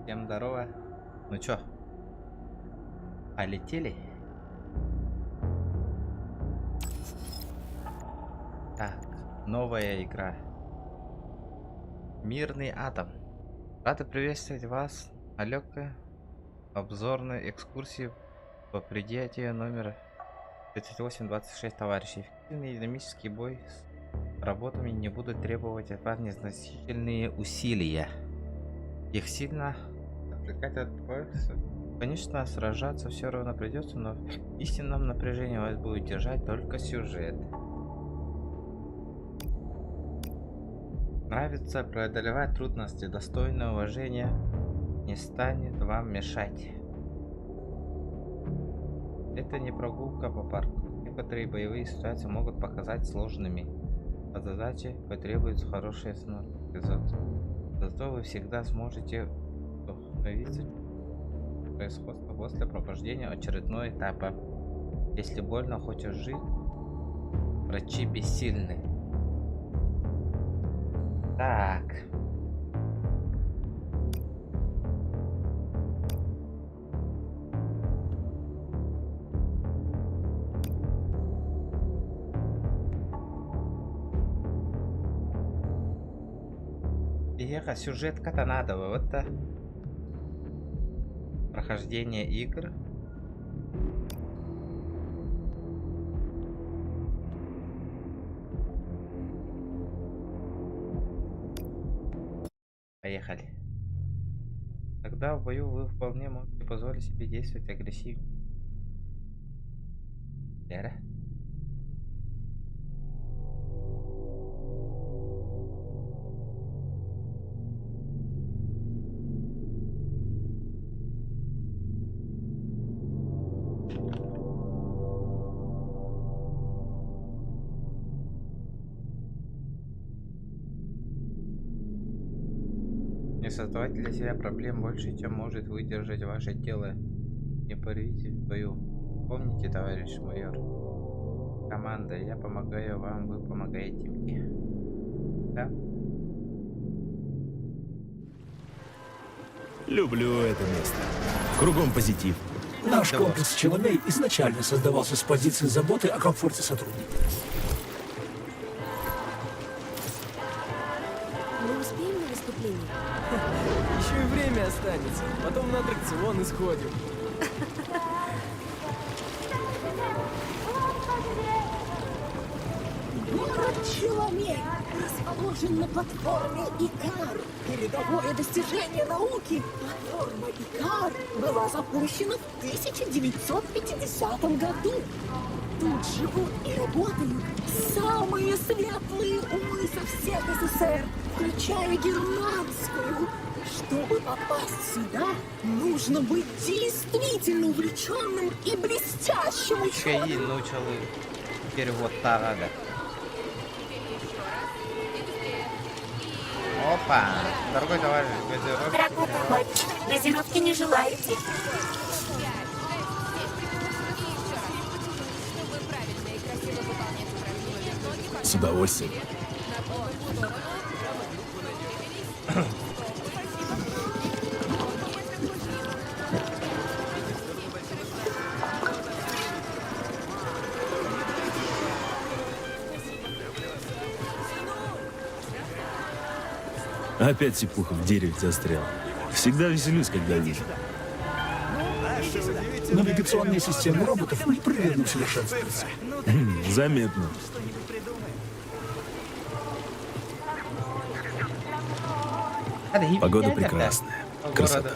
Всем здорово. Ну чё, полетели? Так, новая игра. Мирный атом. Рады приветствовать вас на легкой обзорной экскурсии по предметию номер 3826, товарищи. Эффективный динамический бой с работами не будут требовать от вас незначительные усилия. Их сильно отвлекать от пояса. Конечно, сражаться все равно придется, но в истинном напряжении вас будет держать только сюжет. Нравится преодолевать трудности, достойное уважения не станет вам мешать. Это не прогулка по парку. Некоторые боевые ситуации могут показать сложными, а задачи потребуются хорошей снарядизации. Зато вы всегда сможете вдохновиться происходство после прохождения очередного этапа. Если больно хочешь жить, врачи бессильны. Так. Ехать сюжетка-то надо, вот-то. Прохождение игр. Поехали. Тогда в бою вы вполне можете позволить себе действовать агрессивнее. Лера? Не создавайте для себя проблем больше, чем может выдержать ваше тело. Не порвите в бою. Помните, товарищ майор, команда, я помогаю вам, вы помогаете мне. Да? Люблю это место. Кругом позитив. Наш комплекс Челомей изначально создавался с позиции заботы о комфорте сотрудников. Мы успеем на выступление? Еще и время останется. Потом на аттракцион сходим. Город Челомей расположен на платформе Икар. Передовое достижение науки. Платформа Икар была запущена в 1950 году. Тут живут и работают самые светлые умы со всех СССР, включая германскую. Чтобы попасть сюда, нужно быть действительно увлеченным и блестящим Чаи ученым. научили. Теперь вот так надо. Опа! Дорогой товарищ, газировка. Дорогой товарищ, газировки не желаете? С удовольствием. Опять сипуха в дереве застрял. Всегда веселюсь, когда вижу. Навигационные системы роботов непрерывно совершенствуются. Заметно. Погода прекрасная. Красота.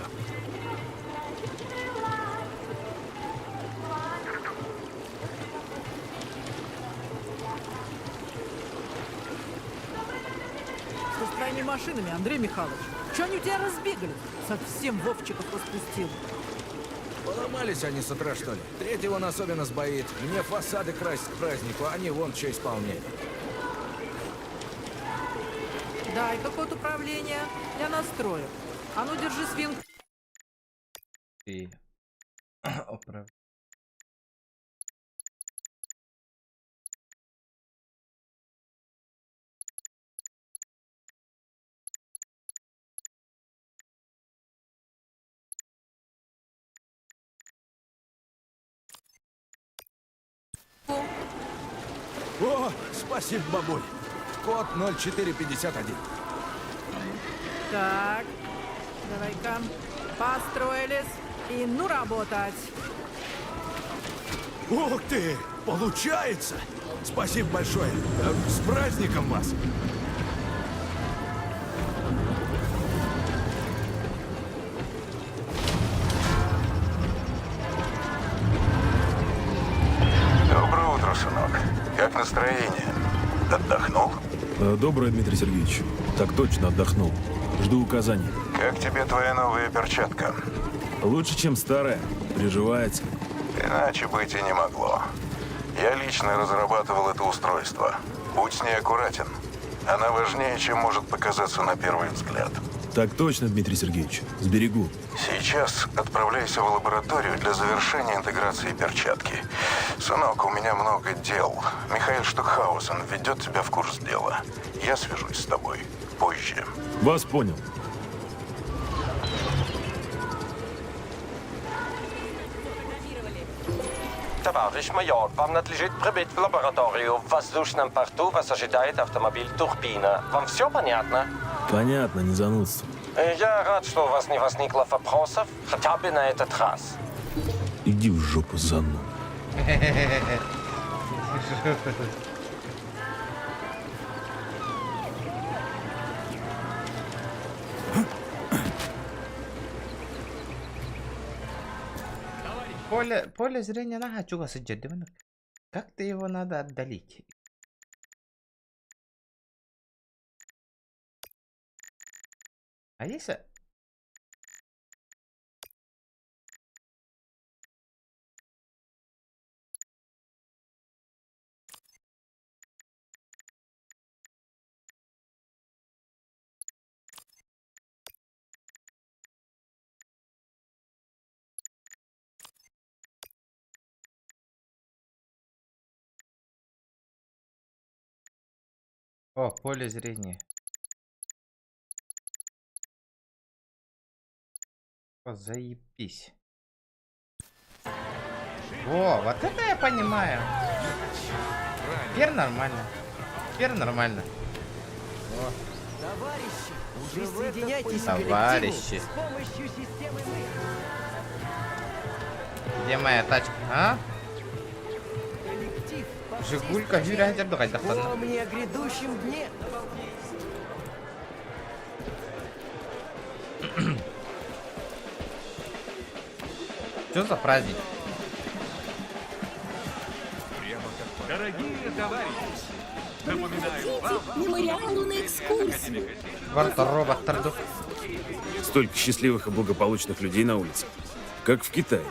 Что с твоими машинами, Андрей Михайлович? Че они у тебя разбегали? Совсем Вовчиков распустил. Поломались они с утра, что ли? Третьего он особенно сбоит. Мне фасады красить к празднику, а они вон что исполняют. Дай-ка код управления. Я настрою. А ну, держи свинку. И... Оправ- О, спасибо, бабуль. Код 0451. Так, давай-ка. Построились. И ну работать. Ух ты! Получается! Спасибо большое. С праздником вас! Доброе утро, сынок. Как настроение? Отдохнул? Доброе, Дмитрий Сергеевич. Так точно, отдохнул. Жду указаний. Как тебе твоя новая перчатка? Лучше, чем старая. Приживается. Иначе быть и не могло. Я лично разрабатывал это устройство. Будь с ней аккуратен. Она важнее, чем может показаться на первый взгляд. Так точно, Дмитрий Сергеевич. Сберегу. Сейчас отправляйся в лабораторию для завершения интеграции перчатки. Сынок, у меня много дел. Михаил Штукхаузен введет тебя в курс дела. Я свяжусь с тобой позже. Вас понял. Товарищ майор, вам надлежит прибыть в лабораторию. В воздушном порту вас ожидает автомобиль «Турбина». Вам все понятно? Понятно, не занудство. Я рад, что у вас не возникло вопросов, хотя бы на этот раз. Иди в жопу, занну. Поле зрения нага чуга саджадымын. Как-то его надо отдалить. А если... О, поле зрения. О, заебись. О, вот это я понимаю. Теперь нормально. Теперь нормально. Товарищи, присоединяйтесь к Товарищи. коллективу с помощью системы Где моя тачка, а? коллектив. Жигулька жүрәндерді қайдақтан. Помни о грядущем дне. Что за праздник? Хотите мемориалу на экскурсию? Робот торду. Столько счастливых и благополучных людей на улице. Как в Китае.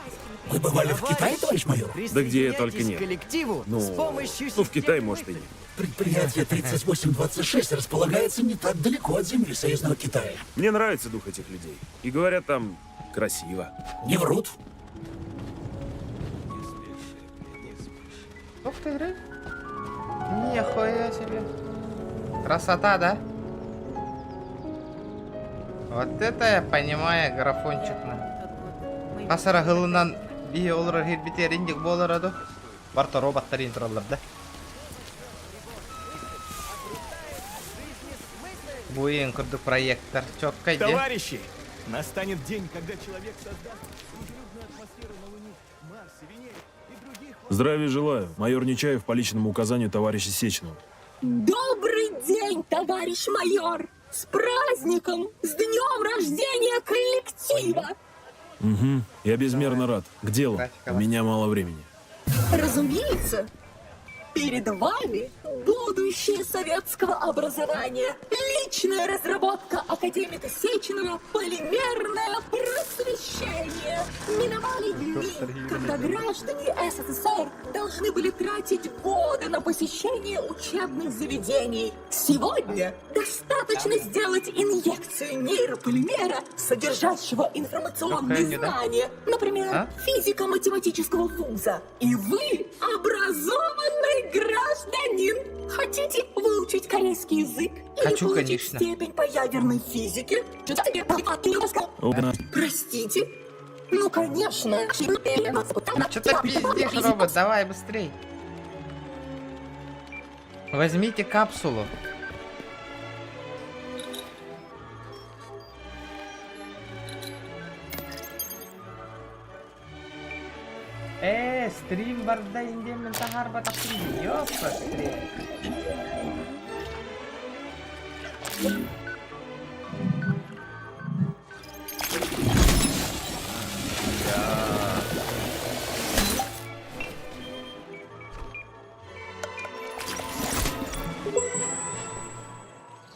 Вы бывали в Китае, товарищ майор? Да где я только Присоединяйтесь нет. к коллективу Ну, с помощью в Китай, системы может, и мысли. нет. Предприятие 3826 располагается не так далеко от земли союзного Китая. Мне нравится дух этих людей. И говорят, там красиво. Не врут. Ух ты, Грей. Нихуя себе. Красота, да? Вот это я понимаю, графончик. Асара гылынан бие олар хирбите риндик болар аду. Барта роботтар интралар, да? Буин курдук проектор. Чокка де. Товарищи, настанет день, когда человек создаст дружелюбную атмосферу на Луне, Марсе, Венере и других... Здравия желаю. Майор Нечаев по личному указанию товарища Сеченова. Добрый день, товарищ майор! С праздником! С днем рождения коллектива! Угу. Я безмерно рад. К делу. У меня мало времени. Разумеется, перед вами будущее советского образования. Личная разработка академика Сеченова «Полимерное просвещение». Миновали дни, когда граждане СССР должны были тратить годы на посещение учебных заведений. Сегодня достаточно сделать инъекцию нейрополимера, содержащего информационные знания, например, физико-математического вуза. И вы образованный гражданин. Хотите выучить корейский язык или Хочу, получить конечно. степень по ядерной физике? Простите? Ну, конечно. Что ты пиздишь, робот? Давай быстрей. Возьмите капсулу. Стрим барда индемен тахар батасын. Ёпта, стрим.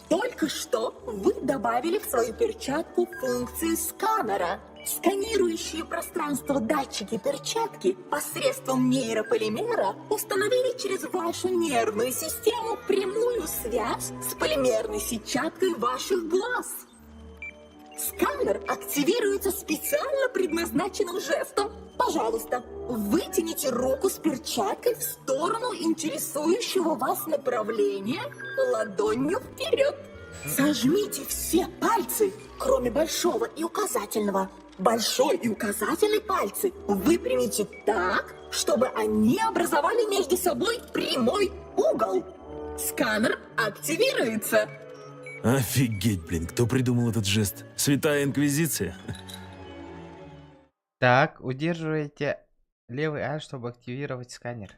Только что вы добавили в свою перчатку функцию сканера. Сканирующие пространство датчики перчатки посредством нейрополимера установили через вашу нервную систему прямую связь с полимерной сетчаткой ваших глаз. Сканер активируется специально предназначенным жестом. Пожалуйста, вытяните руку с перчаткой в сторону интересующего вас направления ладонью вперед. Сожмите все пальцы, кроме большого и указательного. Большой и указательный пальцы выпрямите так, чтобы они образовали между собой прямой угол. Сканер активируется. Офигеть, блин, кто придумал этот жест? Святая Инквизиция? Так, удерживайте левый А, чтобы активировать сканер.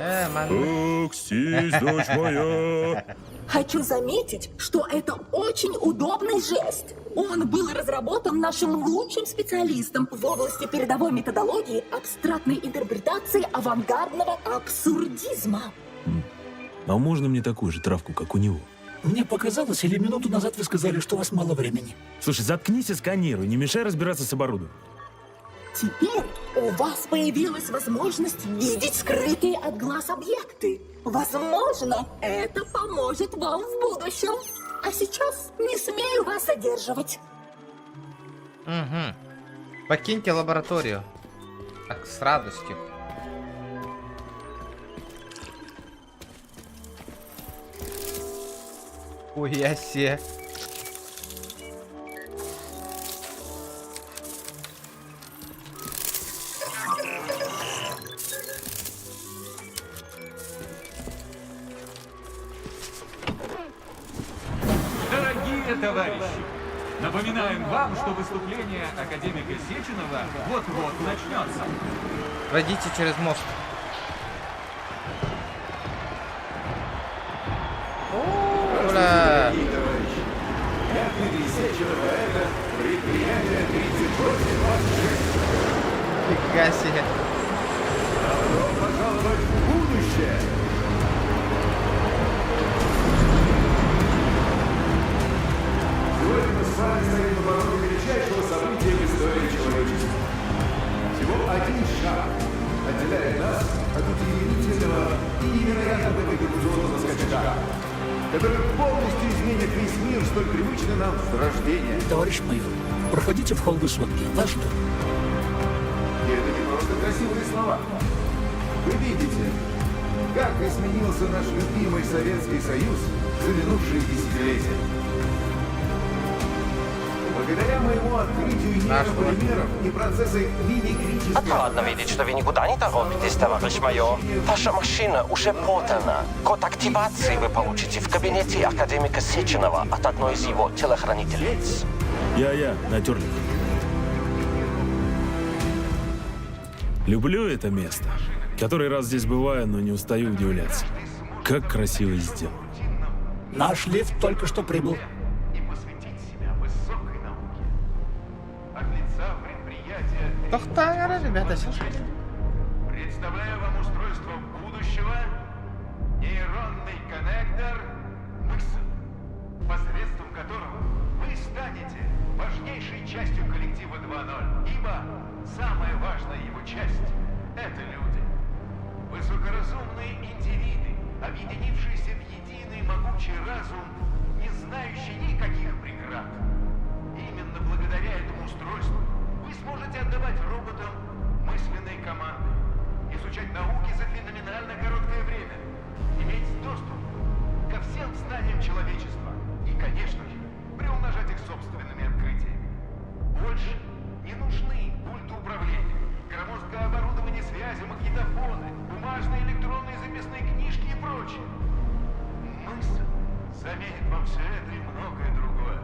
Оксись, дочь моя! Хочу заметить, что это очень удобный жест. Он был разработан нашим лучшим специалистом в области передовой методологии абстрактной интерпретации авангардного абсурдизма. А можно мне такую же травку, как у него? Мне показалось, или минуту назад вы сказали, что у вас мало времени. Слушай, заткнись и сканируй, не мешай разбираться с оборудованием. Теперь у вас появилась возможность видеть скрытые от глаз объекты. Возможно, это поможет вам в будущем. А сейчас не смею вас задерживать. Угу. Покиньте лабораторию. Так, с радостью. Хуя се. Дорогие товарищи, напоминаем вам, что выступление академика Сеченова вот-вот начнется. Пройдите через мост. Ура! Фига себе. Сегодня мы с вами стоим на пороге величайшего события в истории человечества. Всего один шаг отделяет нас от удивительного и невероятного эволюционного скачка, который полностью изменит весь мир, столь привычный нам с рождения. Товарищ майор, проходите в холл высотки. Вас ждут. И это не просто красивые слова. Вы видите, как изменился наш любимый Советский Союз за минувшие десятилетия. Благодаря моему открытию нейрополимеров и процессы мимикрических... Отрадно видеть, что вы никуда не торопитесь, товарищ майор. Ваша машина уже подана. Код активации вы получите в кабинете академика Сеченова от одной из его телохранительниц. Я, натерлик. Люблю это место. Который раз здесь бываю, но не устаю удивляться. Как красиво сделано. Наш лифт только что прибыл. И посвятить себя высокой науке. От лица предприятия Тохтара, ребята, сейчас. представляю вам устройство будущего, нейронный коннектор мысль, посредством которого вы станете важнейшей частью коллектива 2.0, ибо самая важная его часть — это люди. Высокоразумные индивиды, объединившиеся в единый могучий разум, не знающий никаких преград. Именно благодаря этому устройству вы сможете отдавать роботам мысленные команды, изучать науки за феноменально короткое время, иметь доступ ко всем знаниям человечества и, конечно же, приумножать их собственными открытиями. Больше не нужны пульты управления, громоздкое оборудование связи, магнитофон, заменит вам все это и многое другое.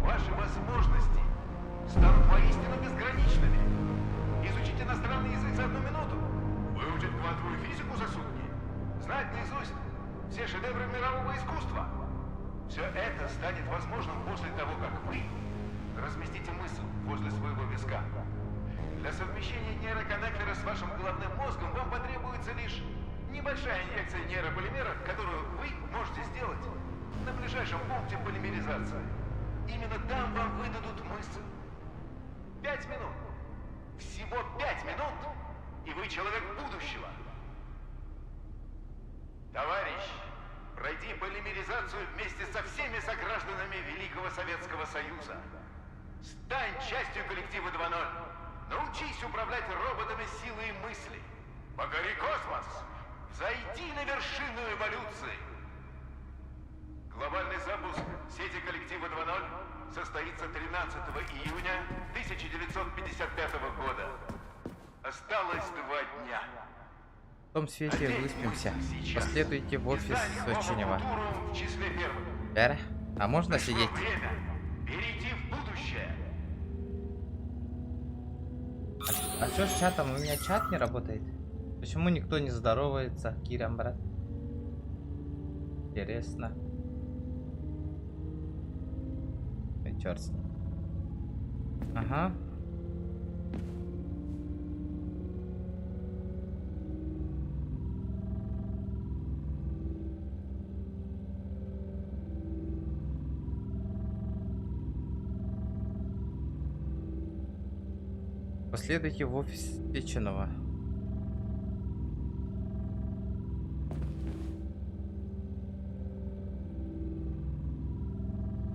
Ваши возможности станут воистину безграничными. Изучить иностранный язык за 1 минуту, выучить квантовую физику за сутки, знать наизусть все шедевры мирового искусства. Все это станет возможным после того, как вы разместите мысль возле своего виска. Для совмещения нейроконнектора с вашим головным мозгом вам потребуется лишь небольшая инъекция нейрополимера, которую вы можете сделать на ближайшем пункте полимеризации. Именно там вам выдадут мысль. 5 минут. Всего 5 минут, и вы человек будущего. Товарищ, пройди полимеризацию вместе со всеми согражданами Великого Советского Союза. Стань частью коллектива 2.0. Научись управлять роботами силой мысли. Покори космос. Зайди на вершину эволюции. Глобальный запуск сети коллектива 2.0 состоится 13 июня 1955 года. Осталось 2 дня. В том свете выспимся. Последуйте в офис Сочинева. В числе первых. Вера, а можно сидеть? Время. Перейти в будущее. А что с чатом? У меня чат не работает. Почему никто не здоровается? Кирам, брат. Интересно. И черт с ним. Ага. Последуйте в офис Сеченова.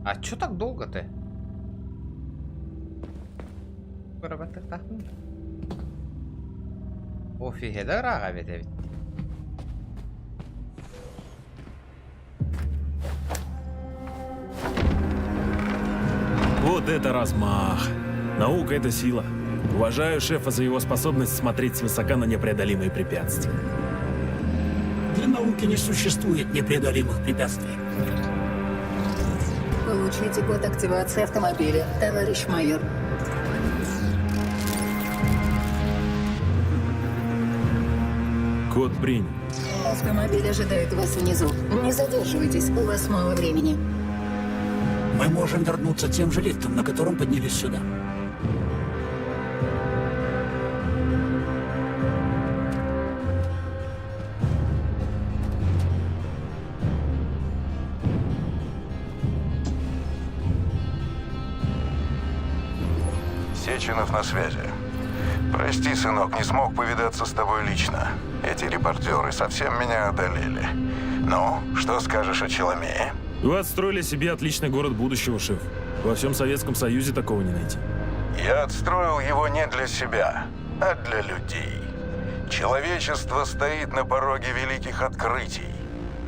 А чё так долго-то? Офигеть, рага ведь. Вот это размах. Наука — это сила. Уважаю шефа за его способность смотреть свысока на непреодолимые препятствия. Для науки не существует непреодолимых препятствий. Получите код активации автомобиля, товарищ майор. Код принят. Автомобиль ожидает вас внизу. Не задерживайтесь, у вас мало времени. Мы можем вернуться тем же лифтом, на котором поднялись сюда. Сеченов на связи. Прости, сынок, не смог повидаться с тобой лично. Эти репортеры совсем меня одолели. Ну, что скажешь о Челомее? Вы отстроили себе отличный город будущего, шеф. Во всем Советском Союзе такого не найти. Я отстроил его не для себя, а для людей. Человечество стоит на пороге великих открытий.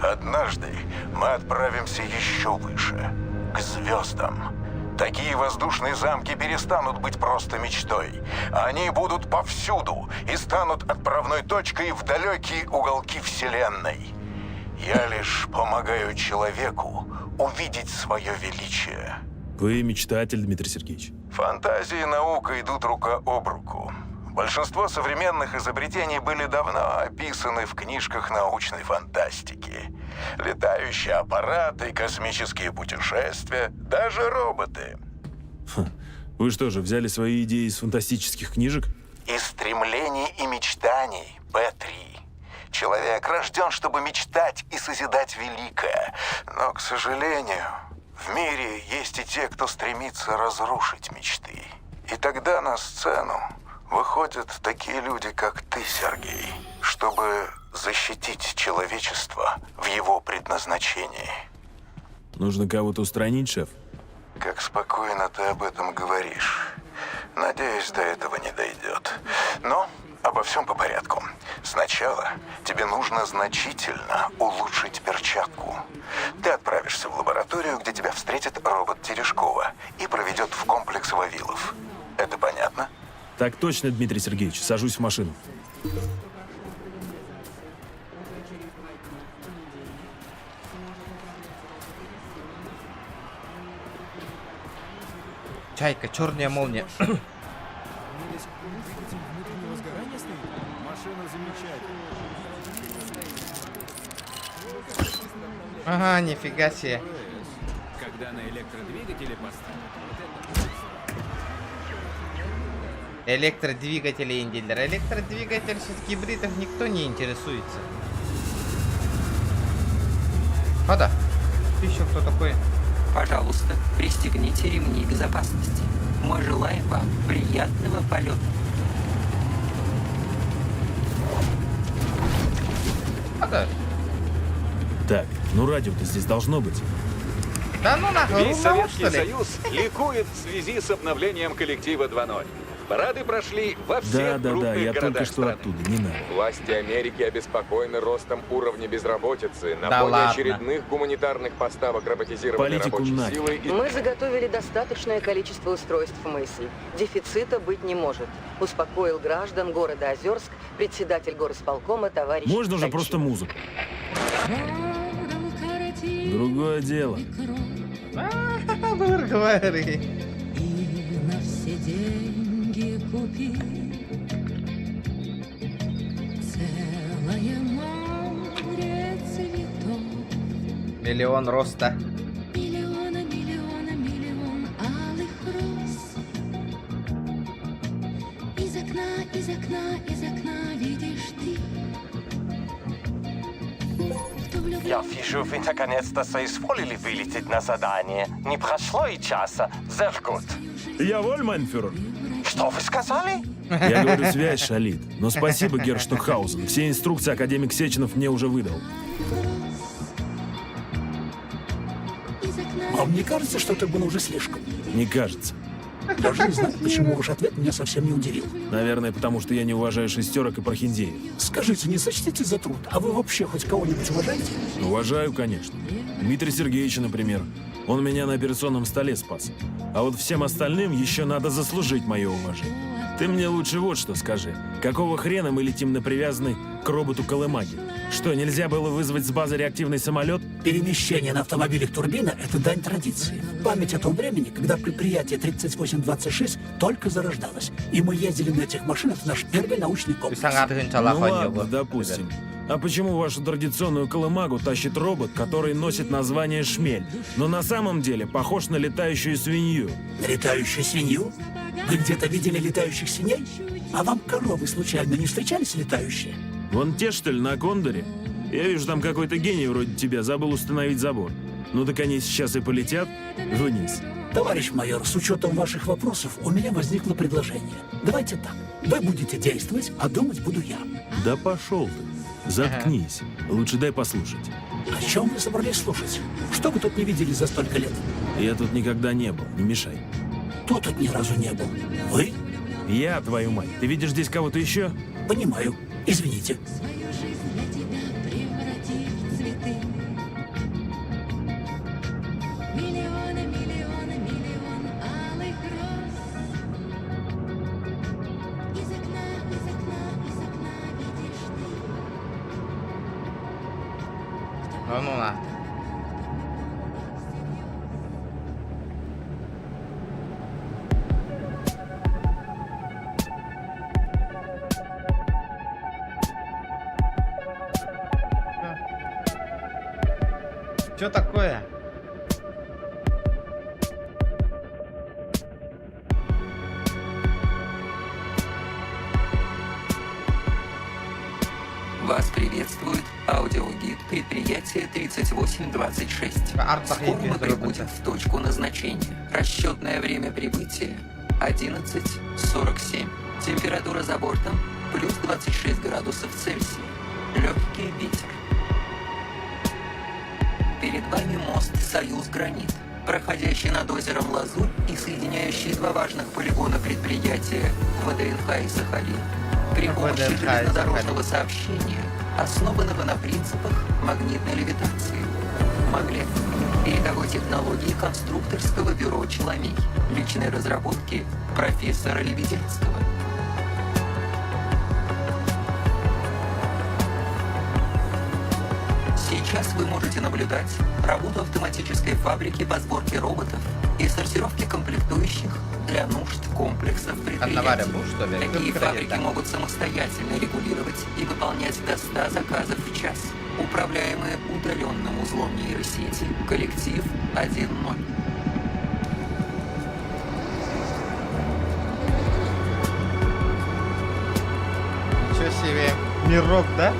Однажды мы отправимся еще выше, к звездам. Такие воздушные замки перестанут быть просто мечтой. Они будут повсюду и станут отправной точкой в далекие уголки Вселенной. Я лишь помогаю человеку увидеть свое величие. Вы мечтатель, Дмитрий Сергеевич. Фантазия и наука идут рука об руку. Большинство современных изобретений были давно описаны в книжках научной фантастики. Летающие аппараты, космические путешествия, даже роботы. Вы что же, взяли свои идеи из фантастических книжек? Из стремлений и мечтаний, П-3. Человек рожден, чтобы мечтать и созидать великое. Но, к сожалению, в мире есть и те, кто стремится разрушить мечты. И тогда на сцену выходят такие люди, как ты, Сергей, чтобы защитить человечество в его предназначении. Нужно кого-то устранить, шеф? Как спокойно ты об этом говоришь. Надеюсь, до этого не дойдет. Но обо всем по порядку. Сначала тебе нужно значительно улучшить перчатку. Ты отправишься в лабораторию, где тебя встретит робот Терешкова и проведет в комплекс Вавилов. Это понятно? Так точно, Дмитрий Сергеевич. Сажусь в машину. Чайка, черная молния. Внутреннего сгорания стоит? Машина замечательная. Ага, нифига себе. Когда на электродвигателе поставят. Электродвигатели Индилер. Электродвигатель с гибридов никто не интересуется. Хода. Ты еще кто такой? Пожалуйста, пристегните ремни безопасности. Мы желаем вам приятного полета. Хода. Так, ну радио-то здесь должно быть. Да ну нахуй, Весь румаут, Советский что ли? Союз ликует в связи с обновлением коллектива 2.0. Парады прошли во всех Да, крупных я только городах что страны. оттуда, не надо. Власти Америки обеспокоены ростом уровня безработицы на Да фоне ладно. очередных гуманитарных поставок роботизированной Политику рабочей нафиг. силы и Мы заготовили достаточное количество устройств мысли. Дефицита быть не может. Успокоил граждан города Озерск председатель горосполкома товарищ Можно уже Сайчин. просто музыку. Другое дело. Говори. На все деньги купи целое море цветов. Миллион роста. Миллион алых роз. Из окна видишь ты. Я вижу, вы наконец-то соизволили вылететь на задание. Не прошло и часа. Sehr gut. Я воль, майнфюрер. Что вы сказали? Я говорю, связь шалит. Но спасибо, Герштокхаузен. Все инструкции академик Сеченов мне уже выдал. Вам не кажется, что это было уже слишком? Не кажется. Даже не знаю, почему ваш ответ меня совсем не удивил. Наверное, потому что я не уважаю шестерок и прохиндеев. Скажите, не сочтите за труд, а вы вообще хоть кого-нибудь уважаете? Уважаю, конечно. Дмитрия Сергеевича, например. Он меня на операционном столе спас. А вот всем остальным еще надо заслужить мое уважение. Ты мне лучше вот что скажи. Какого хрена мы летим на привязанный к роботу Колымаги? Что, нельзя было вызвать с базы реактивный самолет? Перемещение на автомобилях турбина – это дань традиции. Память о том времени, когда предприятие 3826 только зарождалось. И мы ездили на этих машинах в наш первый научный комплекс. Ну ладно, допустим. А почему вашу традиционную колымагу тащит робот, который носит название «Шмель», но на самом деле похож на летающую свинью? Летающую свинью? Вы где-то видели летающих свиней? А вам коровы случайно не встречались летающие? Вон те, что ли, на Кондоре? Я вижу, там какой-то гений вроде тебя забыл установить забор. Ну так они сейчас и полетят вниз. Товарищ майор, с учетом ваших вопросов у меня возникло предложение. Давайте так. Вы будете действовать, а думать буду я. Да пошел ты. Заткнись. Лучше дай послушать. О чем вы собрались слушать? Что вы тут не видели за столько лет? Я тут никогда не был, не мешай. Кто тут ни разу не был? Вы? Я, твою мать. Ты видишь здесь кого-то еще? Понимаю. Извините. Свою жизнь для тебя преврати в цветы. Миллион алых роз. Из окна видишь ты. Ну на. Что такое? Вас приветствует аудиогид предприятия 3826. Скоро мы прибудем в точку назначения. Расчетное время прибытия 11:47. Температура за бортом плюс 26 градусов Цельсия. Легкий ветер. Перед вами мост «Союз-Гранит», проходящий над озером Лазурь и соединяющий два важных полигона предприятия ВДНХ и Сахалин. При помощи железнодорожного сообщения, основанного на принципах магнитной левитации. МАГЛЕВ. Передовой технологии конструкторского бюро «Челомей». Личной разработки профессора Лебединского. Сейчас вы можете наблюдать работу автоматической фабрики по сборке роботов и сортировке комплектующих для нужд комплексов Одноваря предприятий. был, что ли? Такие Как фабрики проект, могут самостоятельно регулировать и выполнять до 100 заказов в час, управляемые удаленным узлом нейросети. Коллектив 1.0. Ничего себе. Мирок, да?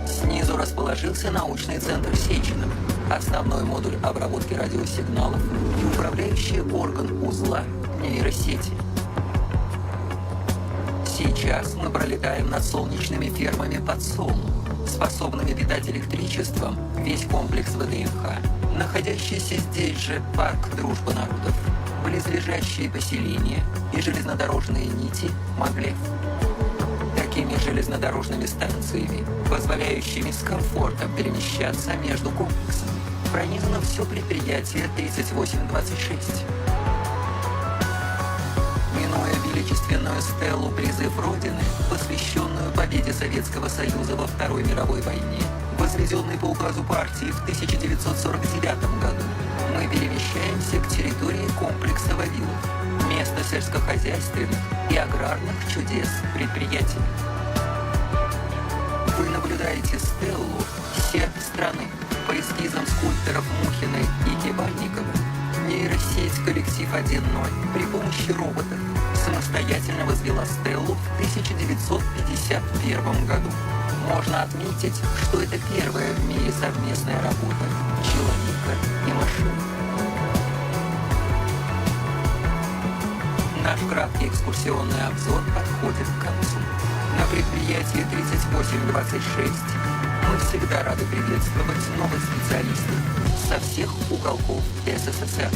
Снизу расположился научный центр Сеченов, основной модуль обработки радиосигналов и управляющий орган узла нейросети. Сейчас мы пролетаем над солнечными фермами под Солну, способными питать электричеством весь комплекс ВДНХ, находящийся здесь же парк Дружбы народов, близлежащие поселения и железнодорожные нити Маглев. Такими железнодорожными станциями, позволяющими с комфортом перемещаться между комплексами, пронизано все предприятие 3826. Минуя величественную стелу «Призыв Родины», посвященную победе Советского Союза во Второй мировой войне, возведенной по указу партии в 1949 году, мы перемещаемся к территории комплекса Вавилов, место сельскохозяйственных и аграрных чудес предприятий. Вы наблюдаете стеллу «Сердь страны» по эскизам скульпторов Мухиной и Кибальникова. Нейросеть «Коллектив 1.0» при помощи роботов самостоятельно возвела стеллу в 1951 году. Можно отметить, что это первая в мире совместная работа человека и машины. Наш краткий экскурсионный обзор подходит к концу. На предприятии 3826 мы всегда рады приветствовать новых специалистов со всех уголков СССР.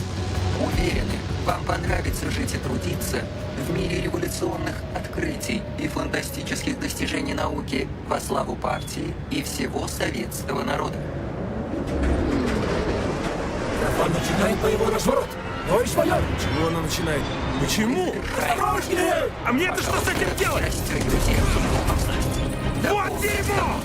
Уверены, вам понравится жить и трудиться в мире революционных открытий и фантастических достижений науки во славу партии и всего советского народа. Начинаем боевой разворот. Товарищ майор! Чего она начинает? Почему? Осторожнее! А мне-то что с этим делать? Вот дерьмо!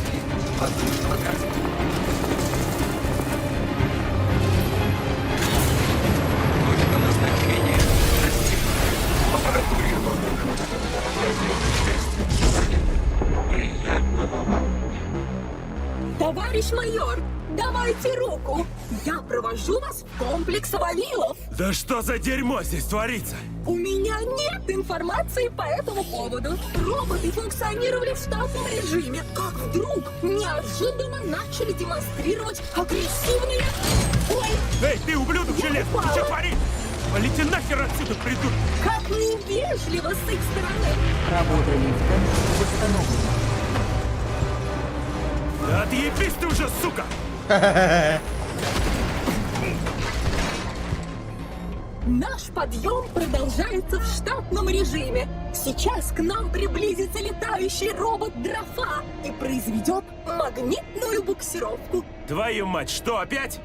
Товарищ майор, давайте руку. Я провожу вас в комплекс Вавилов. Да что за дерьмо здесь творится? У меня нет информации по этому поводу. Роботы функционировали в штатном режиме, как вдруг неожиданно начали демонстрировать агрессивные... Ой! Эй, ты, ублюдок железный, ты что творишь? Полети нахер отсюда, придурок! Как невежливо с их стороны! Работа лифта восстановлена. Да отъебись ты уже, сука! Наш подъем продолжается в штатном режиме. Сейчас к нам приблизится летающий робот Дрофа и произведет магнитную буксировку. Твою мать, что опять?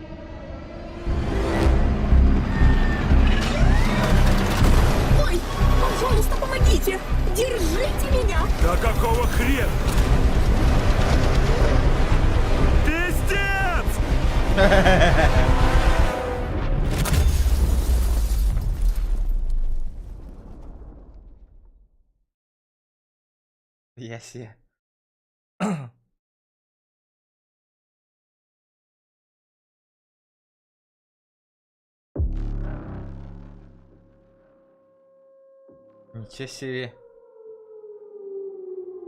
Ой, пожалуйста, помогите! Держите меня! Да какого хрена? Пиздец! Я себе. Ничего себе.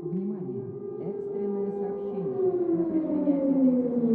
Внимание! Экстренное сообщение. На предприятии 3828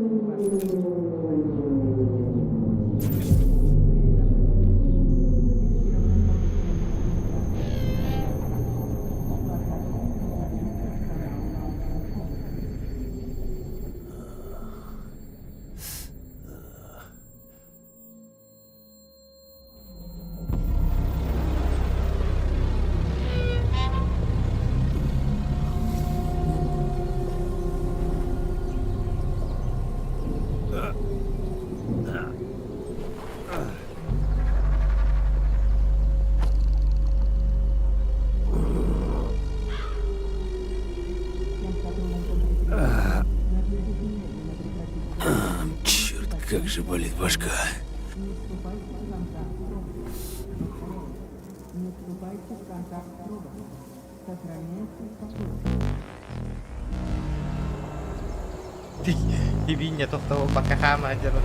Как же болит башка. Ty víně to v toho bakacháma dělat.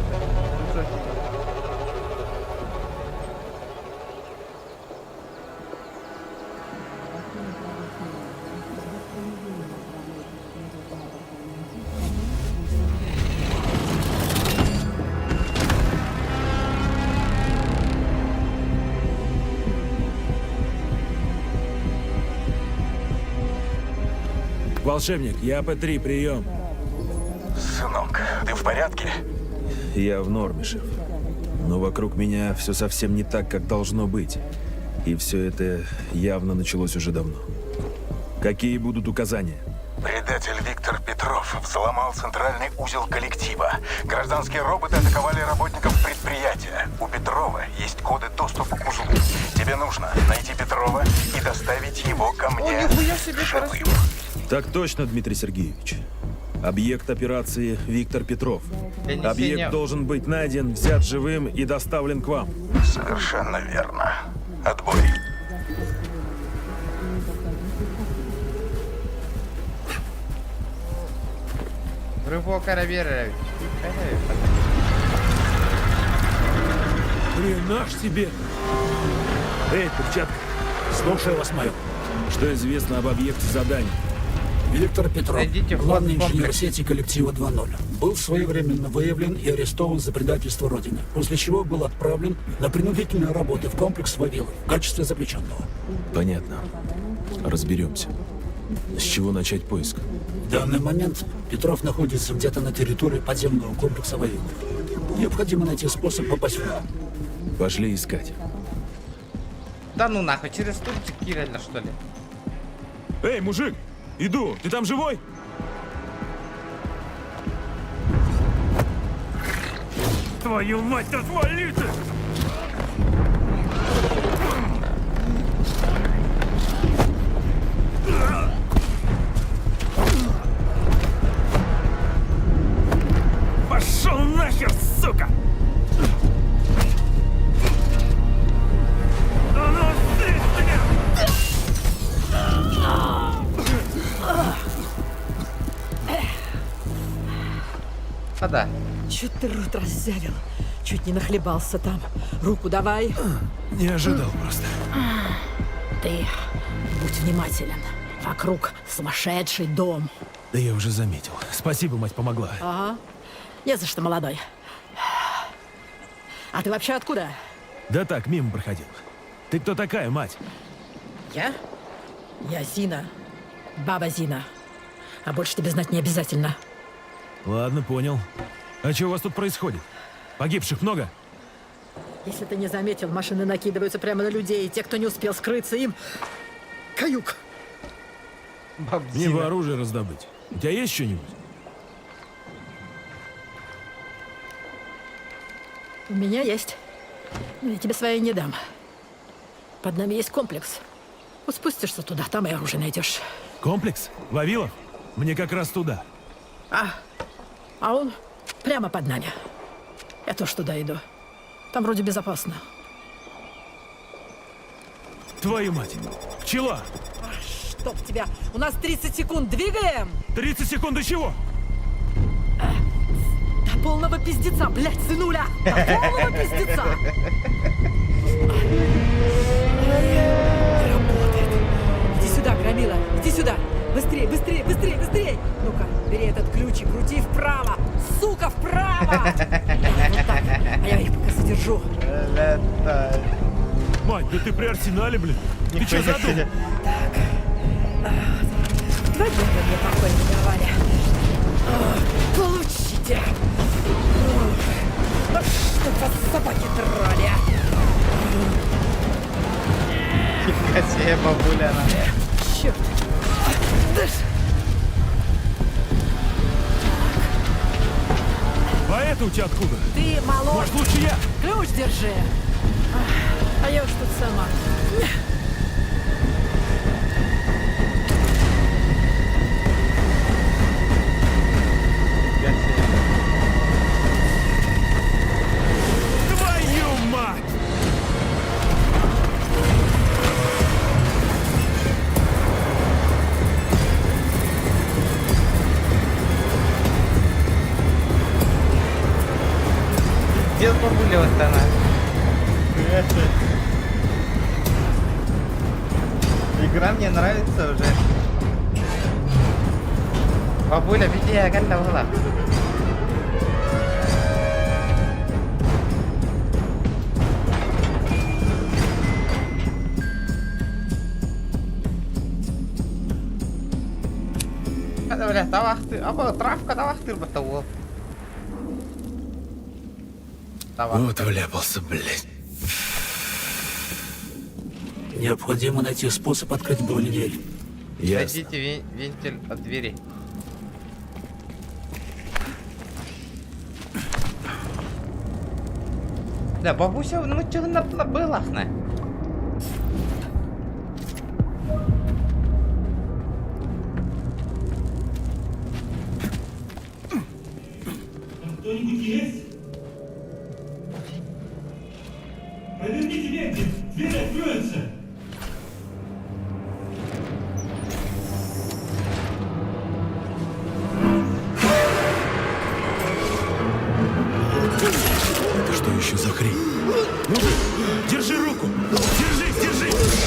Волшебник, я П3, прием. Сынок, ты в порядке? Я в норме, шеф. Но вокруг меня все совсем не так, как должно быть. И все это явно началось уже давно. Какие будут указания? Предатель Виктор Петров взломал центральный узел коллектива. Гражданские роботы атаковали работников предприятия. У Петрова есть коды доступа к узлу. Тебе нужно найти Петрова и доставить его ко мне живым. Так точно, Дмитрий Сергеевич. Объект операции Виктор Петров. Объект должен быть найден, взят живым и доставлен к вам. Совершенно верно. Отбой. Рывок Аравирович. Хрена ж тебе! Эй, перчатка! Слушаю вас, майор. Что известно об объекте задания? Виктор Петров, Найдите вход главный в комплекс. инженер сети коллектива 2.0, был своевременно выявлен и арестован за предательство Родины, после чего был отправлен на принудительные работы в комплекс Вавилов в качестве заключенного. Понятно. Разберемся. С чего начать поиск? В данный момент Петров находится где-то на территории подземного комплекса Вавилов. Необходимо найти способ попасть в него. Пошли искать. Да ну нахуй, через турчик реально что ли? Эй, мужик! Иду! Ты там живой? Твою мать, отвали ты! Пошел нахер, сука! Да ну ты! Да. Чуть ты рот раззявил. Чуть не нахлебался там. Руку давай. Не ожидал просто. Ты будь внимателен. Вокруг сумасшедший дом. Да я уже заметил. Спасибо, мать помогла. Ага. Не за что, молодой. А ты вообще откуда? Да так, мимо проходил. Ты кто такая, мать? Я? Я Зина. Баба Зина. А больше тебе знать не обязательно. Ладно, понял. А что у вас тут происходит? Погибших много? Если ты не заметил, машины накидываются прямо на людей, и те, кто не успел скрыться, им... каюк. Мне бы оружие раздобыть. У тебя есть что-нибудь? У меня есть. Но я тебе своей не дам. Под нами есть комплекс. Вот спустишься туда, там и оружие найдешь. Комплекс? Вавилов? Мне как раз туда. А он прямо под нами. Я тоже туда иду. Там вроде безопасно. Твою мать! Пчела! Чтоб тебя! У нас 30 секунд, двигаем! 30 секунд до чего? До полного пиздеца, блядь, сынуля! До полного пиздеца! Работает! Иди сюда, громила! Иди сюда! Быстрее, быстрее, быстрее, быстрее! Ну-ка, бери этот ключ и крути вправо! Сука, вправо! Вот так. А я их пока задержу. Мать, да ты при арсенале, блин! Ты что задумал? Два дня мне покоя не давали. Получите! Чтоб вас собаки драли! Фига себе, бабуля она. Черт! А это у тебя откуда? Ты молод! Может, лучше я? Ключ держи! А я уж тут сама. бабуля вот она. Игра мне нравится уже. Бабуля, веди аган давала. Hadi bile tavaktır ama travka tavaktır bu tavuğu. Вот вляпался, блядь. Необходимо найти способ открыть бронедверь. Найдите вентиль от двери. Да, бабуся, ну чого набилахне? Кто-нибудь есть? Поверните вентиль, дверь откроется. Это что еще за хрень? Ну же, держи руку! Держись, держись!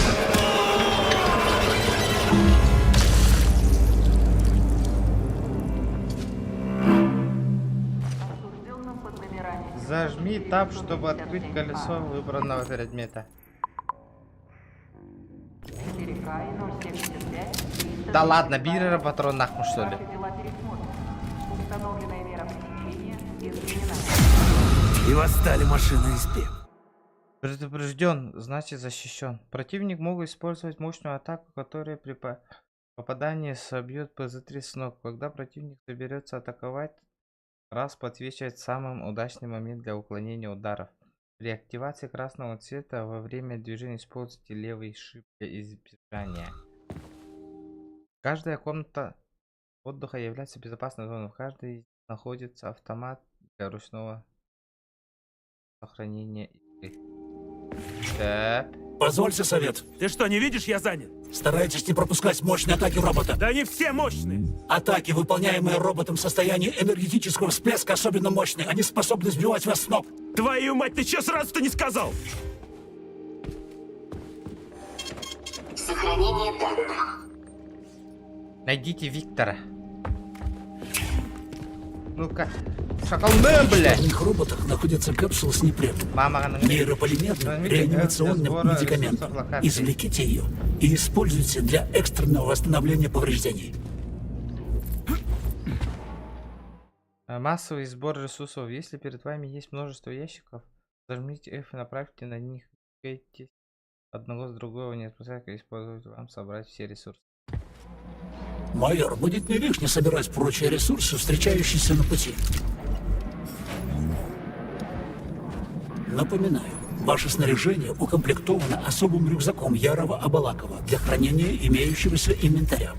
Зажми тап, чтобы открыть колесо выбранного предмета. Да ладно, бери патрон нахуй, что ли? И восстали машины из пеп. Предупрежден, значит защищен. Противник могут использовать мощную атаку, которая при попадании собьет ПЗ-3 с ног. Когда противник соберется атаковать, раз подсвечивает самый удачный момент для уклонения ударов. При активации красного цвета во время движения используйте левый шип для избежания. Каждая комната отдыха является безопасной зоной. В каждой из них находится автомат для ручного сохранения игры. Так. Позвольте совет. Ты что, не видишь, я занят? Старайтесь не пропускать мощные атаки робота. Да они все мощные. Атаки, выполняемые роботом в состоянии энергетического всплеска, особенно мощные. Они способны сбивать вас с ног. Твою мать, ты че сразу-то не сказал? Сохранение данных. Найдите Виктора. Ну-ка. Шакалне, блядь. В них роботах находятся капсулы с непрем. Нейрополимерным реанимационным медикаментом. Извлеките ее и используйте для экстренного восстановления повреждений. Массовый сбор ресурсов. Если перед вами есть множество ящиков, зажмите F и направьте на них. Двигайтесь одного с другого, не отпускайте использовать вам собрать все ресурсы. Майор, будет не лишне собирать прочие ресурсы, встречающиеся на пути. Напоминаю, ваше снаряжение укомплектовано особым рюкзаком Ярова-Абалакова для хранения имеющегося инвентаря.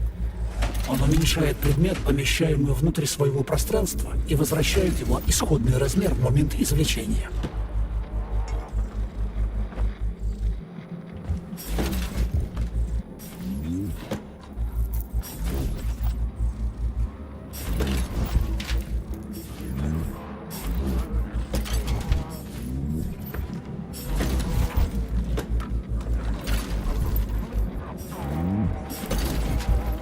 Он уменьшает предмет, помещаемый внутрь своего пространства, и возвращает его исходный размер в момент извлечения.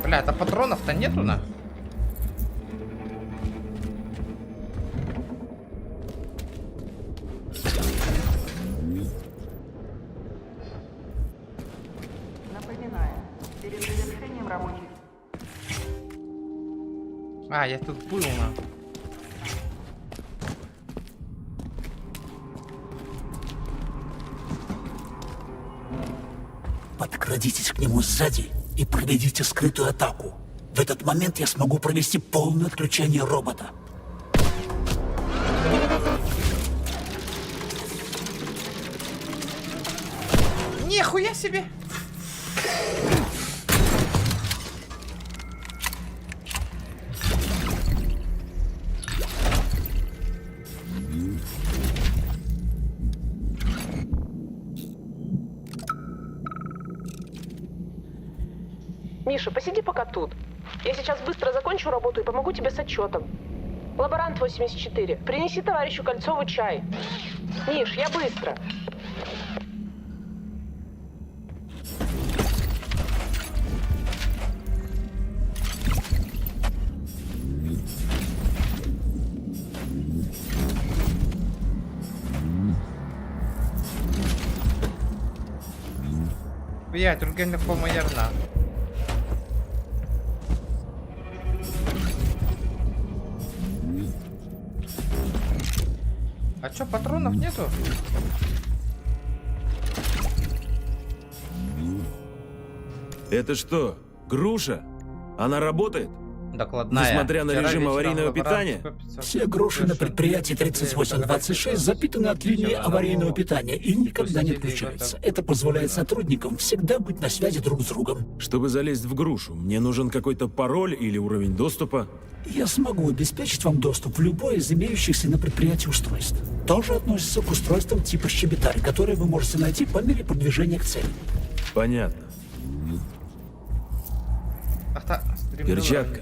Бля, это патронов-то нету, на? Напоминаю, перед завершением рабочих. А, я тут был, на. Подкрадитесь к нему сзади и проведите скрытую атаку. В этот момент я смогу провести полное отключение робота. Нихуя себе! Миша, посиди пока тут. Я сейчас быстро закончу работу и помогу тебе с отчетом. Лаборант 84, принеси товарищу Кольцову чай. Миш, я быстро. Блять, другим по-моєрна. А чё, патронов нету? Это что, груша? Она работает? Докладная. Несмотря на Вчера режим вечером аварийного лаборант питания? Копицев Все груши на предприятии 3826 запитаны от линии аварийного питания и никогда не отключаются. Это позволяет сотрудникам всегда быть на связи друг с другом. Чтобы залезть в грушу, мне нужен какой-то пароль или уровень доступа? Я смогу обеспечить вам доступ в любое из имеющихся на предприятии устройств. Тоже относится к устройствам типа щебетарь, которые вы можете найти по мере продвижения к цели. Понятно. Перчатка.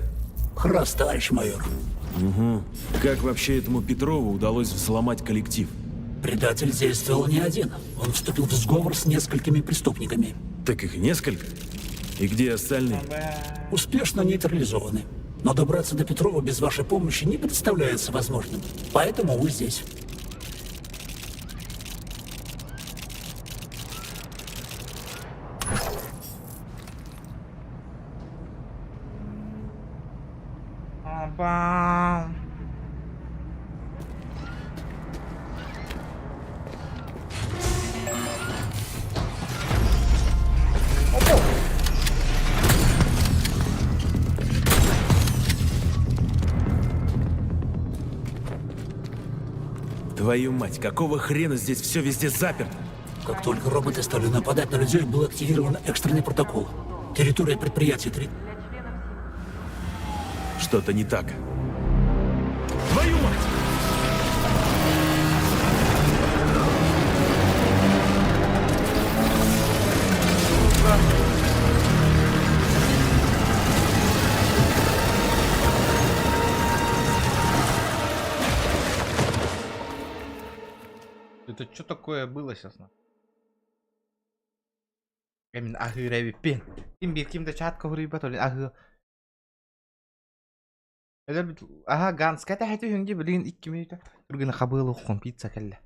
Раз, товарищ майор. Угу. Как вообще этому Петрову удалось взломать коллектив? Предатель действовал не один. Он вступил в сговор с несколькими преступниками. Так их несколько? И где остальные? Успешно нейтрализованы. Но добраться до Петрова без вашей помощи не представляется возможным. Поэтому вы здесь. Бам. Твою мать, какого хрена здесь все везде заперто? Как только роботы стали нападать на людей, был активирован экстренный протокол. Территория предприятия 3. Что-то не так. Твою мать! Это что такое было сейчас? Эмин ахы ревиппен. Ким бир ким да чатка хуриба толин ахы. Это ага ганс ката хайту хинги блин 2 минута. Тургина хабылы хон пицца келле.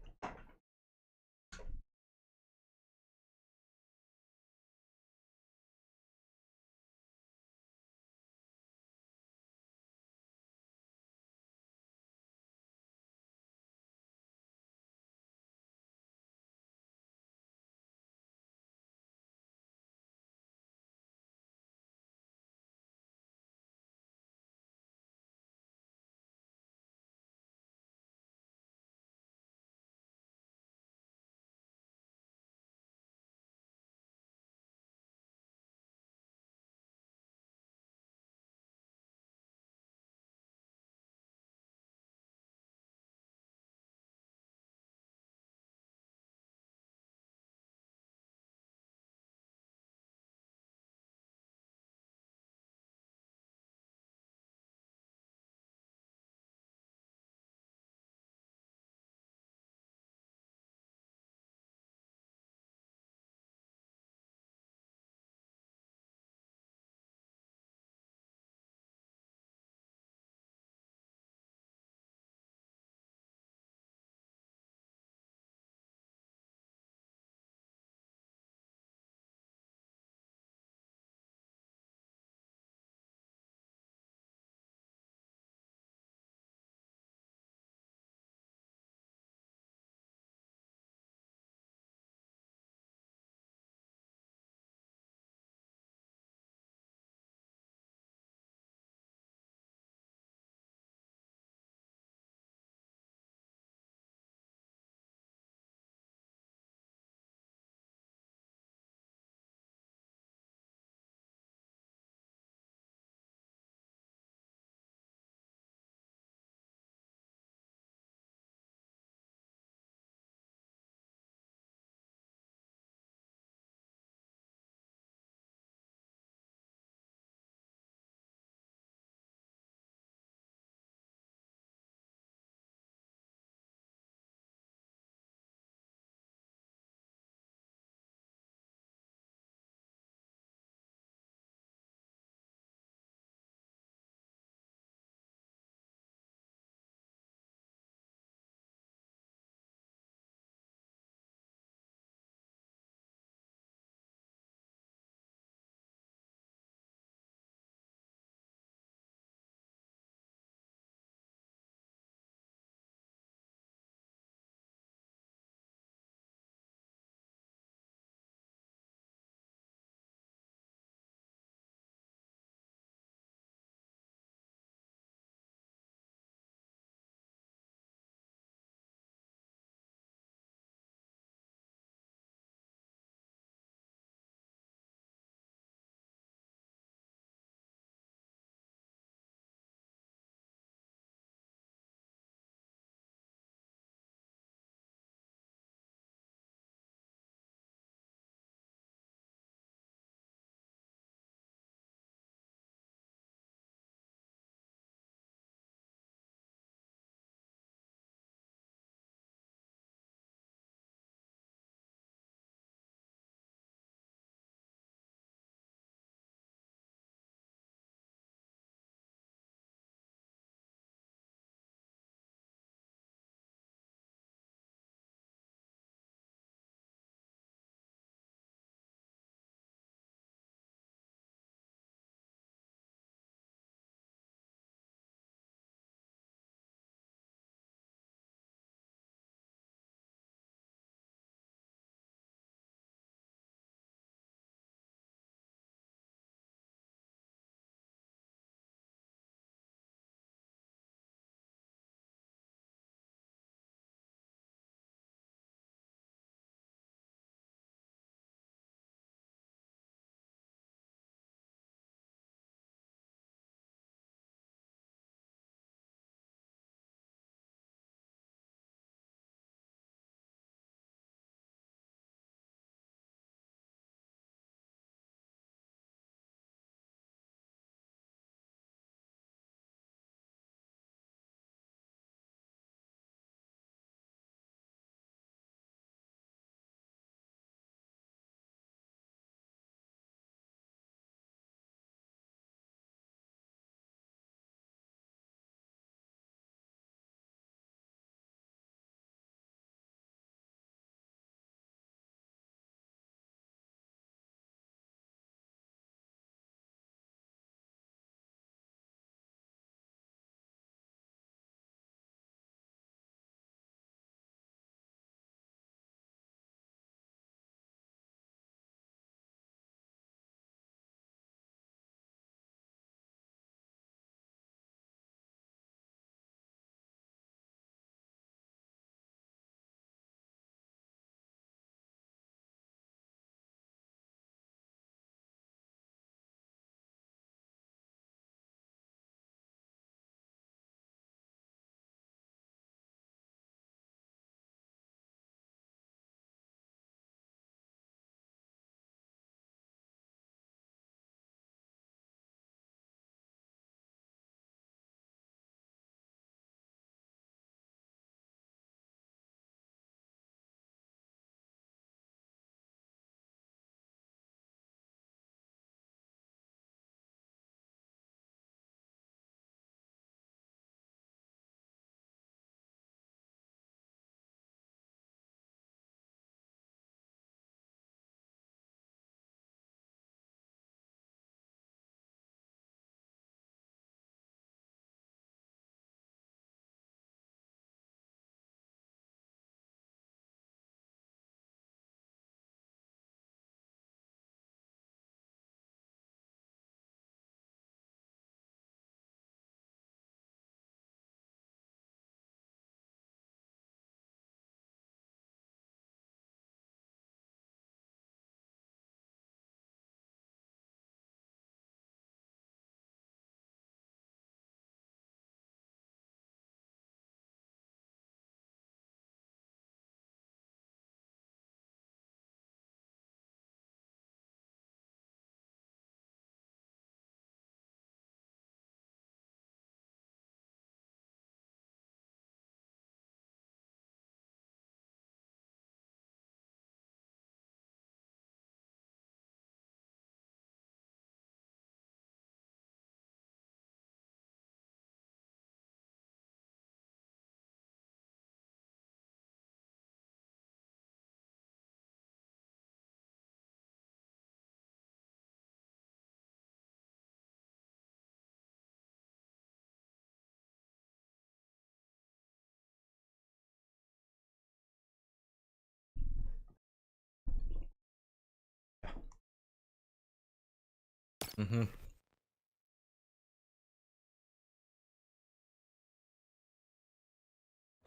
Угу.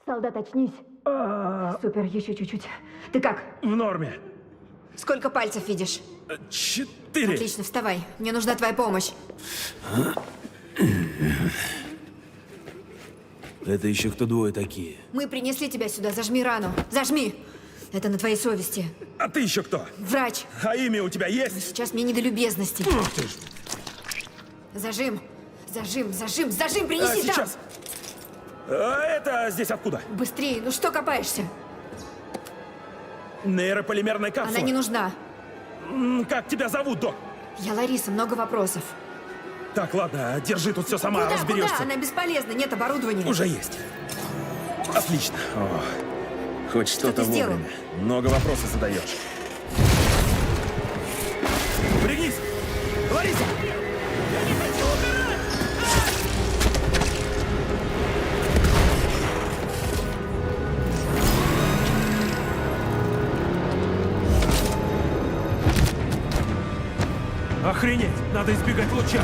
Солдат, очнись. Супер, еще чуть-чуть. Ты как? В норме. Сколько пальцев видишь? 4. Отлично, вставай. Мне нужна твоя помощь. Это еще кто двое такие? Мы принесли тебя сюда. Зажми рану. Зажми. Это на твоей совести. А ты еще кто? Врач. А имя у тебя есть? Но сейчас мне не до любезностей. Ух ты ж. Зажим. Зажим, зажим, зажим, принеси там. Сейчас. Это здесь откуда? Быстрее, ну что копаешься? Нейрополимерная капсула. Она не нужна. Как тебя зовут, док? Я Лариса, много вопросов. Так, ладно, держи тут все сама, Куда, разберешься. куда? Она бесполезна, нет оборудования. Уже есть. Отлично. О, хоть что-то ты сделал? вовремя. Много вопросов задаешь. Пригнись! Лариса! Я не хочу умирать! Охренеть! Надо избегать луча!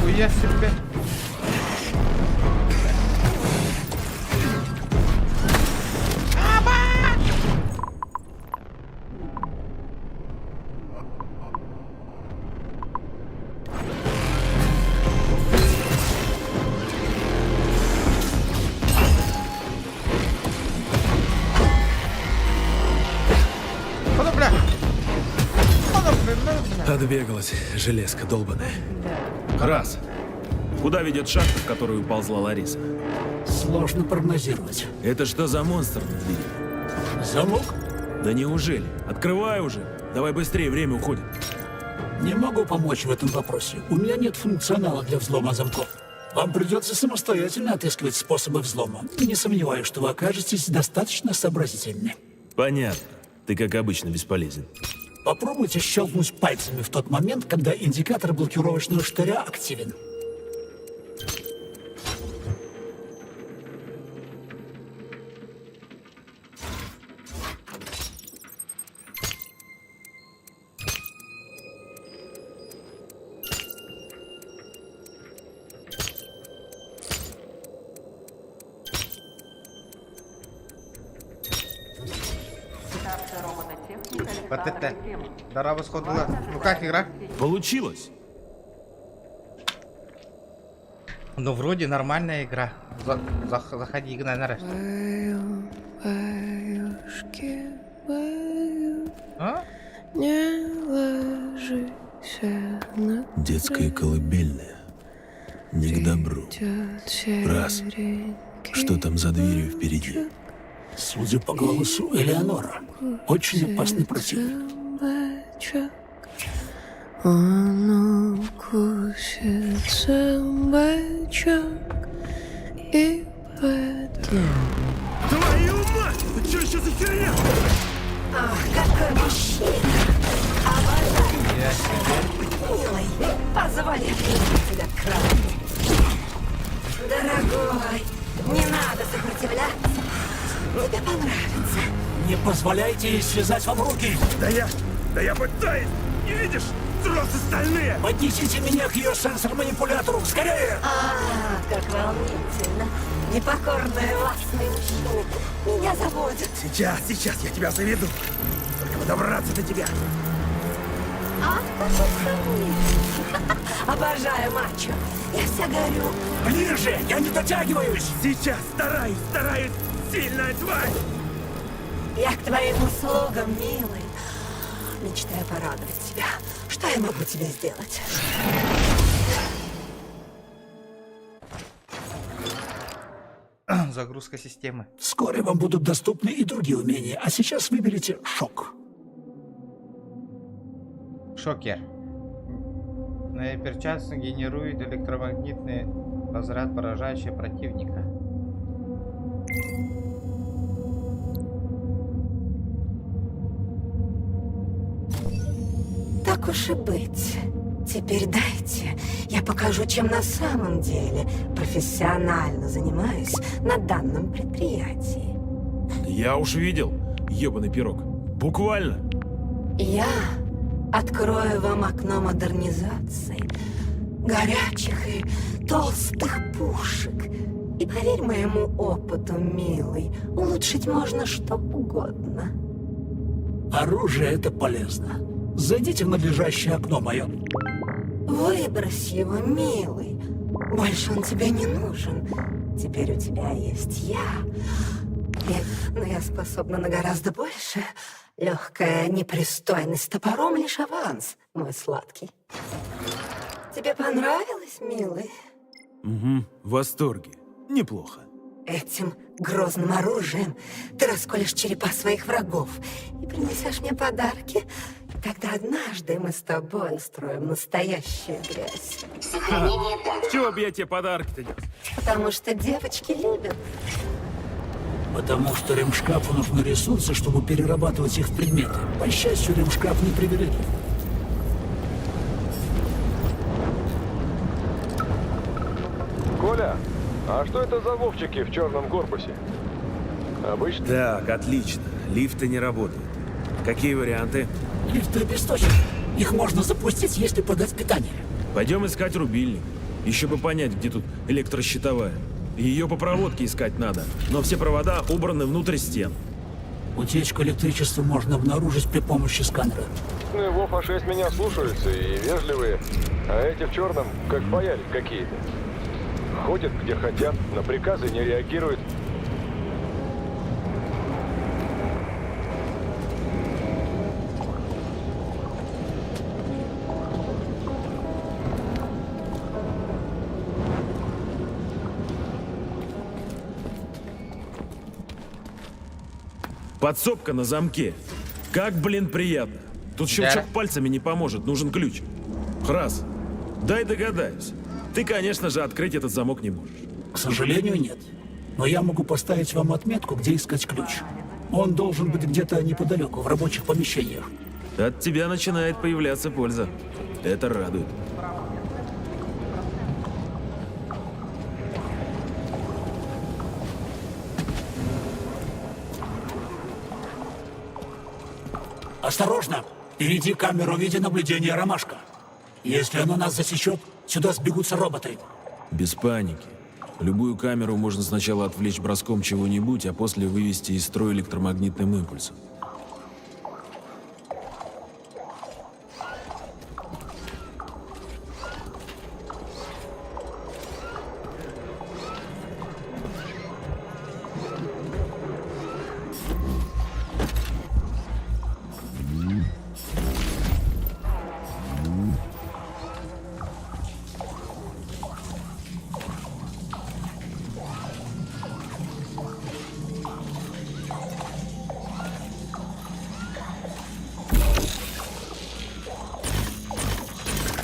Хуя себе. Отбегалась, железка долбаная. Раз. Куда ведет шахта, в которую уползла Лариса? Сложно прогнозировать. Это что за монстр на двери? Замок? Да неужели? Открывай уже. Давай быстрее, время уходит. Не могу помочь в этом вопросе. У меня нет функционала для взлома замков. Вам придется самостоятельно отыскивать способы взлома. Не сомневаюсь, что вы окажетесь достаточно сообразительны. Понятно. Ты, как обычно, бесполезен. Попробуйте щелкнуть пальцами в тот момент, когда индикатор блокировочного штыря активен. Вот это. Дорога сходила. Ну как игра? Получилось. Ну вроде нормальная игра. Заходи, играй на А? Детская колыбельная. Не к добру. Раз. Что там за дверью впереди? Судя по голосу, Элеонора. Очень опасный противник. Он укусит собачок и потом... Твою мать! Это что еще за херня? Ах, какой мужчина! Обожаю! Милый, позволь тебя к кровати. Дорогой, не надо сопротивляться. Тебе понравится. Не позволяйте ей связать вам руки! Да я пытаюсь! Не видишь? Трос остальные! Поднесите меня к ее сенсор-манипулятору! Скорее! Как волнительно. Непокорные властные мужчины меня заводят. Сейчас я тебя заведу. Только бы добраться до тебя. Обожаю мачо. Я вся горю. Ближе! Я не дотягиваюсь! Сейчас стараюсь! Сильная тварь! Я к твоим услугам, милый. Мечтаю порадовать тебя. Что я могу тебе сделать? Загрузка системы. Вскоре вам будут доступны и другие умения, а сейчас выберите шок. Шокер. На перчатку генерует электромагнитный разряд, поражающий противника. Так уж и быть. Теперь дайте, я покажу, чем на самом деле профессионально занимаюсь на данном предприятии. Я уж видел. ебаный пирог. Буквально. Я открою вам окно модернизации, горячих и толстых пушек. И поверь моему опыту, милый, улучшить можно что угодно. Оружие — это полезно. Зайдите в надлежащее окно, майор. Выбрось его, милый. Больше он тебе не нужен. Теперь у тебя есть я. Но я способна на гораздо больше. Легкая непристойность с топором — лишь аванс, мой сладкий. Тебе понравилось, милый? Угу, в восторге. Неплохо. Этим грозным оружием ты расколешь черепа своих врагов и принесешь мне подарки. Тогда однажды мы с тобой устроим настоящую грязь. С чего бы я тебе подарки-то нес? Потому что девочки любят. Потому что ремшкафу нужны ресурсы, чтобы перерабатывать их в предметы. По счастью, ремшкаф не привилегия. Коля, а что это за вовчики в черном корпусе? Обычно? Так, отлично. Лифты не работают. Какие варианты? Лифты обесточены. Их можно запустить, если подать питание. Пойдем искать рубильник. Еще бы понять, где тут электрощитовая. Ее по проводке искать надо, но все провода убраны внутрь стен. Утечку электричества можно обнаружить при помощи сканера. Вов А6 меня слушаются и вежливые, а эти в черном как паяльник какие-то. Ходят где хотят, на приказы не реагируют. Подсобка на замке. Как, блин, приятно. Тут щелчок пальцами не поможет, нужен ключ. Храс, дай догадаюсь. Ты, конечно же, открыть этот замок не можешь. К сожалению, нет. Но я могу поставить вам отметку, где искать ключ. Он должен быть где-то неподалеку, в рабочих помещениях. От тебя начинает появляться польза. Это радует. Осторожно! Впереди камеру видеонаблюдения «Ромашка». Если она нас засечет, сюда сбегутся роботы. Без паники. Любую камеру можно сначала отвлечь броском чего-нибудь, а после вывести из строя электромагнитным импульсом.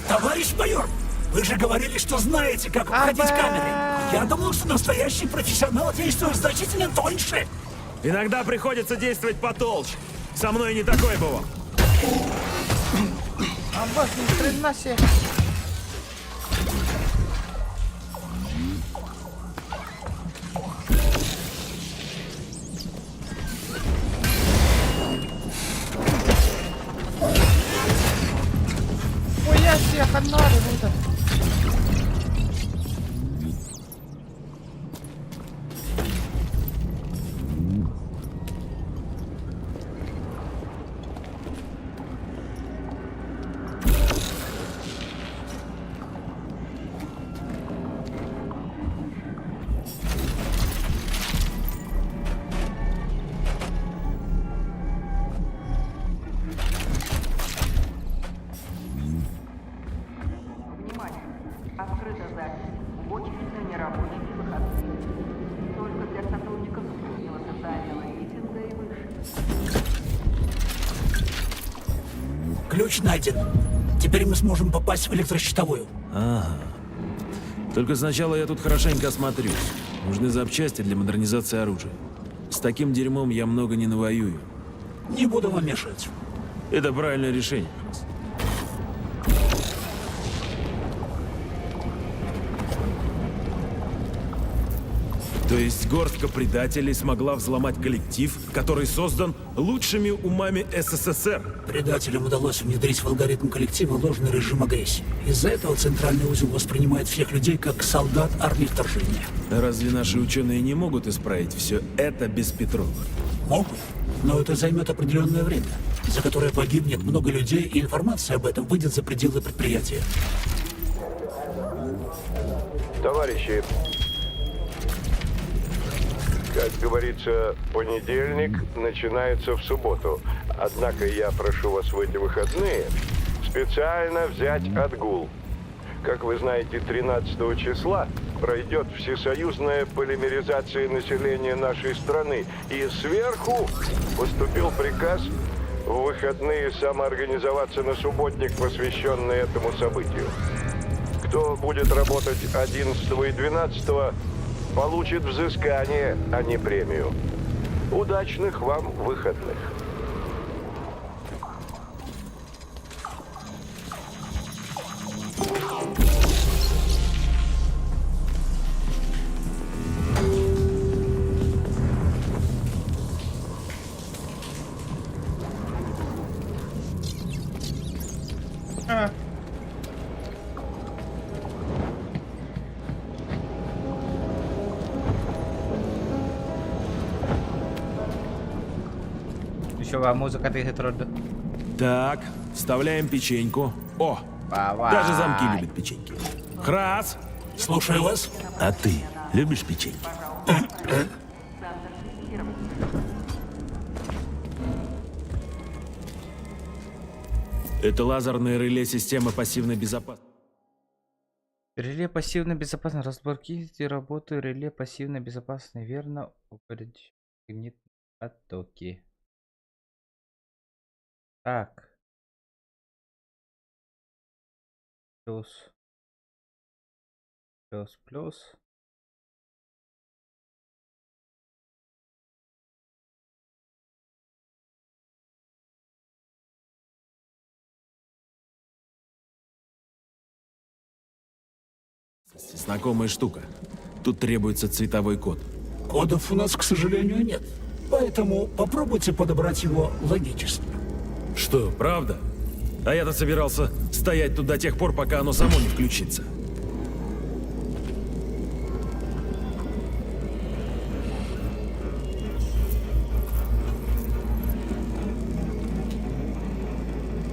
Товарищ майор, вы же говорили, что знаете, как обходить камеры. Я думал, что настоящий профессионал действует значительно тоньше. Иногда приходится действовать потолще. Со мной не такое было. Аббас, ни хрена себе. Хуя себе, ханары, вот это. Открыта запись. Очередь на нерабочие выходные. Только для сотрудников среднего социального рейтинга и выше. Ключ найден. Теперь мы сможем попасть в электрощитовую. Ага. Только сначала я тут хорошенько осмотрюсь. Нужны запчасти для модернизации оружия. С таким дерьмом я много не навоюю. Не буду вам мешать. Это правильное решение. То есть горстка предателей смогла взломать коллектив, который создан лучшими умами СССР. Предателям удалось внедрить в алгоритм коллектива ложный режим агрессии. Из-за этого центральный узел воспринимает всех людей как солдат армии вторжения. Разве наши ученые не могут исправить все это без Петрова? Могут, но это займет определенное время, за которое погибнет много людей, и информация об этом выйдет за пределы предприятия. Товарищи, как говорится, понедельник начинается в субботу. Однако я прошу вас в эти выходные специально взять отгул. Как вы знаете, 13 числа пройдет всесоюзная полимеризация населения нашей страны. И сверху поступил приказ в выходные самоорганизоваться на субботник, посвященный этому событию. Кто будет работать 11 и 12, получит взыскание, а не премию. Удачных вам выходных. Музыка ты трудно. Так, вставляем печеньку. О, Давай. даже замки любят печеньки. Храс! Слушаю вас. А ты любишь печеньки? Это лазерное реле системы пассивной безопасности. Реле пассивно безопасно. Разблокируйте работу реле пассивно безопасно. Верно упредить магнитные потоки. Так. Плюс. Плюс. Знакомая штука. Тут требуется цветовой код. Кодов у нас, к сожалению, нет. Поэтому попробуйте подобрать его логически. Что, правда? А я-то собирался стоять тут до тех пор, пока оно само не включится.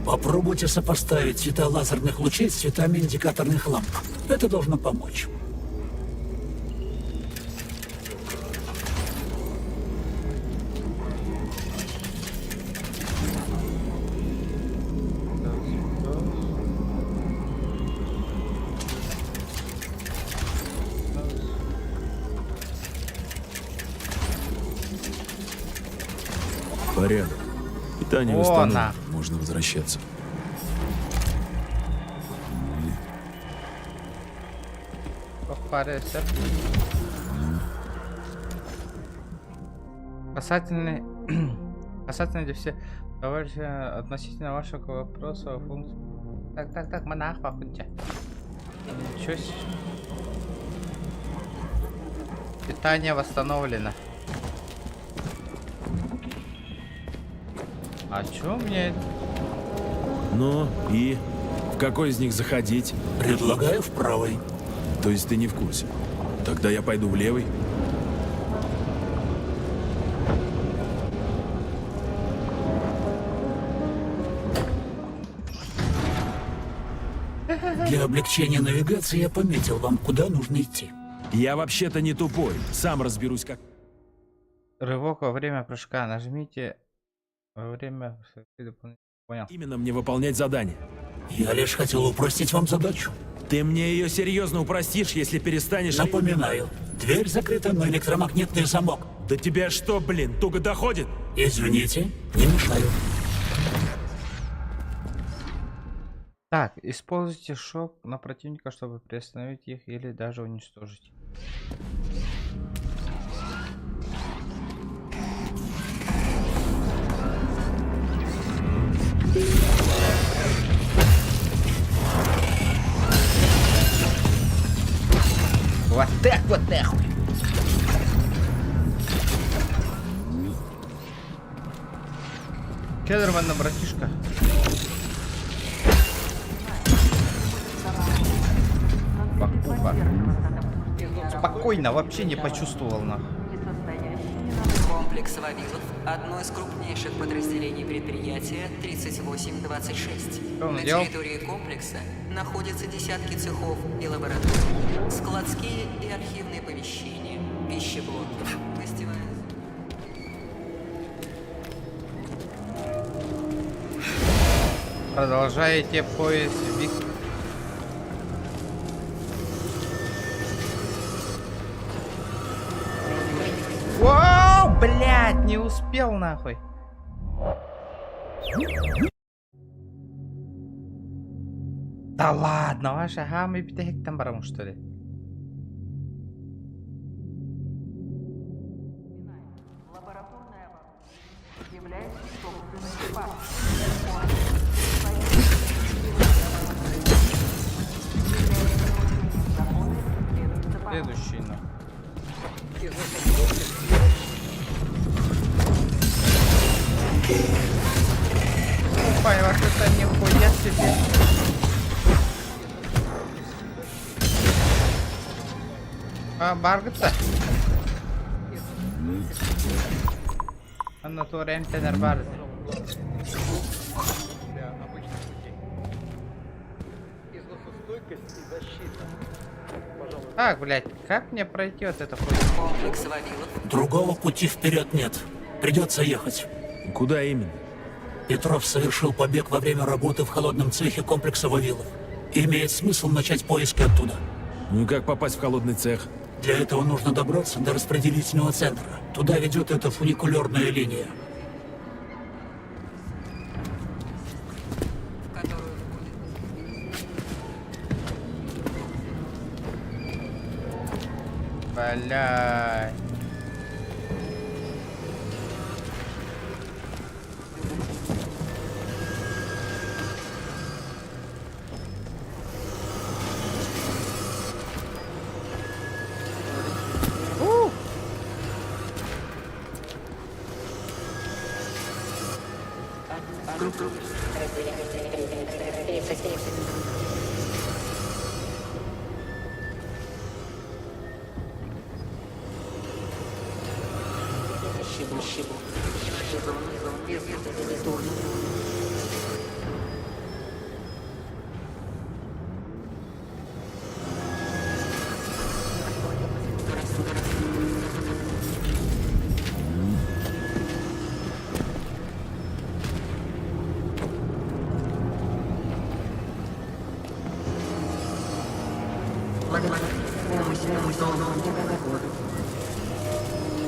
Попробуйте сопоставить цвета лазерных лучей с цветами индикаторных ламп. Это должно помочь. Порядок. Питание восстановлено. Можно возвращаться. Касательно для всех товарищи относительно вашего вопроса о функции. Так, монах, похудя. Ничего себе. Питание восстановлено. А чё мне? Ну, и в какой из них заходить? Предлагаю в правый. То есть ты не в курсе? Тогда я пойду в левый. Для облегчения навигации я пометил вам, куда нужно идти. Я вообще-то не тупой. Сам разберусь, как... Рывок во время прыжка. Нажмите во время... Понял. Именно мне выполнять задание. Я лишь хотел упростить вам задачу. Ты мне ее серьезно упростишь, если перестанешь... Напоминаю, дверь закрыта на электромагнитный замок. Да тебя что, блин, туго доходит? Извините, не мешаю. Так, используйте шок на противника, чтобы приостановить их или даже уничтожить. Вот так вот нахуй. Все нормально, братишка. Покупа. Спокойно, вообще не почувствовал нахуй. Комплекс Вавилов – одно из крупнейших подразделений предприятия 3826. он На делал? территории комплекса находятся десятки цехов и лабораторий, складские и архивные помещения, пищеблоки, гостевая. Продолжаете поиск Вик. Вау, блядь, не успел нахуй. Да ладно, ваша гамма битек там барам, что ли? Следующий нахуй. Ой, вот это нихуя себе. А, баргаться? Анна Турен Тенербарз. Так, блядь, как мне пройти вот это хуйня? Комплекс Вавилов. Другого пути вперед нет. Придется ехать. Куда именно? Петров совершил побег во время работы в холодном цехе комплекса Вавилов. Имеет смысл начать поиски оттуда. Ну и как попасть в холодный цех? Для этого нужно добраться до распределительного центра. Туда ведет эта фуникулерная линия. Блядь.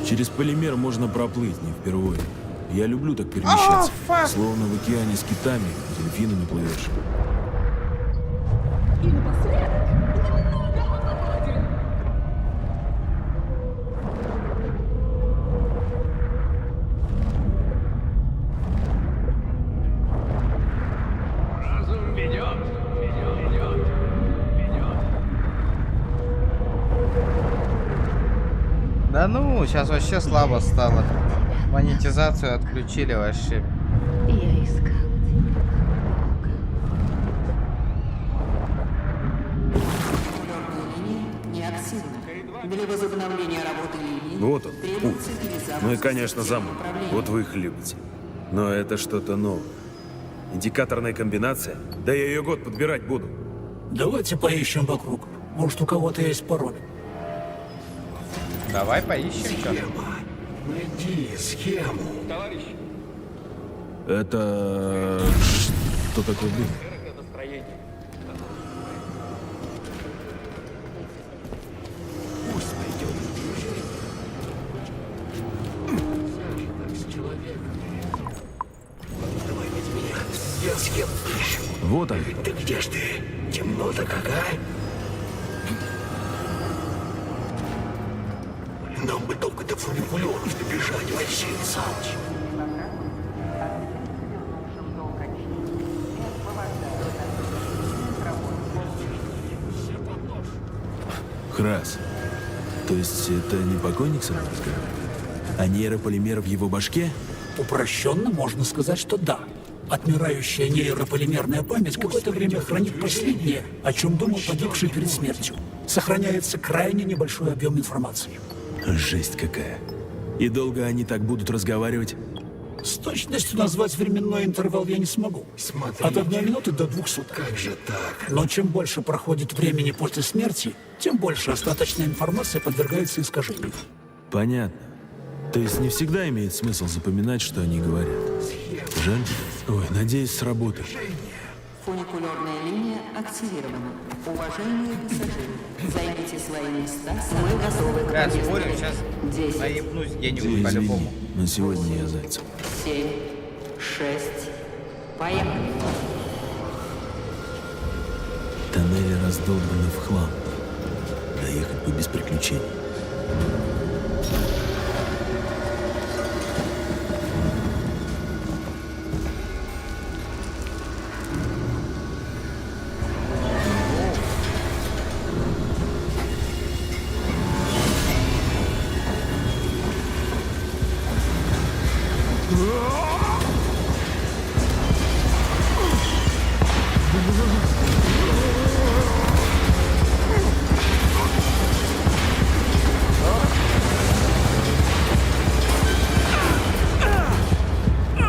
Через полимер можно проплыть не впервые. Я люблю так перемещаться. Словно в океане с китами, дельфинами плывешь. Разум ведет. Да ну, сейчас вообще слабо стало. Монетизацию отключили вообще. Я искал Для возобновления работы линии Вот он, требуется путь. перезапуск Ну и, конечно, замок. управления. Вот вы их любите. Но это что-то новое. Индикаторная комбинация? Да я ее год подбирать буду. Давайте поищем вокруг. Может, у кого-то есть пароль. Давай поищем что. Найди схему. Товарищ, Это... Что такое было? градостроение. Пусть пойдет. С человеком. Давай ведь меня. Я схему ищу. Вот он. Да где ж ты? Темнота какая? Нам бы только до фуникулеров добежать, Василий Александрович. Храс. То есть это не покойник со мной разговаривает? А нейрополимер в его башке? Упрощенно можно сказать, что да. Отмирающая нейрополимерная память какое-то время хранит последнее, о чем думал погибший перед смертью. Сохраняется крайне небольшой объем информации. Жесть какая. И долго они так будут разговаривать? С точностью назвать временной интервал я не смогу. От 1 минуты до 2 суток. Как же так? Но чем больше проходит времени после смерти, тем больше остаточная информация подвергается искажению. Понятно. То есть не всегда имеет смысл запоминать, что они говорят. Жаль. Ой, надеюсь, сработает. Фуникулерная линия активирована. Уважаемые пассажиры, займите свои места. Мы готовы к Я поездке. спорю, сейчас 10, наебнусь где-нибудь Извини, по-любому. но сегодня я зайцем. 7, 6. Поехали. Тоннели раздолбаны в хлам. Доехать бы без приключений.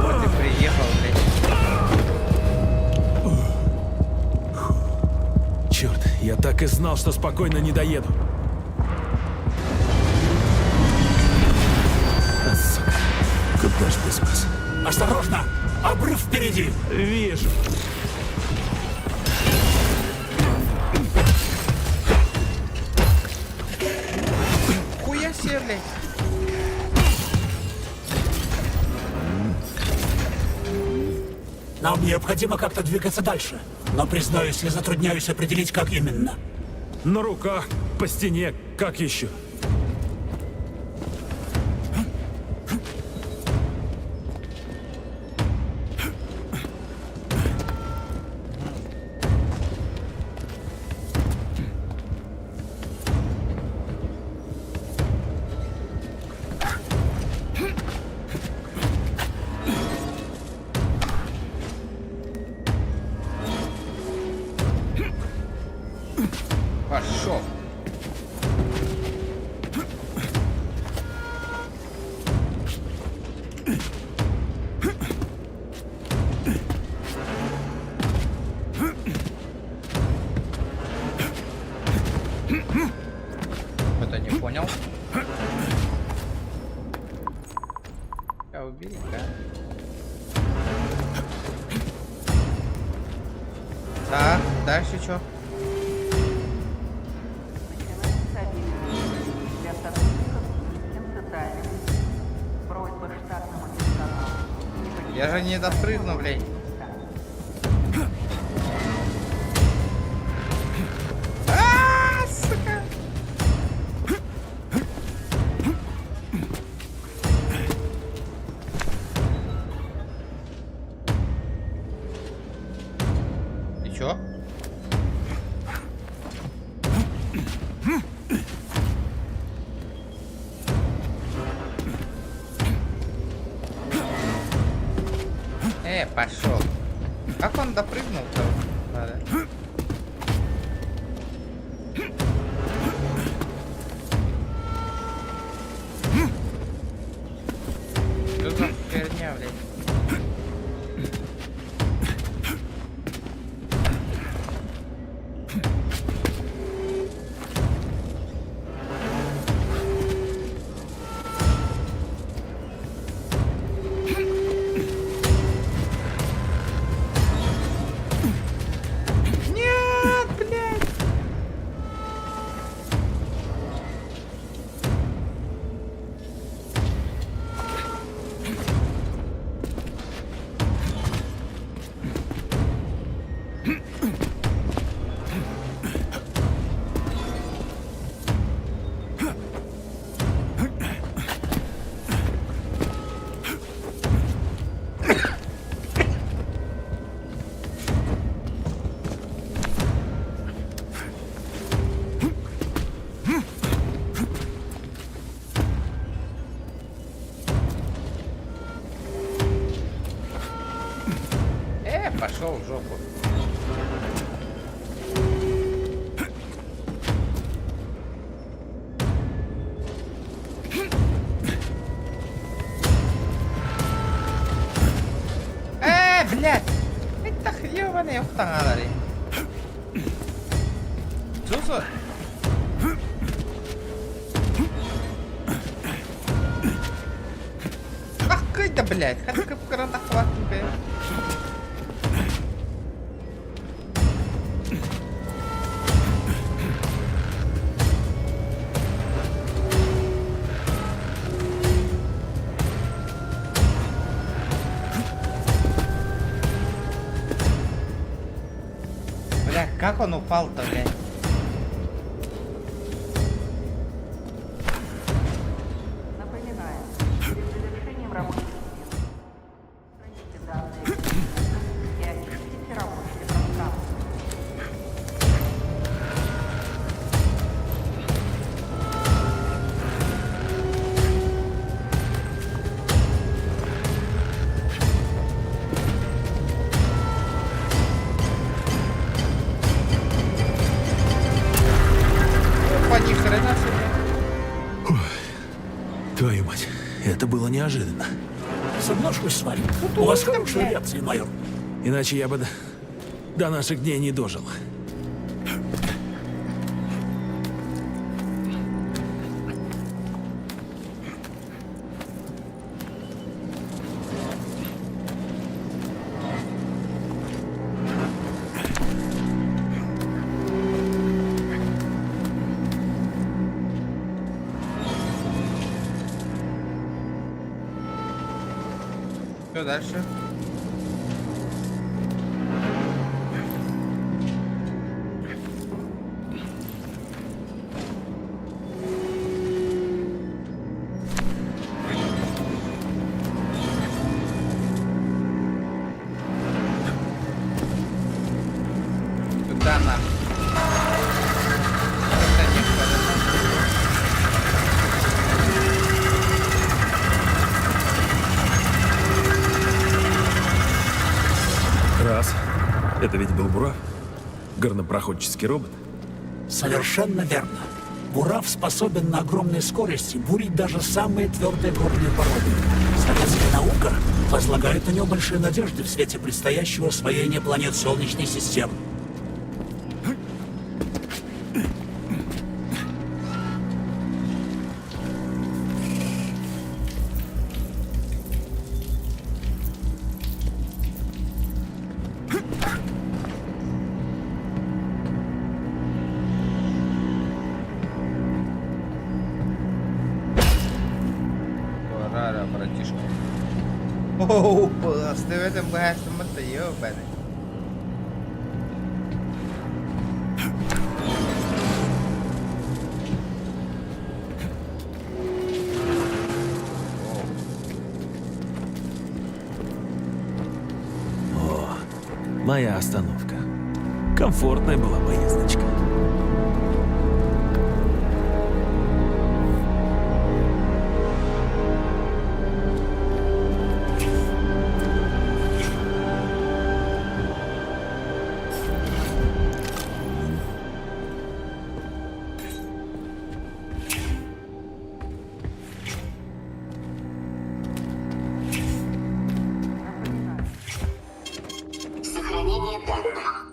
Вот и приехал, блядь. Черт, я так и знал, что спокойно не доеду. А, сука, куда ж без вас? Осторожно! Обрыв впереди! Вижу. Хуя себе, блядь. Нам необходимо как-то двигаться дальше. Но, признаюсь, я затрудняюсь определить, как именно. На руках, по стене, как еще? Пошел. Кто-то не понял. Убили, да? Так, дальше что? Я же не допрыгну, блядь. Сука. И чё? Пошел. Как он допрыгнул-то? Надо. Что за херня, блядь? Пошел в жопу. Блядь! Это ёбаный ухтангадари. Сусу. Ах, кайда, блядь, хатка каранда хватит, блядь. Бля, как он упал-то, блядь? Напоминаю, перед завершением рабочих дел сохраните данные и очистите рабочее пространство. Опа, ни хрена себе. Твою мать, это было неожиданно. Соглашусь с вами. У вас хорошая реакция, майор. Иначе я бы до наших дней не дожил. Что дальше? Туда нахуй. Это не входит. Раз. Это ведь был Бурав? Горнопроходческий робот? Совершенно верно. Бурав способен на огромной скорости бурить даже самые твердые горные породы. Советская наука возлагает на него большие надежды в свете предстоящего освоения планет Солнечной системы. Рара, братишка. Оу, ты в этом богатстве-то ёбаный. О, моя остановка. Комфортная была поездочка. Сохранение данных.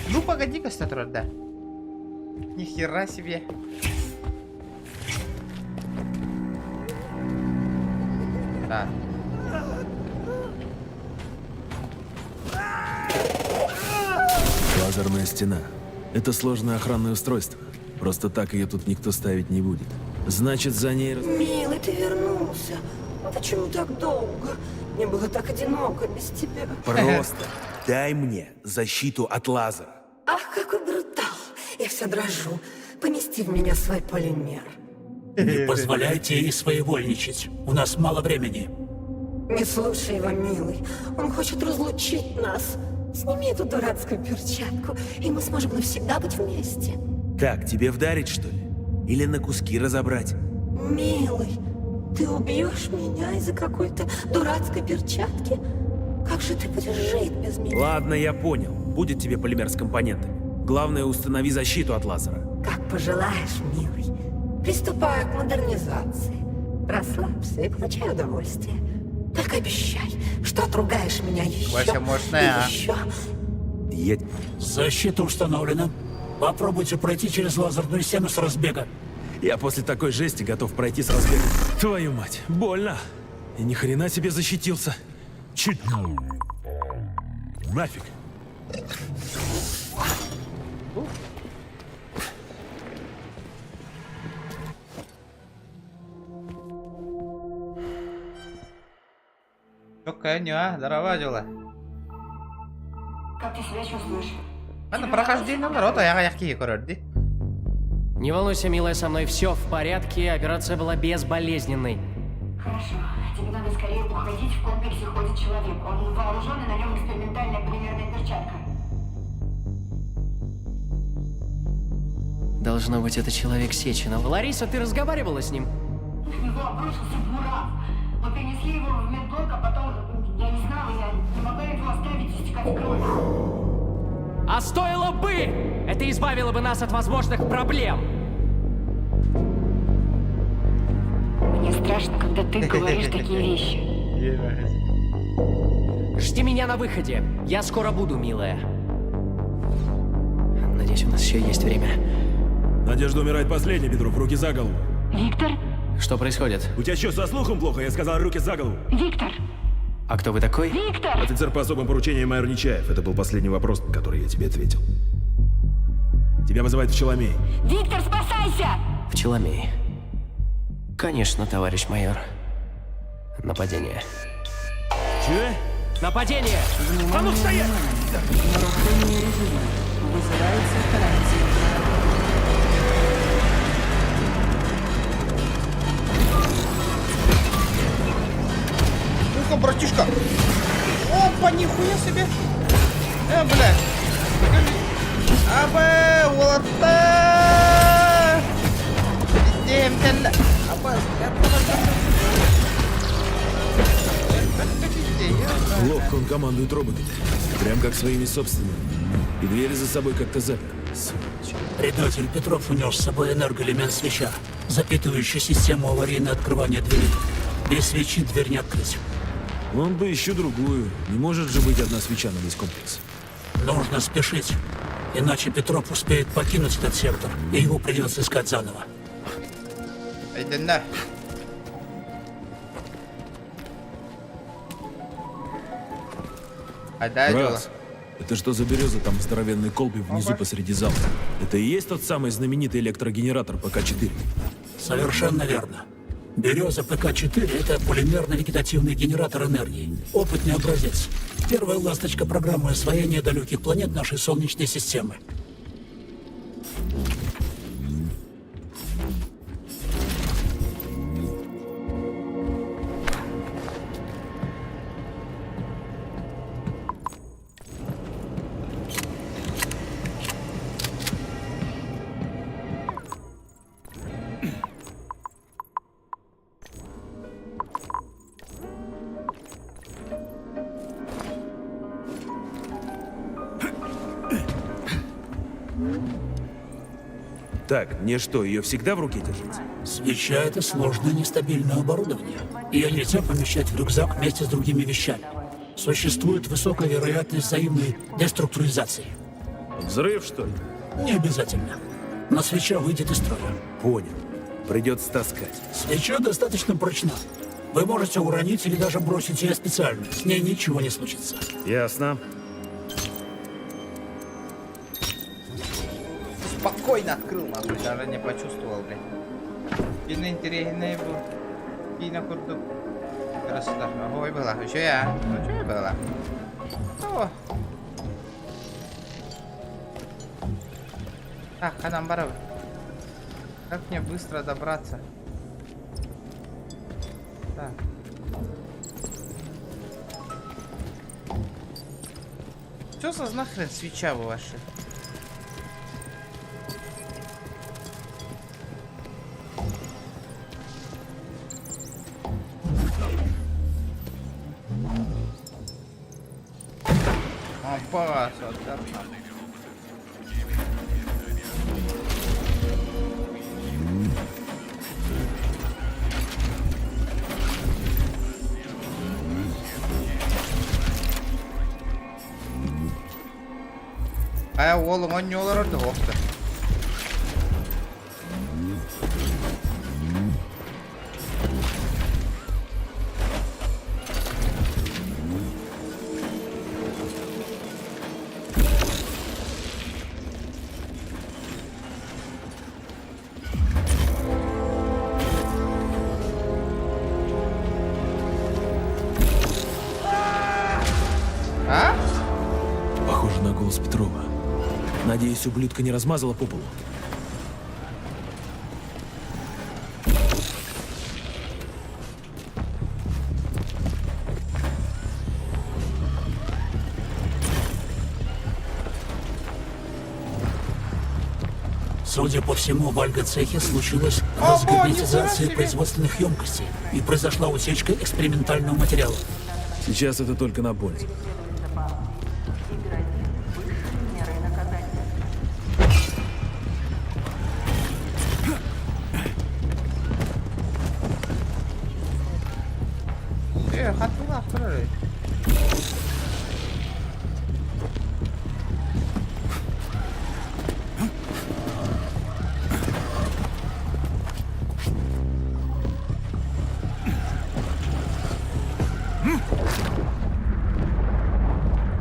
Ну погоди-ка, Статрот, да. Нихера себе. Да. Лазерная стена. Это сложное охранное устройство. Просто так ее тут никто ставить не будет. Значит, за ней... Милый, ты вернулся. Почему так долго? Мне было так одиноко без тебя. Просто дай мне защиту от лазера. Ах, какой брутал. Я вся дрожу. Помести в меня свой полимер. Не позволяйте ей своевольничать. У нас мало времени. Не слушай его, милый. Он хочет разлучить нас. Сними эту дурацкую перчатку, и мы сможем навсегда быть вместе. Так, тебе вдарить, что ли? Или на куски разобрать? Милый, ты убьешь меня из-за какой-то дурацкой перчатки? Как же ты будешь жить без меня? Ладно, я понял. Будет тебе полимер с компонентами. Главное, установи защиту от лазера. Как пожелаешь, милый. Приступаю к модернизации. Расслабься и получай удовольствие. Только обещай, что отругаешь меня еще Вася мощная, а? и еще. Я... Защита установлена. Попробуйте пройти через лазерную стену с разбега. Я после такой жести готов пройти с разбегом. Твою мать, больно. И ни хрена себе защитился. Чуть... Нафиг. Що коню, а? Здорово, Дюла. Как ты себя чувствуешь? Ладно, прохождение народ, а я какие коротки. Не волнуйся, милая, со мной все в порядке, операция была безболезненной. Хорошо. Тебе надо скорее уходить, в комплексе ходит человек. Он вооружен, и на нем экспериментальная полимерная перчатка. Должно быть, это человек Сеченова. Лариса, ты разговаривала с ним? В него обрушился буран. Мы перенесли его в медблок, а потом... Я не знала, я не могла его оставить истекать кровью. А стоило бы! Это избавило бы нас от возможных проблем. Мне страшно, когда ты говоришь такие вещи. Жди меня на выходе. Я скоро буду, милая. Надеюсь, у нас еще есть время. Надежда умирает последней, Петров. Руки за голову. Виктор? Что происходит? У тебя что, со слухом плохо? Я сказал, руки за голову. Виктор! А кто вы такой? Виктор! Офицер по особым поручениям майор Нечаев. Это был последний вопрос, на который я тебе ответил. Тебя вызывает в Челомей. Виктор, спасайся! В Челомей. Конечно, товарищ майор. Нападение. Че? Нападение! А ну стоять! Нарушение режима. Вызывается карантин. Ну-ка, братишка. Опа, нихуя себе. Бля. Абе, волота. Идем, калля. Абе, Ловко он командует роботами. Прям как своими собственными. И двери за собой как-то запер. Сволочь. Предатель Петров унес с собой энергоэлемент свеча, запитывающий систему аварийного открывания двери. Без свечи дверь не открыть. Он бы еще другую. Не может же быть одна свеча на весь комплекс. Нужно спешить, иначе Петров успеет покинуть этот сектор, и его придется искать заново. Иди на. А да, Дюла. Раз. Это что за береза там в здоровенной колбе внизу посреди зала? Это и есть тот самый знаменитый электрогенератор ПК-4? Совершенно верно. Береза ПК-4 – это полимерно-вегетативный генератор энергии. Опытный образец. Первая ласточка программы освоения далеких планет нашей Солнечной системы. Так, мне что, ее всегда в руке держать? Свеча – это сложное нестабильное оборудование. Ее нельзя помещать в рюкзак вместе с другими вещами. Существует высокая вероятность взаимной деструктуризации. Взрыв, что ли? Не обязательно. Но свеча выйдет из строя. Понял. Придется таскать. Свеча достаточно прочна. Вы можете уронить или даже бросить ее специально. С ней ничего не случится. Ясно. Спокойно открыл, нахуй, даже не почувствовал, блин. Сильно интересный был. Сильно круто. Красота. Ой, была. Еще я. Ну, что я была? О. Так, Ханамбаров. Как мне быстро добраться? Так. Что за нахрен свеча вы ваши? Опа, вот так. Oğlum o ne olur orada hopta. Похоже на голос Петрова. Надеюсь, ублюдка не размазала по полу. Судя по всему, в Альго-цехе случилась разгерметизация производственных емкостей и произошла утечка экспериментального материала. Сейчас это только на пользу.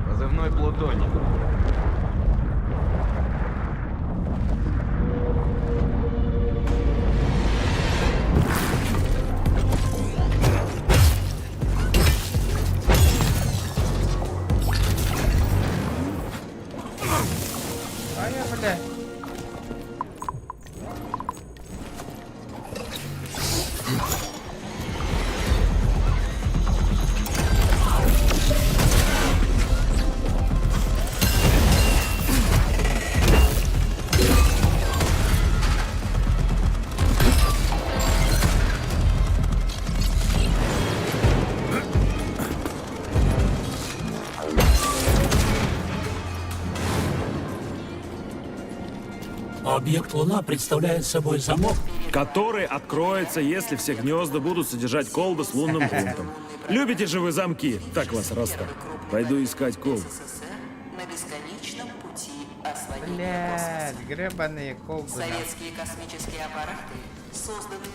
Позывной Плутоний. Объект Луна представляет собой замок, который откроется, если все гнезда будут содержать колбы с лунным грунтом. Любите же вы замки? Так вас расстав. Пойду искать колбы. На бесконечном пути освоения космоса. Блядь, гребаные колбы. Советские космические аппараты созданы.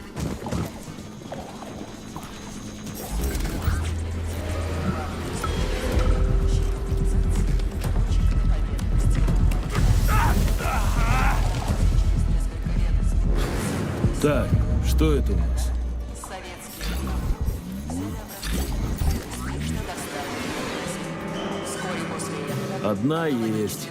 Так, что это у нас? Одна есть.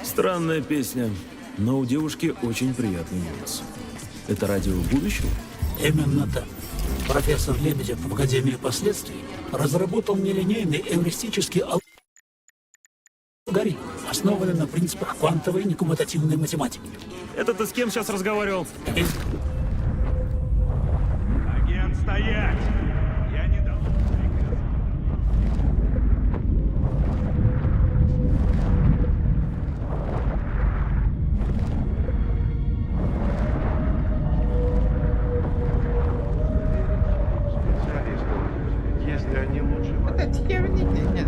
Странная песня, но у девушки очень приятный голос. Это радио будущего? Именно так. Профессор Лебедев в Академии последствий разработал нелинейный эвристический алгоритм, основанный на принципах квантовой некоммутативной математики. Это ты с кем сейчас разговаривал? Агент, стоять! Я не дал специалистам, если они лучше... Это техники, нет.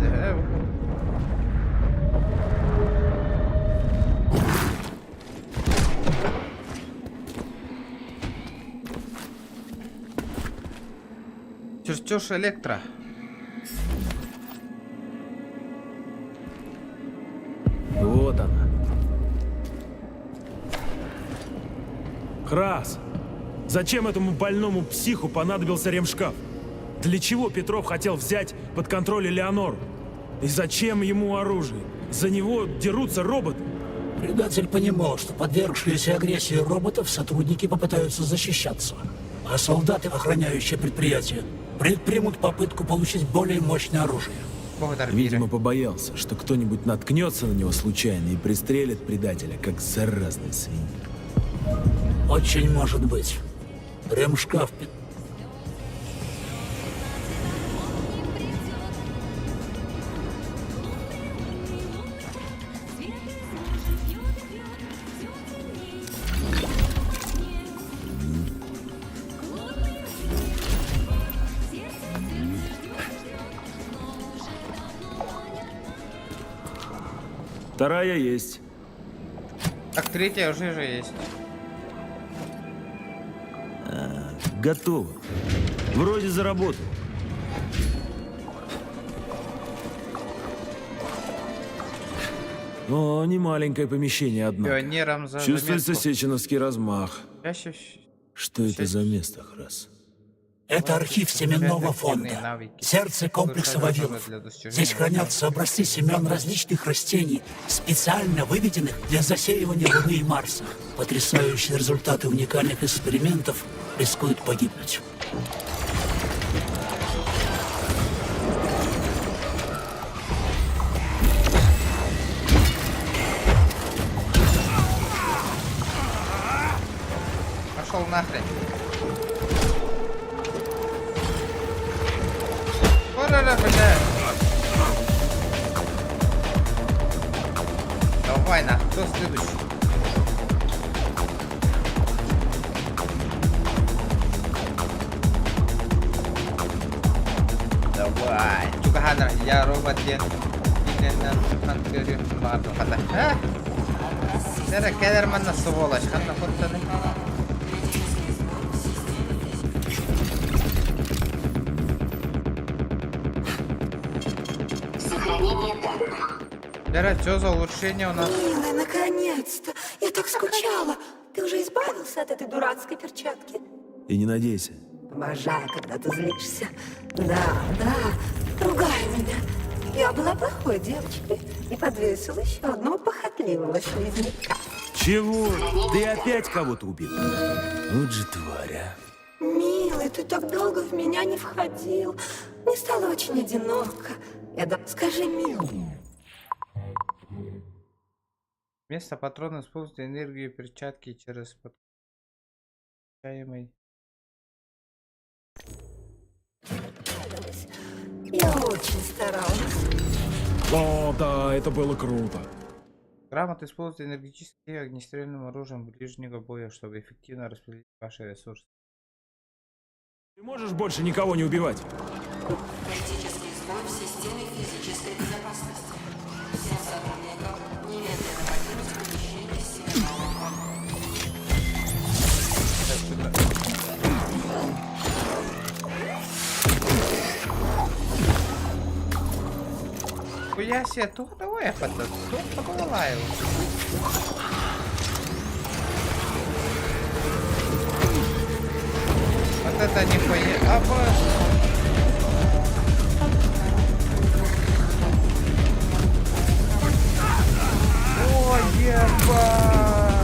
Чертеж электро. Вот она. Храс! Зачем этому больному психу понадобился ремшкаф? Для чего Петров хотел взять под контроль Элеонору? И зачем ему оружие? За него дерутся роботы? Предатель понимал, что подвергшиеся агрессии роботов сотрудники попытаются защищаться, а солдаты, охраняющие предприятие, предпримут попытку получить более мощное оружие. Видимо, побоялся, что кто-нибудь наткнется на него случайно и пристрелит предателя, как заразный свинья. Очень может быть. Ремшкаф. Вторая есть. Так, третья уже есть. Готово. Вроде заработал. О, не маленькое помещение, однако. Пионером за Чувствуется заметку. сеченовский размах. Чаще Что это за место, Храс? Это архив семенного фонда, сердце комплекса Вавилов. Здесь хранятся образцы семян различных растений, специально выведенных для засеивания Луны и Марса. Потрясающие результаты уникальных экспериментов рискуют погибнуть. Пошел нахрен. Ура-ра, бля. Давай, на, кто следующий? Давай. Juga hadar ya robot dia. Ini nan kiri baru kata. Hah? Nere keder mana сволочь? Ханна хотта. Лера, что за улучшение у нас? Милая, наконец-то! Я так скучала! Ты уже избавился от этой дурацкой перчатки? И не надейся. Обожаю, когда ты злишься. Да, ругай меня. Я была плохой девочкой и подвесила еще одного похотливого шлизняка. Чего? Ты опять кого-то убил? Вот же тварь, а. Милый, ты так долго в меня не входил. Мне стало очень одиноко. Скажи, милый. Вместо патрона используйте энергию перчатки через подключаемый. Я очень старалась. О, да, это было круто. Грамотно используйте энергетическим и огнестрельным оружием ближнего боя, чтобы эффективно распределить ваши ресурсы. Ты можешь больше никого не убивать? Критический сбой в системе физической безопасности. Всем сотрудникам немедленно покинуть помещение семенного Хуя себе, давай я подолаю. Вот это нихуя. О, ебать!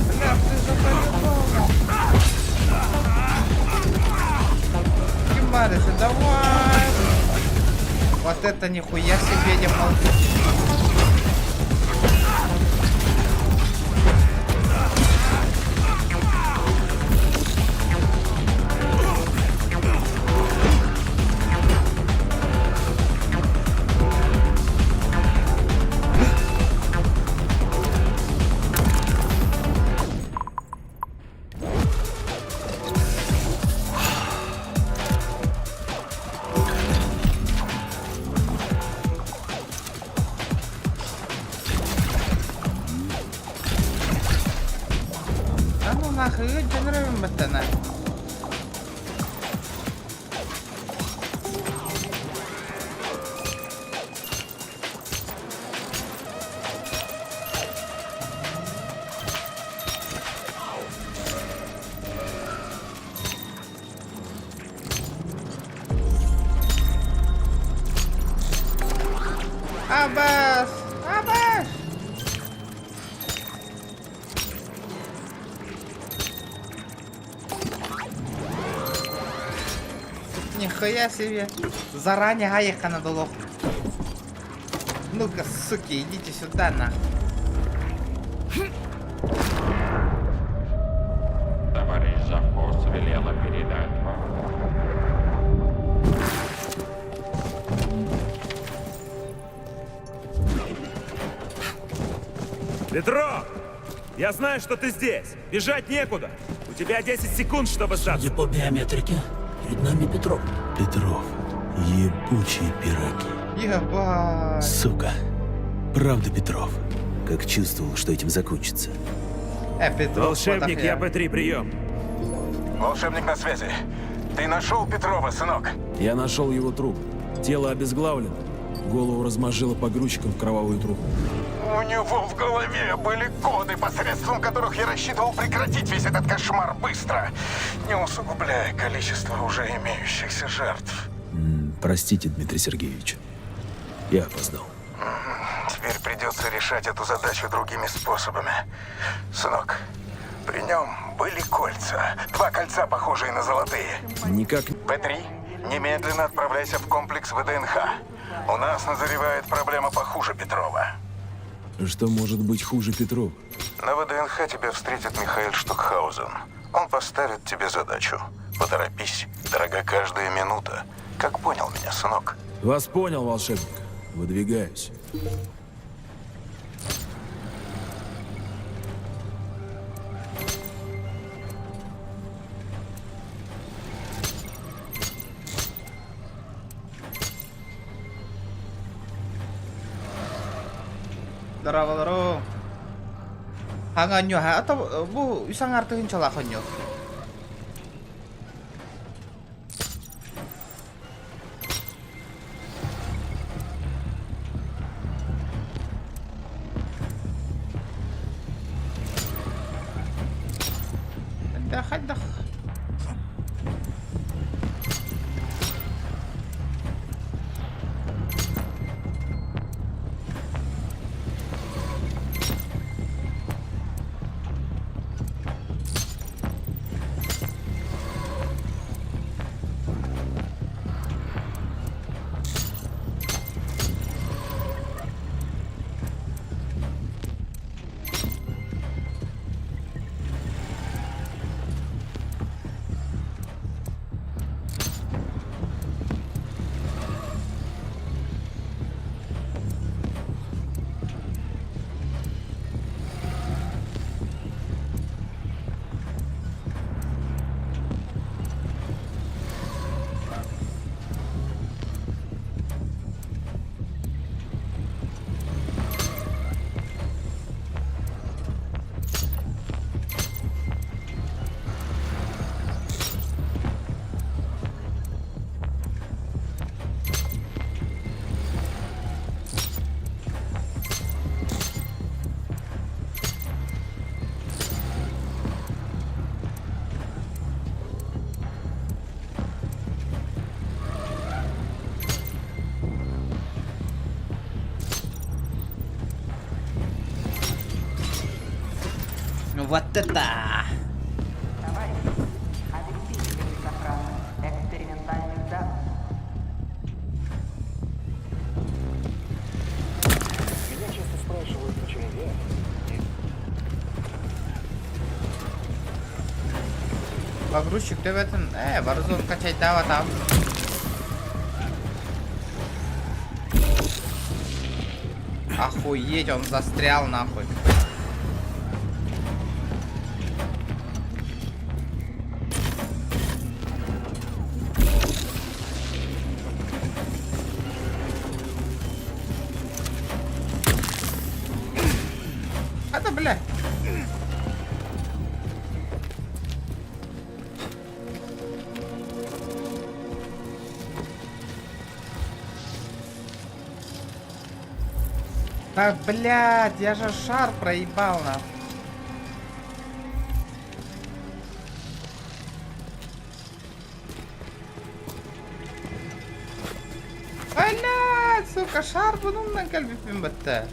Бля, ты запалил. Кимарыся, давай! Вот это нихуя себе не молчу. Нахуй, генерируем ботана. Аббас! Аббас! Нихуя себе. Заранее гаеха надолох. Ну-ка, суки, идите сюда, на. Товарищ завхоз велела передать вам. Петров! Я знаю, что ты здесь. Бежать некуда. У тебя 10 секунд, чтобы сдаться. Судя по биометрике, перед нами Петров. Петров, ебучие пироги. Ебать. Сука. Правда, Петров. Как чувствовал, что этим закончится. Петров, Волшебник, я П3, прием. Волшебник на связи. Ты нашел Петрова, сынок? Я нашел его труп. Тело обезглавлено. Голову размажило погрузчиком в кровавую трубу. У него в голове были коды, посредством которых я рассчитывал прекратить весь этот кошмар быстро, не усугубляя количество уже имеющихся жертв. Простите, Дмитрий Сергеевич. Я опоздал. Теперь придется решать эту задачу другими способами. Сынок, при нем были кольца. 2 кольца, похожие на золотые. Никак... П3, немедленно отправляйся в комплекс ВДНХ. У нас назревает проблема похуже Петрова. Что может быть хуже Петрова? На ВДНХ тебя встретит Михаил Штукхаузен. Он поставит тебе задачу. Поторопись, дорога каждая минута. Как понял меня, сынок? Вас понял, волшебник. Выдвигаюсь. Здорово. Hanganyo ha atau bu bisa ngartiin celakanyo? Dah. Вот это! Экспериментальных данных. Меня часто спрашивают, почему я. Погрузчик, ты в этом... Warzone качать, да, вот там. Охуеть, он застрял нахуй. Это, бля. Да, блядь, я же шар проебал, нахуй. Блядь, сука, шар bununla kalbim bitti.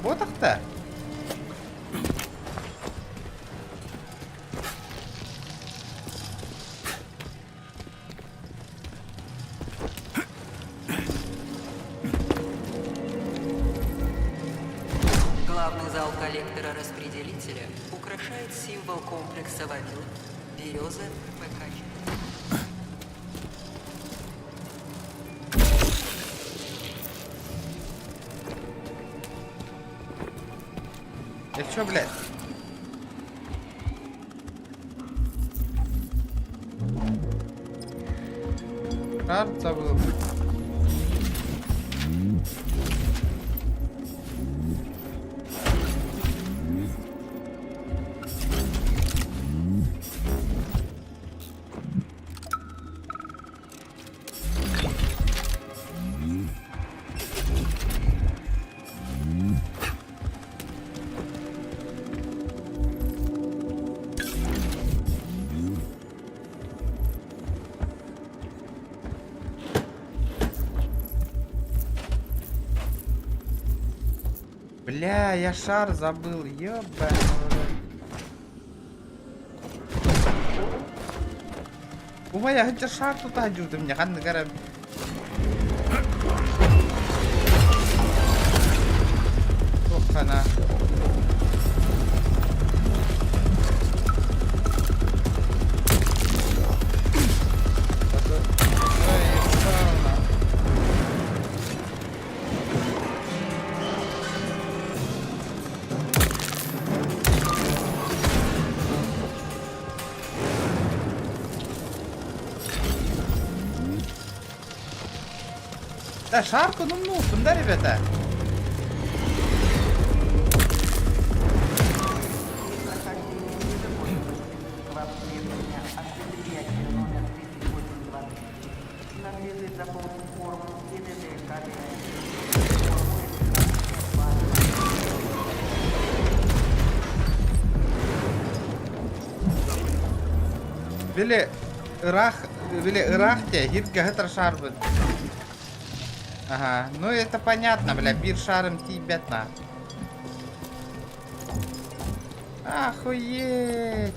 Вот так-то. Зал коллектора-распределителя украшает символ комплекса Вавилов, береза ПК. Я чё, блядь? Шар забыл. Бля, я шар забыл, ёбаный. Ой, я хотя шар тут один, ты мне хан гарам. Ох, она. Да, шарку, ну, да, ребята? Били Ирахте, Гирга Гетер Шарбен. Ага, ну это понятно, бля, бир шаром тибетна. Охуеть.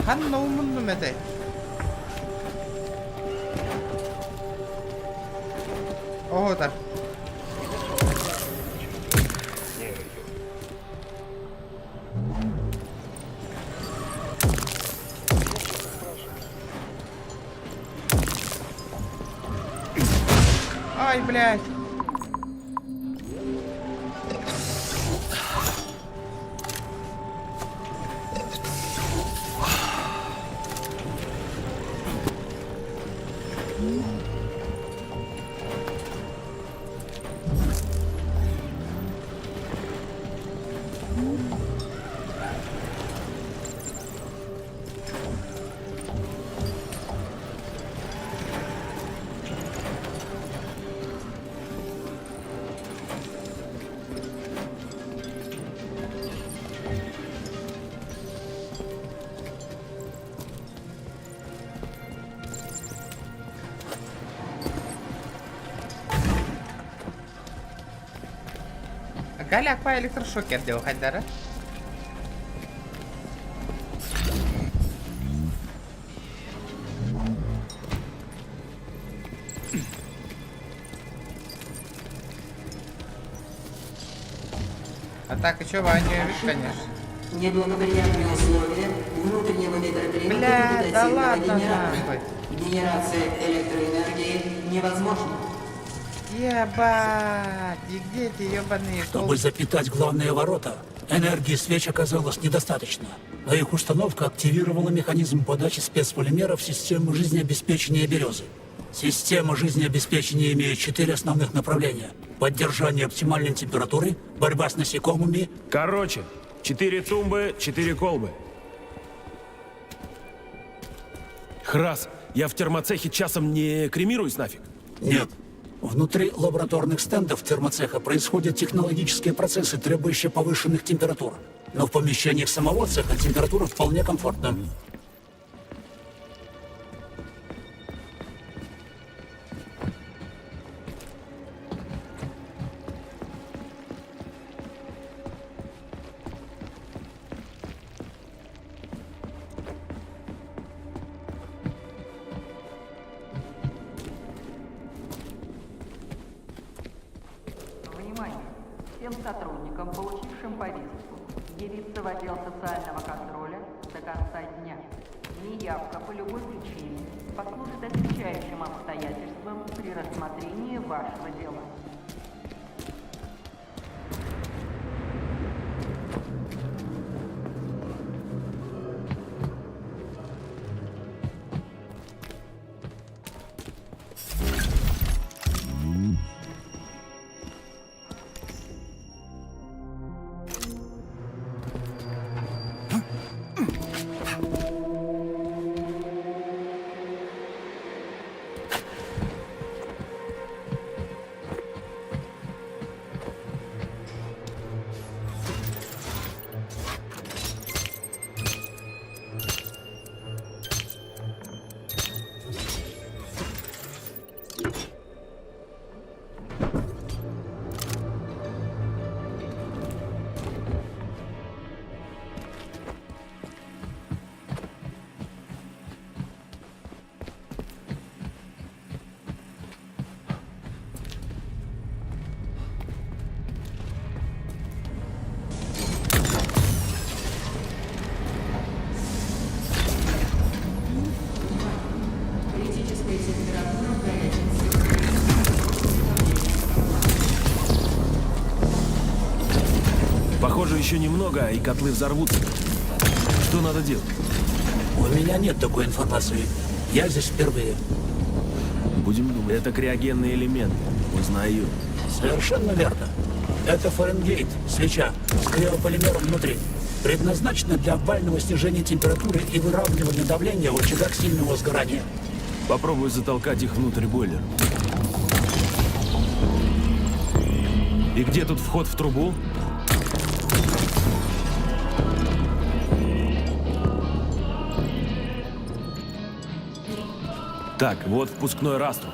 한 너무 돼. 다. Ай, блядь. Галя по электрошокер делал Хайдара. А так, еще Ваню, конечно. Неблагоприятные условия внутреннего ветротрения. Бля, да ладно, нахуй. Генерация электроэнергии невозможна. Ебать, и где эти ебаные... Чтобы запитать главные ворота, энергии свеч оказалось недостаточно, а их установка активировала механизм подачи спецполимеров в систему жизнеобеспечения березы. Система жизнеобеспечения имеет 4 основных направления. Поддержание оптимальной температуры, борьба с насекомыми... Короче, 4 тумбы, 4 колбы. Храс, я в термоцехе часом не кремируюсь нафиг? Нет. Внутри лабораторных стендов термоцеха происходят технологические процессы, требующие повышенных температур. Но в помещениях самого цеха температура вполне комфортна. Внимание! Всем сотрудникам, получившим повестку, явиться в отдел социального контроля до конца дня. Неявка по любой причине послужит отягчающим обстоятельством при рассмотрении вашего дела. Похоже, еще немного, и котлы взорвутся. Что надо делать? У меня нет такой информации. Я здесь впервые. Будем думать. Это криогенный элемент. Узнаю. Совершенно верно. Это Фаренгейт, свеча, с криополимером внутри. Предназначена для обвального снижения температуры и выравнивания давления в очагах сильного сгорания. Попробую затолкать их внутрь бойлера. И где тут вход в трубу? Так, вот впускной раструб.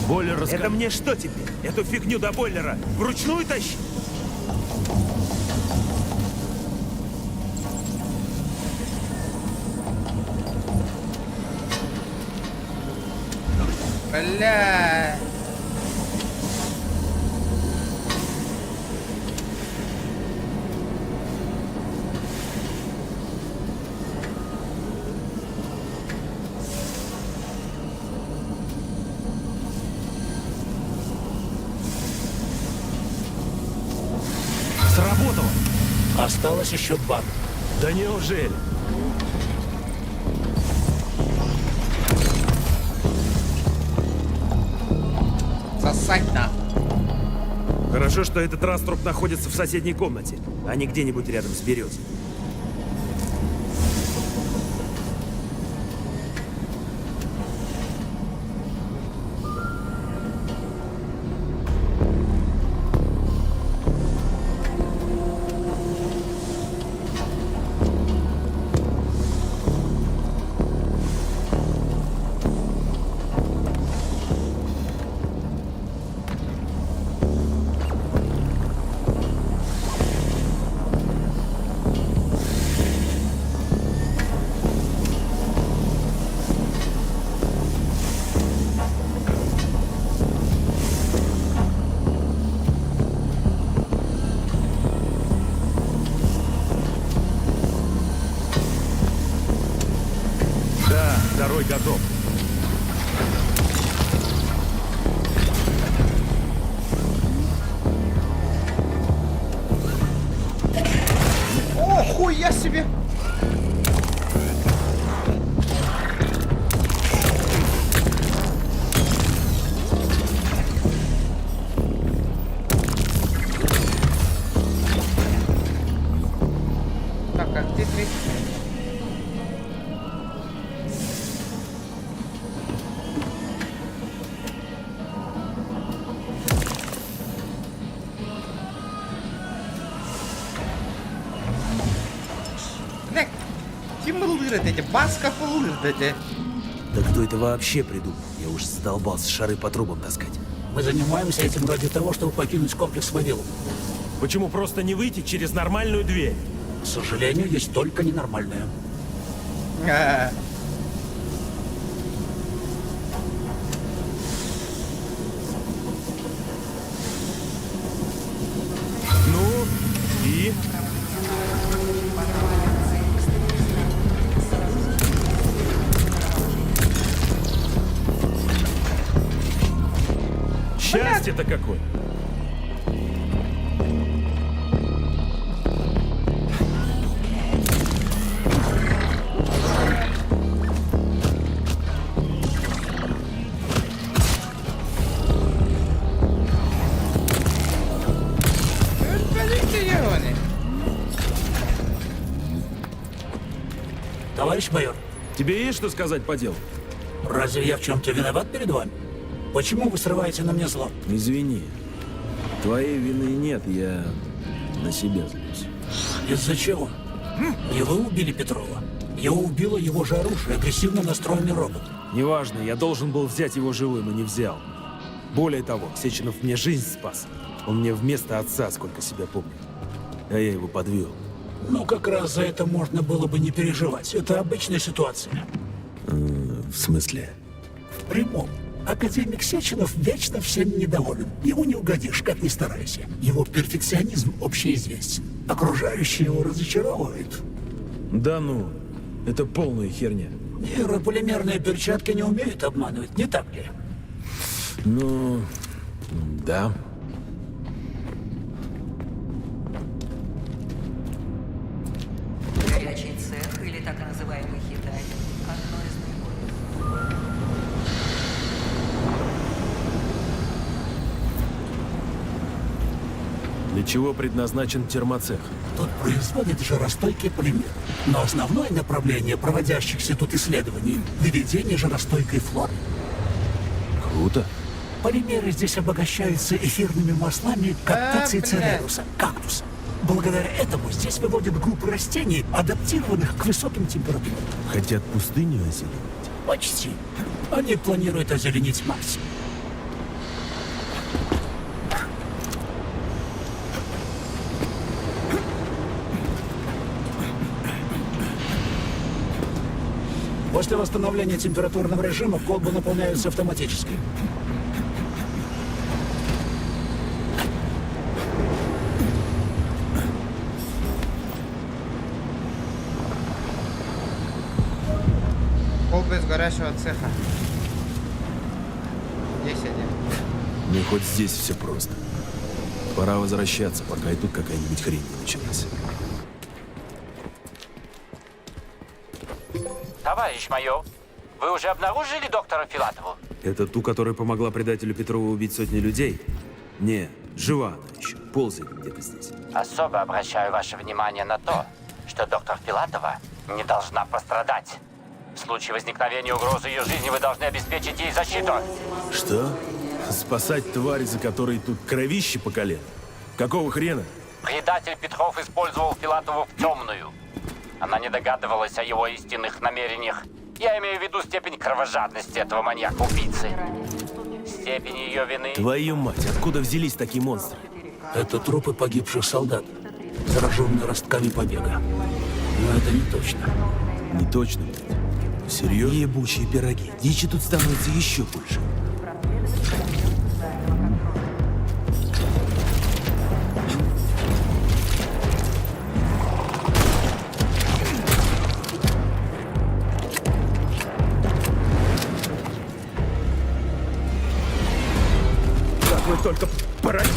Бойлер Это мне что теперь? Эту фигню до бойлера вручную тащить? Бля. Сработало! Осталось еще 2. Да неужели? Сосать нахуй. Хорошо, что этот раструб находится в соседней комнате, а не где-нибудь рядом с березой. выродите, баска выродите. Да кто это вообще придумал? Я уж задолбался шары по трубам таскать. Мы занимаемся этим ради того, чтобы покинуть комплекс Вавилон. Почему просто не выйти через нормальную дверь? К сожалению, есть только ненормальная. Ну, и? Счастье-то какое! Товарищ майор. Тебе есть что сказать по делу? Разве я в чем-то виноват перед вами? Почему вы срываете на мне зло? Извини. Твоей вины нет, я на себя злюсь. Из-за чего? Не вы убили Петрова. Его убило его же оружие, агрессивно настроенный робот. Неважно, я должен был взять его живым и не взял. Более того, Сеченов мне жизнь спас. Он мне вместо отца, сколько себя помню. А я его подвел. Ну, как раз за это можно было бы не переживать. Это обычная ситуация. В смысле? В прямом. Академик Сеченов вечно всем недоволен. Ему не угодишь, как ни старайся. Его перфекционизм общеизвестен. Окружающие его разочаровывают. Да ну, это полная херня. Нейрополимерные перчатки не умеют обманывать, не так ли? Ну, да. Горячий цех, или так называемый Хитай, одно из наиболее... Для чего предназначен термоцех? Тут производят жаростойкий полимер. Но основное направление проводящихся тут исследований – выведение жаростойкой флоры. Круто. Полимеры здесь обогащаются эфирными маслами кактации цереруса, кактуса. Благодаря этому здесь выводят группы растений, адаптированных к высоким температурам. Хотят пустыню озеленить? Почти. Они планируют озеленить Марс. После восстановления температурного режима колбы наполняются автоматически. Колба из горящего цеха. 10. Ну, хоть здесь все просто. Пора возвращаться, пока и тут какая-нибудь хрень не началась. Товарищ майор, вы уже обнаружили доктора Филатову? Это ту, которая помогла предателю Петрову убить сотни людей? Не, жива она еще, ползает где-то здесь. Особо обращаю ваше внимание на то, что доктор Филатова не должна пострадать. В случае возникновения угрозы ее жизни вы должны обеспечить ей защиту. Что? Спасать тварь, за которой тут кровище по колено? Какого хрена? Предатель Петров использовал Филатову в темную. Она не догадывалась о его истинных намерениях. Я имею в виду степень кровожадности этого маньяка-убийцы. Степень ее вины... Твою мать, откуда взялись такие монстры? Это трупы погибших солдат, зараженные ростками побега. Но это не точно. Не точно? Серьезно? Ебучие пироги. Дичи тут становится еще больше. Как вы только породились.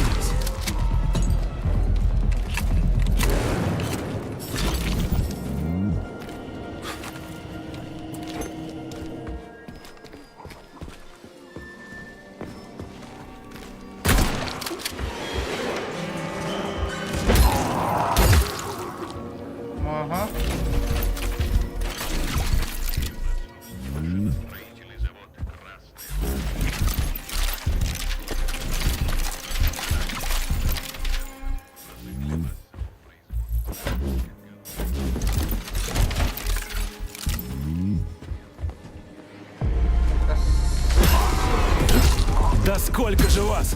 Ага. сколько же вас?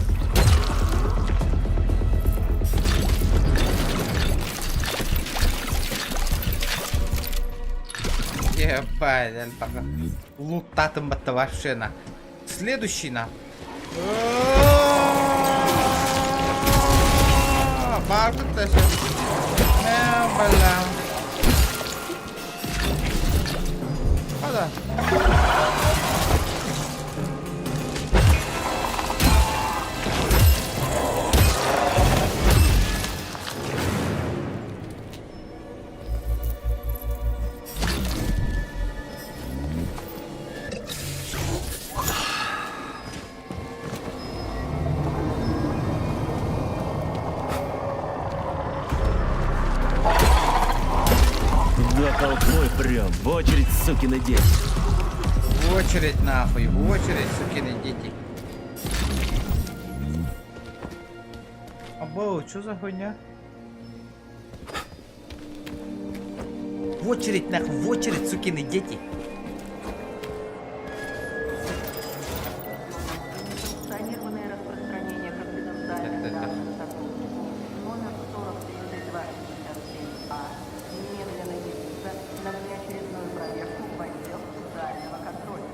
Ебать, альпака. Лутатым это вообще на. Следующий на. Багут это. Бля. Хода. Да толпой прям, в очередь, сукины дети. В очередь нахуй, в очередь, сукины дети. Абоу, что за хуйня? В очередь нахуй, в очередь, сукины дети. Санкционированное распространение конфиденциальных данных сотруднику номер 403257А немедленно явиться на внеочередную проверку в отдел социального контроля.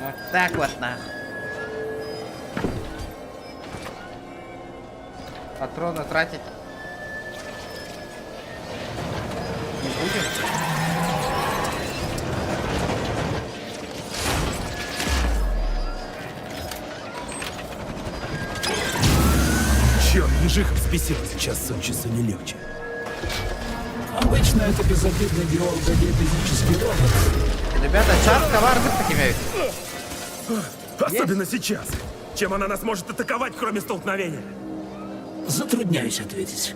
Вот так вот нахуй. Патроны тратить не будем. Черт, ежиха взбесилась. Сейчас случится не легче. Обычно это безобидный биолого-геодезический робот. Ребята, час коварных такими ведь. Особенно сейчас. Чем она нас может атаковать, кроме столкновения? Затрудняюсь ответить.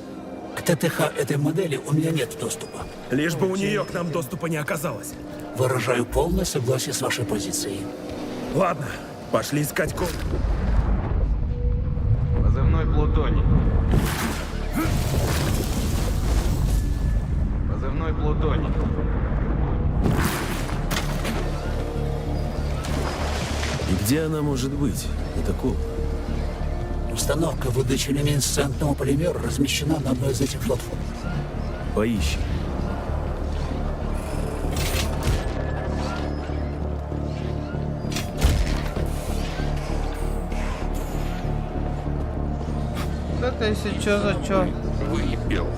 К ТТХ этой модели у меня нет доступа. Лишь бы у нее к нам доступа не оказалось. Выражаю полное согласие с вашей позицией. Ладно, пошли искать код. Позывной Плутоний. Позывной Плутоний. И где она может быть? Это кол. Установка выдачи люминесцентного полимера размещена на одной из этих платформ. Поищи. Это если чё за чё? Выпил.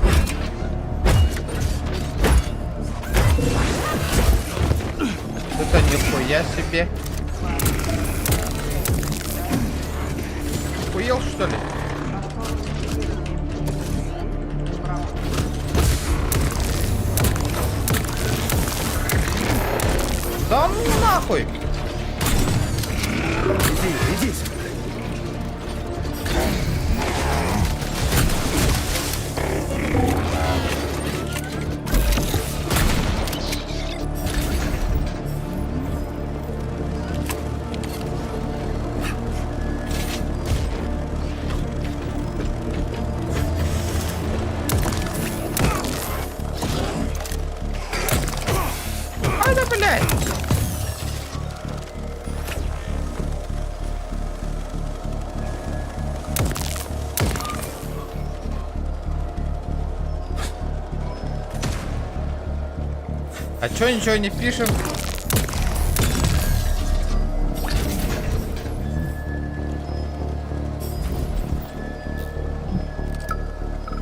Это нихуя себе. Охуел, что ли? Да ну нахуй! Иди, иди. Ай да блядь! А чё ничего не пишем?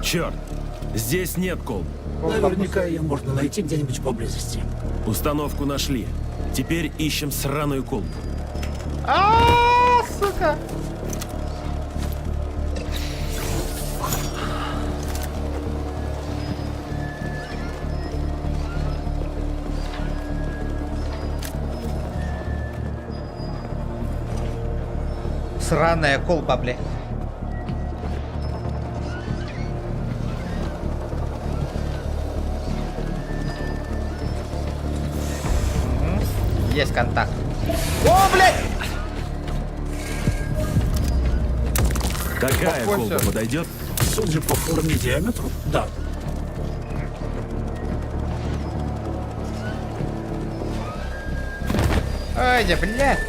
Черт, здесь нет колб. Наверняка ее можно найти где-нибудь поблизости. Установку нашли. Теперь ищем сраную колбу. Сука! Сраная колба, бля. Есть контакт. О, блядь! Такая Похоже. колба подойдет? Судя по форме и диаметру, да. Ой, да, блядь!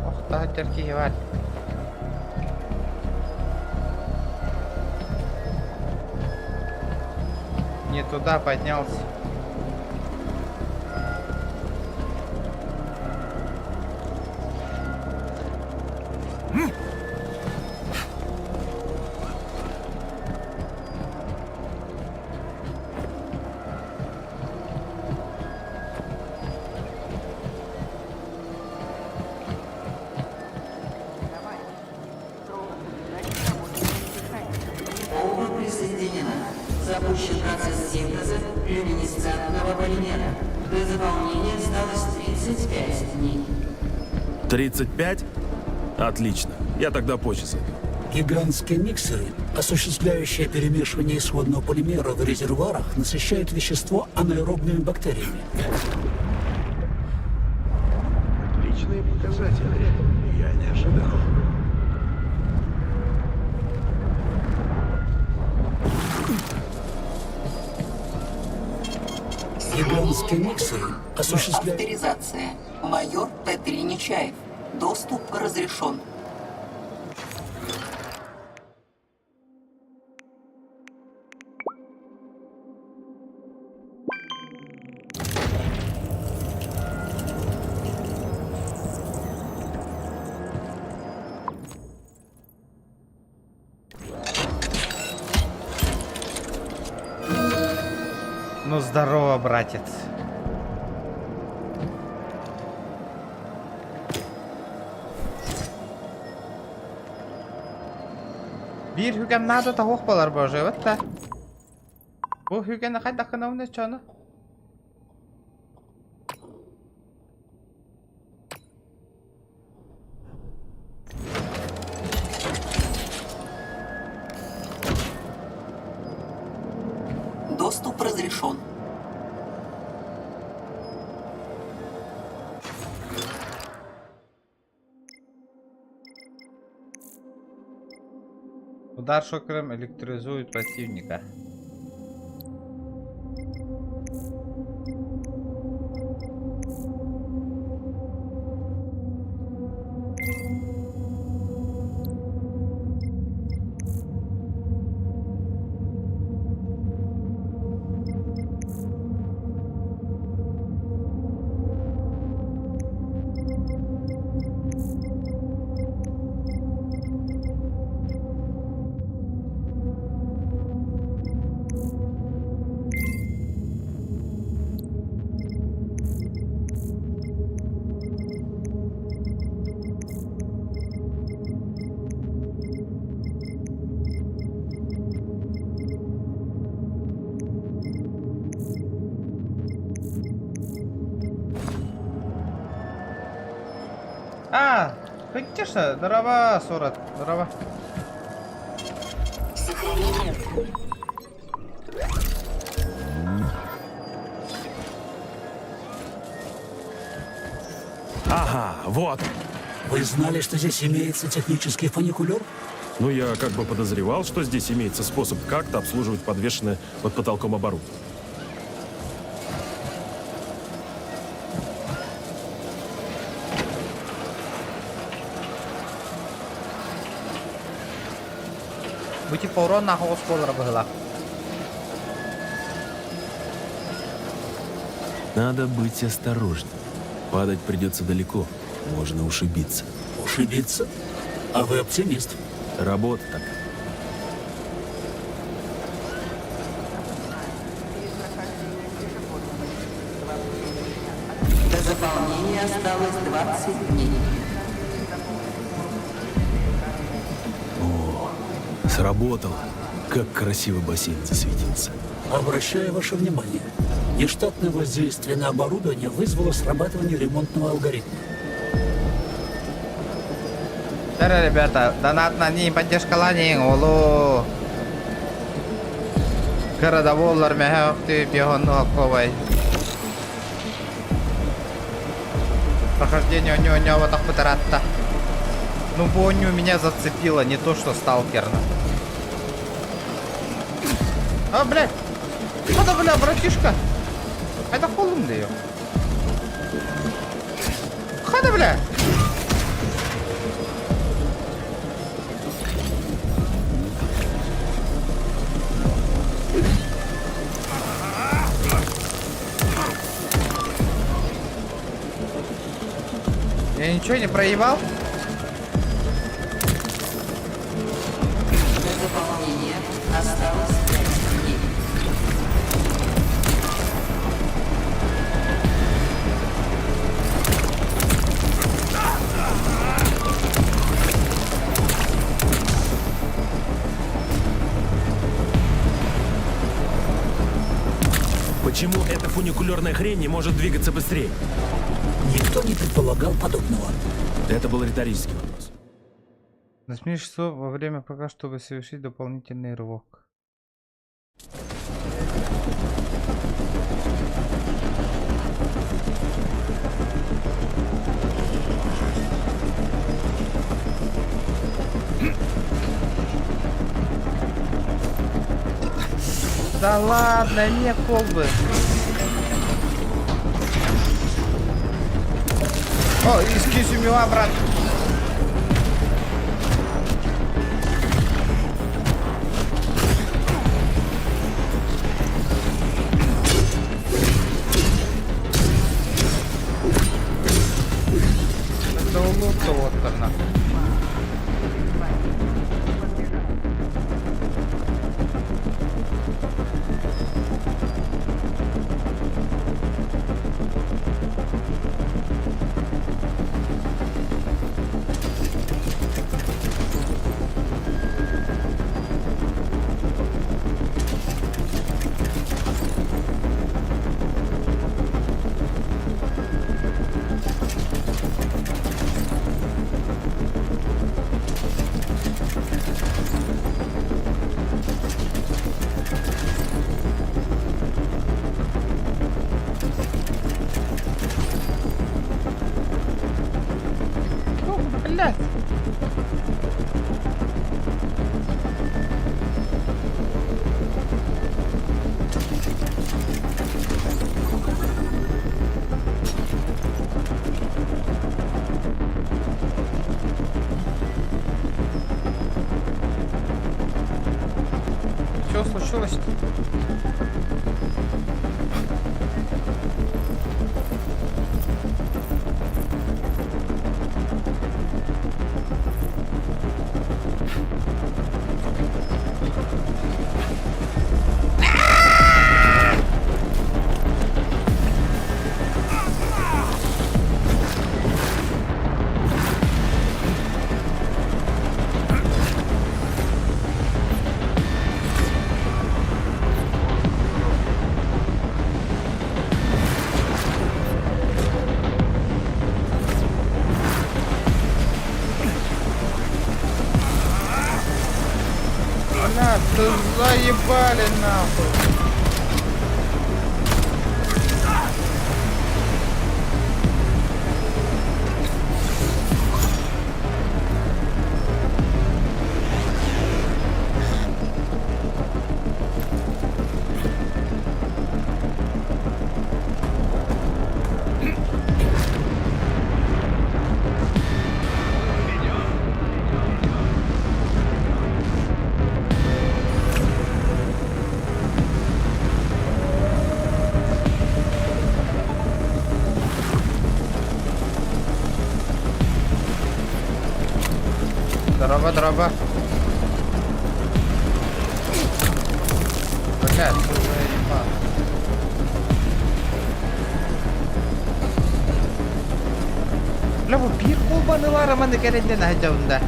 Ох, да, терки, Валь. Не туда поднялся. Бомба присоединена. Запущен процесс синтеза люминесцентного полимера. До заполнения осталось 35 дней. 35? Отлично. Я тогда позже зайду. Гигантские миксеры, осуществляющие перемешивание исходного полимера в резервуарах, насыщают вещество анаэробными бактериями. Отличные показатели. Я не ожидал. Гигантские миксеры осуществляют... Авторизация. Майор П3 Нечаев. Доступ разрешен. Ну здорово, братец. Bir hüküm nerede tavuk balar boje, evet de. Bu hükümde kaç dakika ne çanı? Доступ разрешен. Удар шокером электризует противника. А, конечно, дрова, 40, дрова. Ага, вот. Вы знали, что здесь имеется технический фуникулер? Ну, я как бы подозревал, что здесь имеется способ как-то обслуживать подвешенное под потолком оборудование. Bu tip урон на хос болар было. Надо быть осторожнее. Падать придется далеко. Можно ушибиться. Ушибиться? А вы оптимист. Работа такая. До заполнения осталось 20 дней. Сработало. Как красиво бассейн засветился. Обращаю ваше внимание. Нештатное воздействие на оборудование вызвало срабатывание ремонтного алгоритма. Здорово, ребята. Донат на ней, поддержка лани, олу. Городоволлар, мяга, ты бегон ковай. Прохождение у него вот так потратта. Ну, Боню меня зацепило, не то что сталкер. А, блядь! Надо, бля, братишка! Это холм ее. Хада, бля! Я ничего не проебал? Заполнение осталось 5 дней. Почему эта фуникулерная хрень не может двигаться быстрее? Никто не предполагал подобного. Это был риторический вопрос. Нажми часов во время пока, чтобы совершить дополнительный рывок. Да ладно, не колбы. О, excuse me, брат. Это улучшил вот она. Блядь. Что случилось? Да заебали нахуй. Дроба. Блядь, что за ебан? Бля, bu bir kulbanılar ama ne gerek ne hacavunda.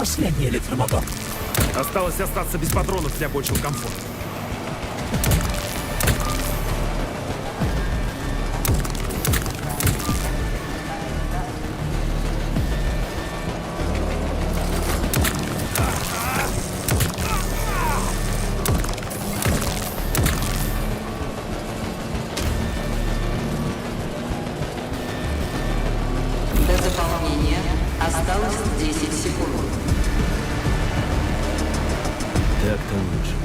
последний электромотор. Осталось остаться без патронов для большего комфорта. До заполнения осталось 10 секунд. Так-то лучше.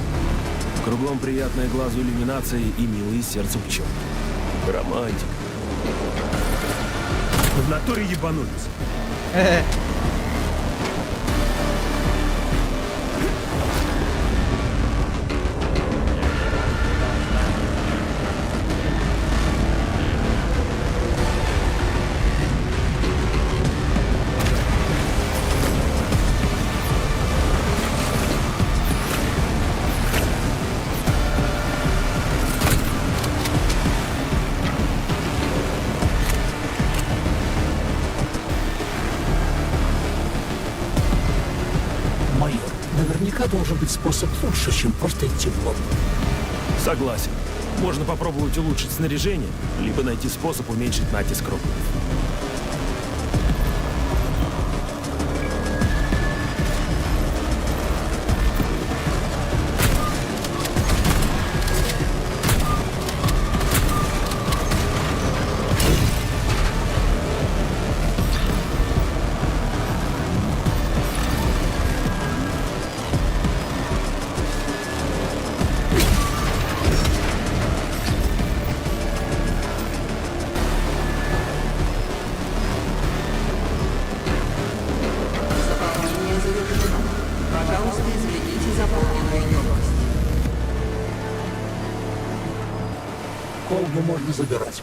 Кругом приятная глазу иллюминация и милые сердцу пчел. Романтик. В натуре ебанулись. Майор, наверняка должен быть способ лучше, чем просто идти в лоб. Согласен. Можно попробовать улучшить снаряжение, либо найти способ уменьшить натиск роботов. Заполнение завершено. Пожалуйста, извлеките заполненную емкость. Колбу можно забирать.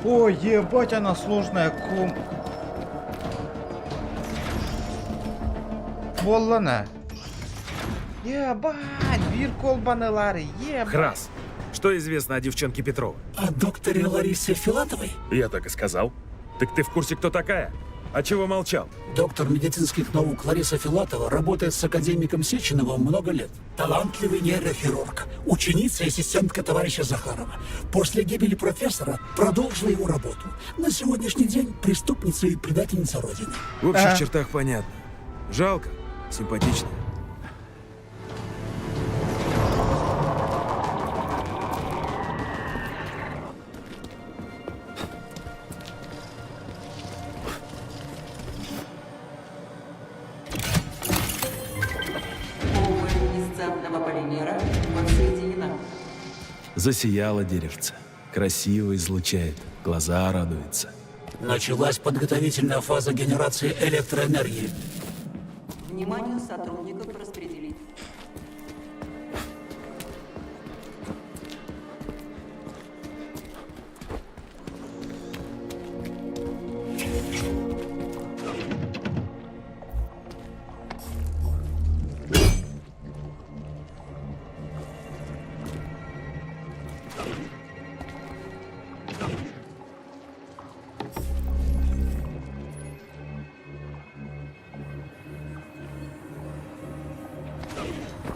Ой, ебать, она сложная Боллана. Ебать, бир колбанелары, ебать. Крас, что известно о девчонке Петрова? О докторе Ларисе Филатовой? Я так и сказал. Так ты в курсе, кто такая? А чего молчал? Доктор медицинских наук Лариса Филатова работает с академиком Сеченовым много лет. Талантливый нейрохирург, ученица и ассистентка товарища Захарова. После гибели профессора продолжила его работу. На сегодняшний день преступница и предательница Родины. В общих чертах понятно. Жалко, симпатично. Полуэльмисцентного полимера подсоединена. Засияло деревце. Красиво излучает, глаза радуются. Началась подготовительная фаза генерации электроэнергии. Вниманию сотрудников распределить.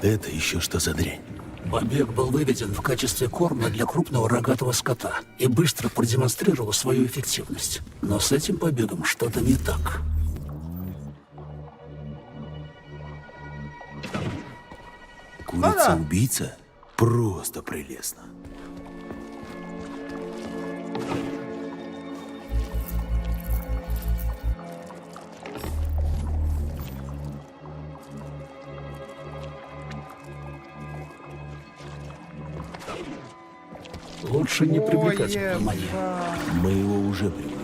Это еще что за дрянь? Побег был выведен в качестве корма для крупного рогатого скота и быстро продемонстрировал свою эффективность. Но с этим побегом что-то не так. Курица-убийца? Просто прелестно. Лучше не привлекать внимания. Мы его уже привлекли.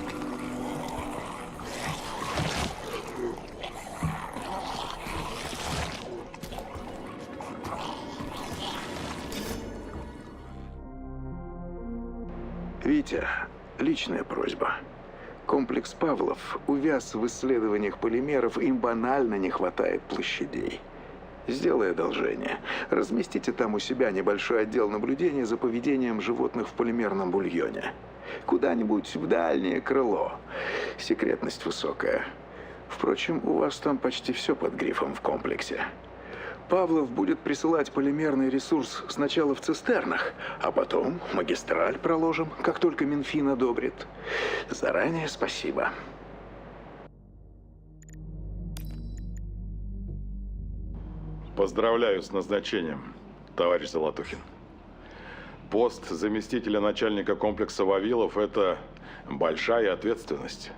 Витя, личная просьба. Комплекс Павлов увяз в исследованиях полимеров, им банально не хватает площадей. Сделай одолжение. Разместите там у себя небольшой отдел наблюдения за поведением животных в полимерном бульоне. Куда-нибудь в дальнее крыло. Секретность высокая. Впрочем, у вас там почти все под грифом в комплексе. Павлов будет присылать полимерный ресурс сначала в цистернах, а потом магистраль проложим, как только Минфин одобрит. Заранее спасибо. Поздравляю с назначением, товарищ Золотухин. Пост заместителя начальника комплекса Вавилов – это большая ответственность.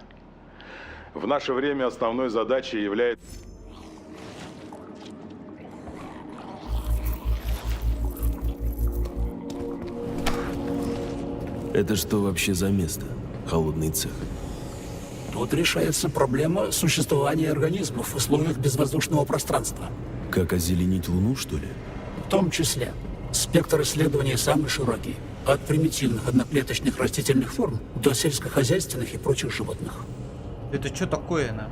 В наше время основной задачей является... Это что вообще за место? Холодный цех. Тут решается проблема существования организмов в условиях безвоздушного пространства. Как озеленить Луну, что ли? В том числе. Спектр исследований самый широкий. От примитивных одноклеточных растительных форм до сельскохозяйственных и прочих животных. Это что такое, на?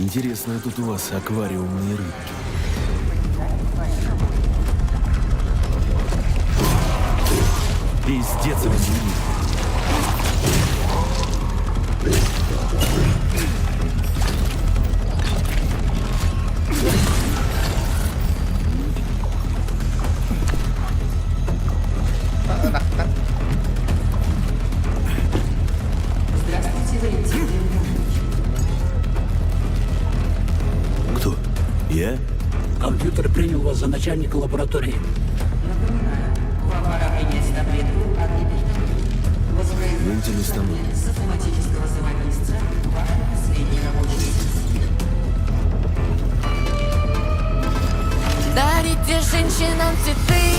Интересно, тут у вас аквариумные рыбки. Пиздец, извини. Здравствуйте, Валентин. Кто? Я? Компьютер принял вас за начальника лаборатории. Напоминаю, вам пора принять таблетку Вентиль установлен. с автоматического самописца. Ваш последний рабочий Дарите женщинам цветы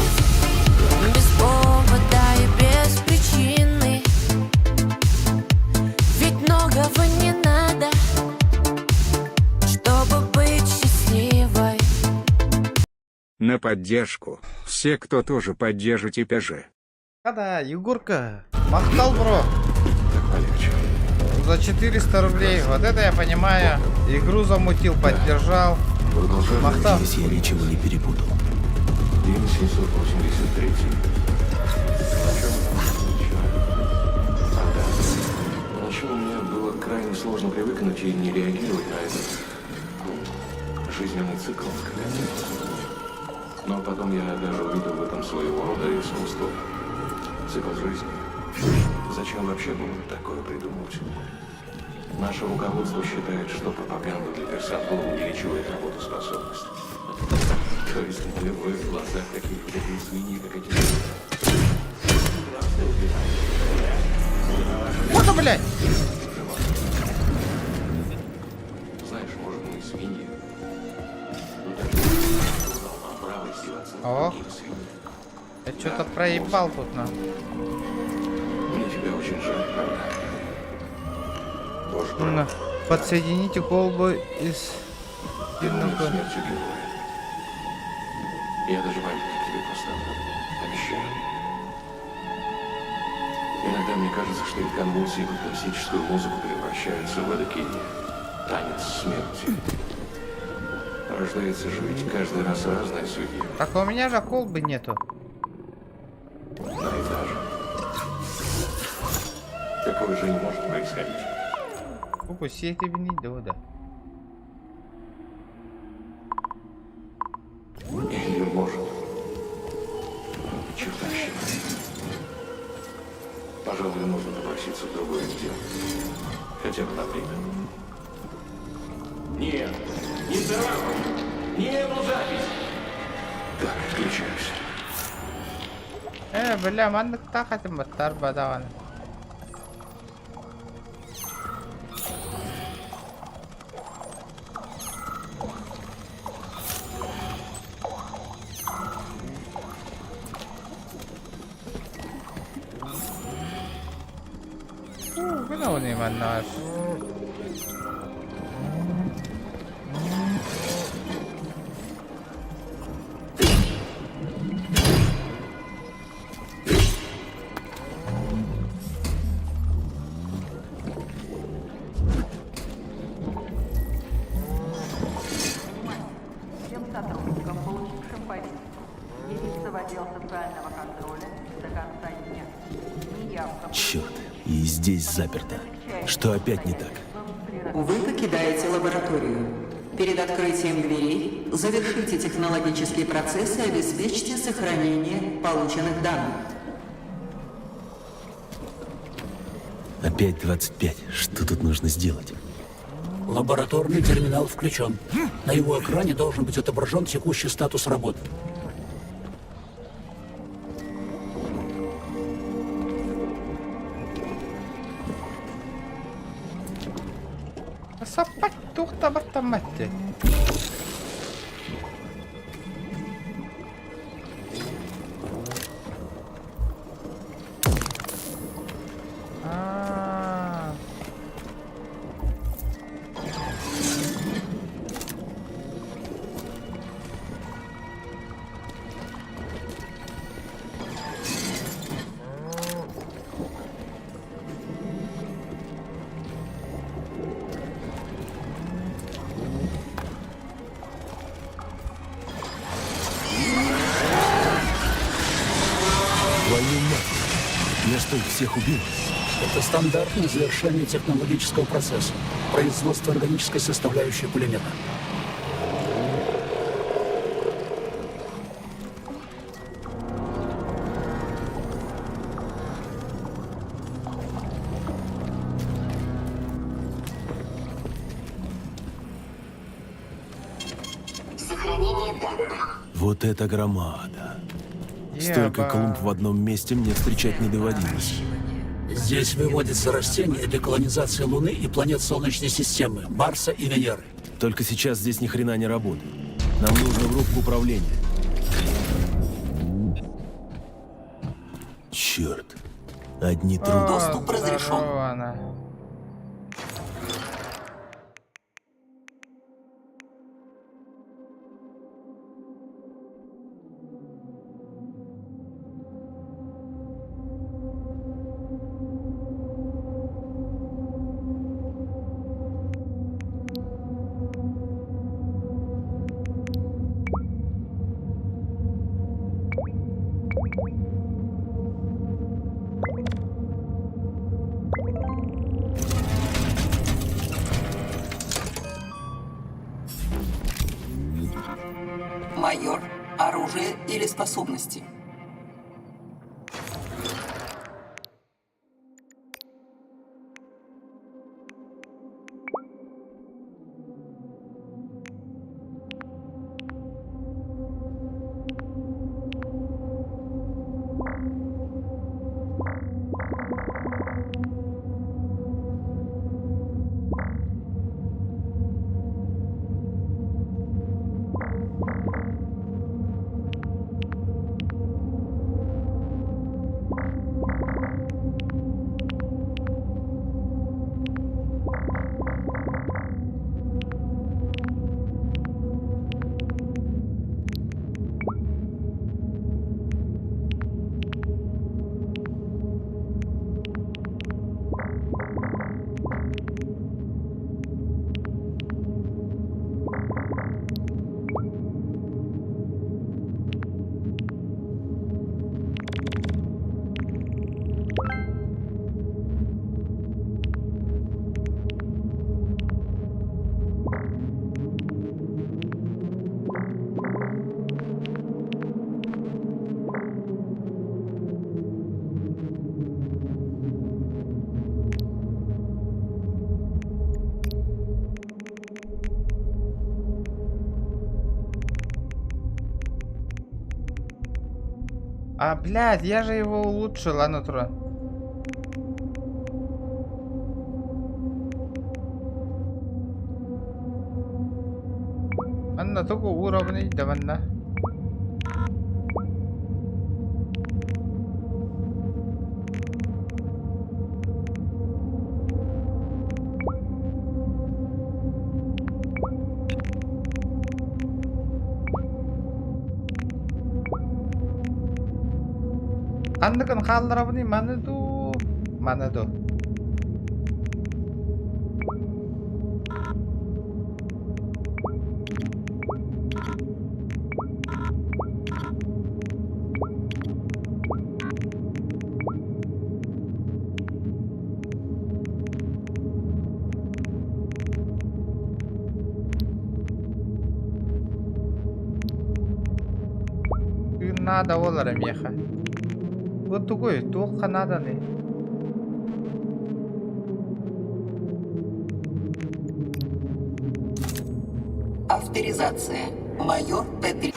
без повода и без причины. Ведь многого не надо, чтобы быть счастливой. На поддержку. Все, кто тоже поддержите ПЖ. Да, Егорка, махтал, бро. За 400 рублей. Вот это я понимаю. Игру замутил, поддержал. Махтал. Надеюсь, я ничего не перепутал. День 783. Поначалу мне было крайне сложно привыкнуть и не реагировать на этот жизненный цикл. Но потом я даже увидел в этом своего рода искусство. Цикл жизни. Зачем вообще было такое придумывать? Наше руководство считает, что пропаганда для персонала увеличивает работоспособность. То есть в их глазах такие свиньи, как эти... Вот, блядь! Знаешь, может, мы свиньи. Ох. Я что-то проебал тут, на. Мне тебя очень жаль, правда? Боже, На. Подсоедините колбу из... смертью героя. Я даже памятник тебе поставлю. Обещаю. Иногда мне кажется, что эти конвульсии под классическую музыку превращаются в эдакий танец смерти. Рождается же ведь каждый раз разная судья. Так у меня же колбы нету. На этаже. Такое же не может происходить. Упусти ты не да. Или может. Чертовщина. Пожалуй, нужно попроситься в другой отдел. Хотя бы на время. Нет, не сразу. Не эту запись. Так, включаюсь. Бля, мандыкта хотим баттар бадаган. Антонима наш. Всем сотрудникам, получившим повестку, явиться в отдел социального контроля до конца дня. Неявка. Черт, и здесь заперто. Что опять не так? Вы покидаете лабораторию. Перед открытием дверей завершите технологические процессы и обеспечьте сохранение полученных данных. Опять 25. Что тут нужно сделать? Лабораторный терминал включен. На его экране должен быть отображен текущий статус работы. Саппатухта бартаматти. Твою мать! Я что, их всех убил? Это стандартное завершение технологического процесса. Производство органической составляющей пулемета. Вот это громада. Столько клумб в одном месте мне встречать не доводилось. Здесь выводятся растения для колонизации Луны и планет Солнечной системы, Марса и Венеры. Только сейчас здесь ни хрена не работает. Нам нужно в рубку управления. Черт. Одни трубы. Доступ разрешен. Майор, оружие или способности? А, блядь, я же его улучшил, а натура. Анна только уровней давно. Qanday xallarabni mana du. Надо олара меха. Вот такой, только надо не. Авторизация. Майор Т-3.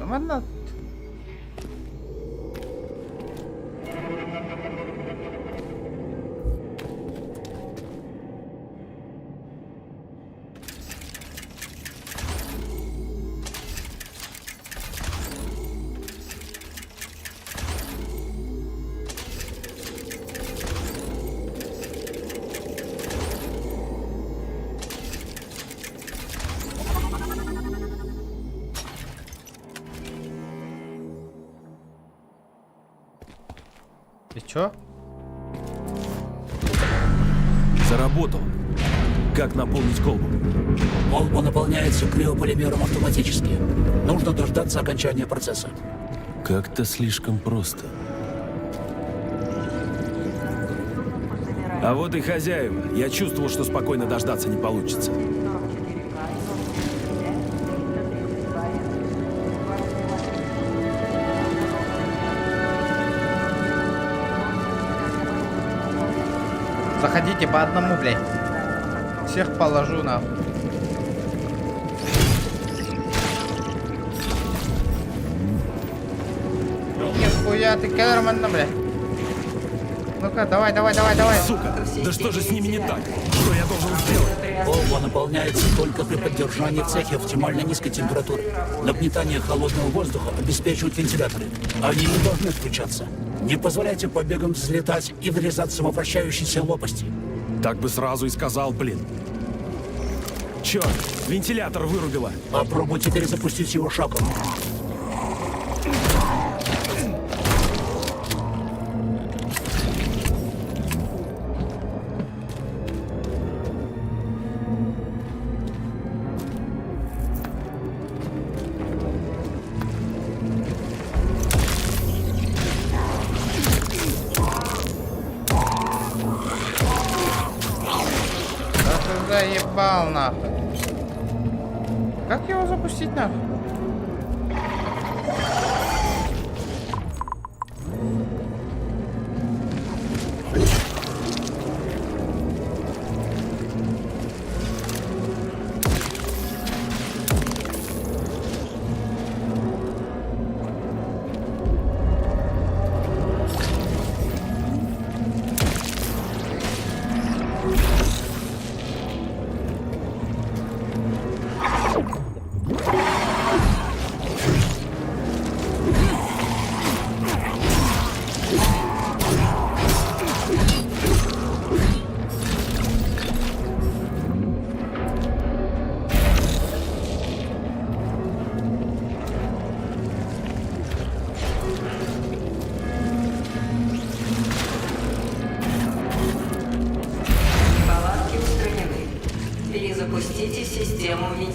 Mana и чё? Заработал. Как наполнить колбу? Колба наполняется криополимером автоматически. Нужно дождаться окончания процесса. Как-то слишком просто. А вот и хозяева. Я чувствовал, что спокойно дождаться не получится. Заходите по одному, блядь. Всех положу на. Нихуя ты, Келлерман, блядь. Ну-ка, давай. Сука, да что же с ними не так? Что я должен сделать? Колба наполняется только при поддержании в цехе оптимально низкой температуры. Нагнетание холодного воздуха обеспечивают вентиляторы. Они не должны включаться. Не позволяйте побегам взлетать и врезаться во вращающиеся лопасти. Так бы сразу и сказал, блин. Черт, вентилятор вырубило. Попробуйте перезапустить его шагом. Заебал нахуй. Как его запустить нахуй?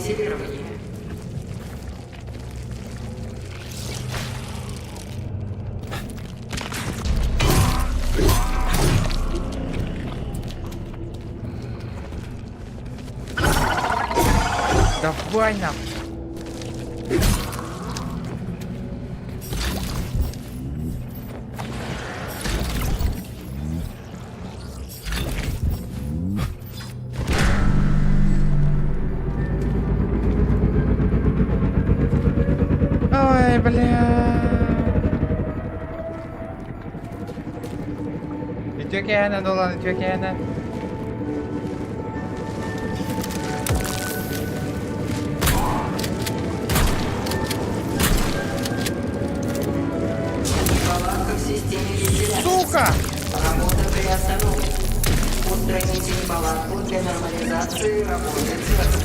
вентилирования. Давай нахуй. Ой, бля. Итök yana dolanıyor yana. Неполадка в системе вентиляции. Сука! Работа приостановлена. Устраните неполадку для нормализации работы цеха.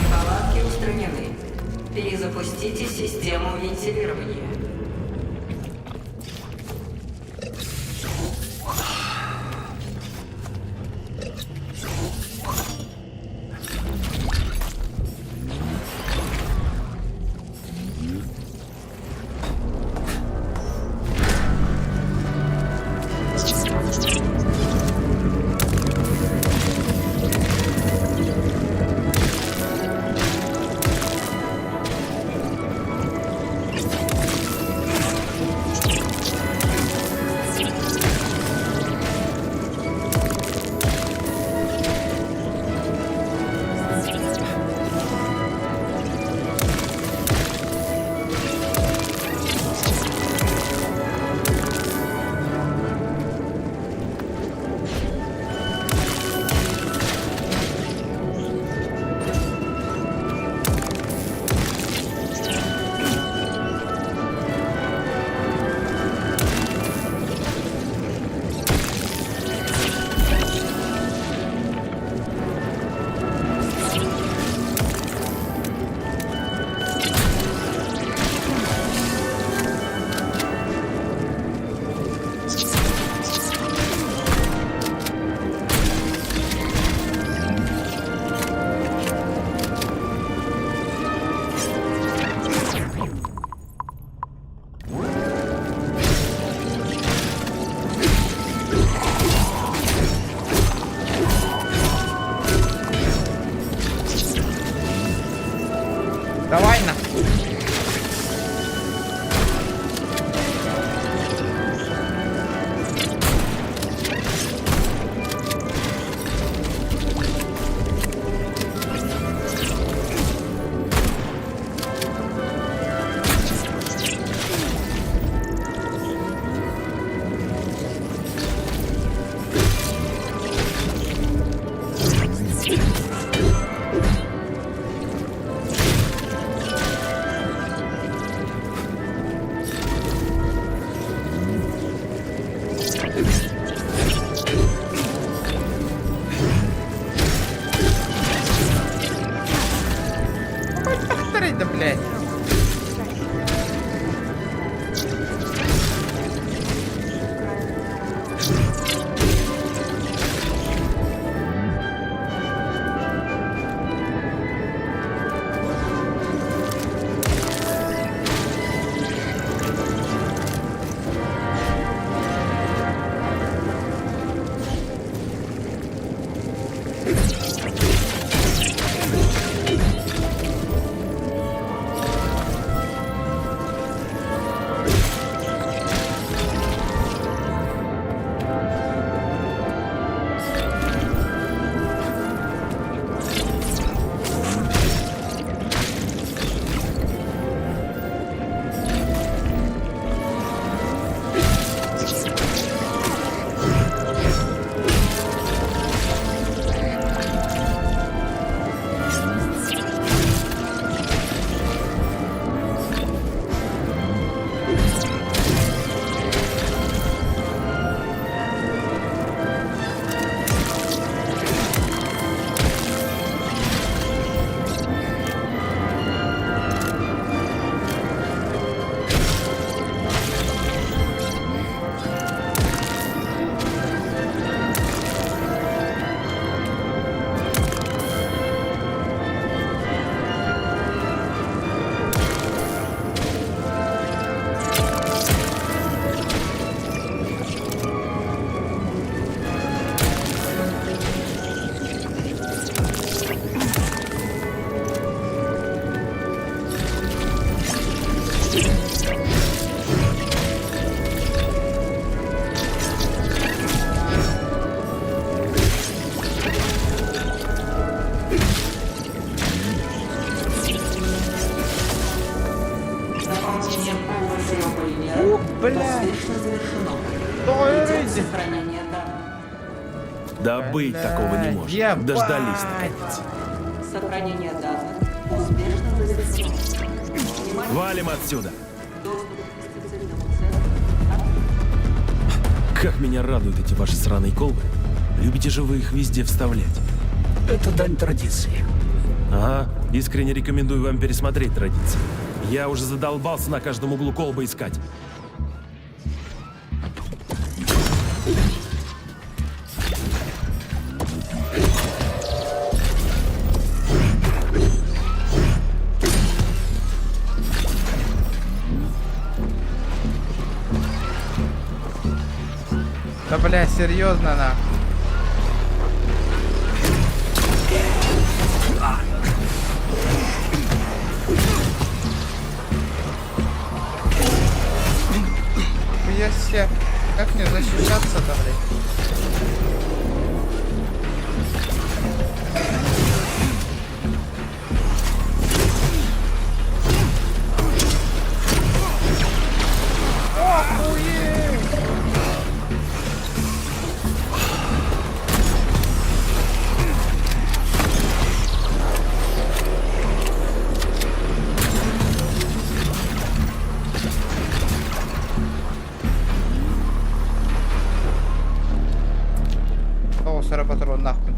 Неполадки устранены. Перезапустите систему вентилирования. Давай на. успешно завершено. Идет сохранение данных. Да быть такого не может. Дождались, наконец. Сохранение данных успешно завершено. Валим отсюда. Как меня радуют эти ваши сраные колбы. Любите же вы их везде вставлять. Это дань традиции. Ага, искренне рекомендую вам пересмотреть традиции. Я уже задолбался на каждом углу колбы искать. Да бля, серьезно на. Я себе. Как мне защищаться-то, блядь? Патрон нахуй.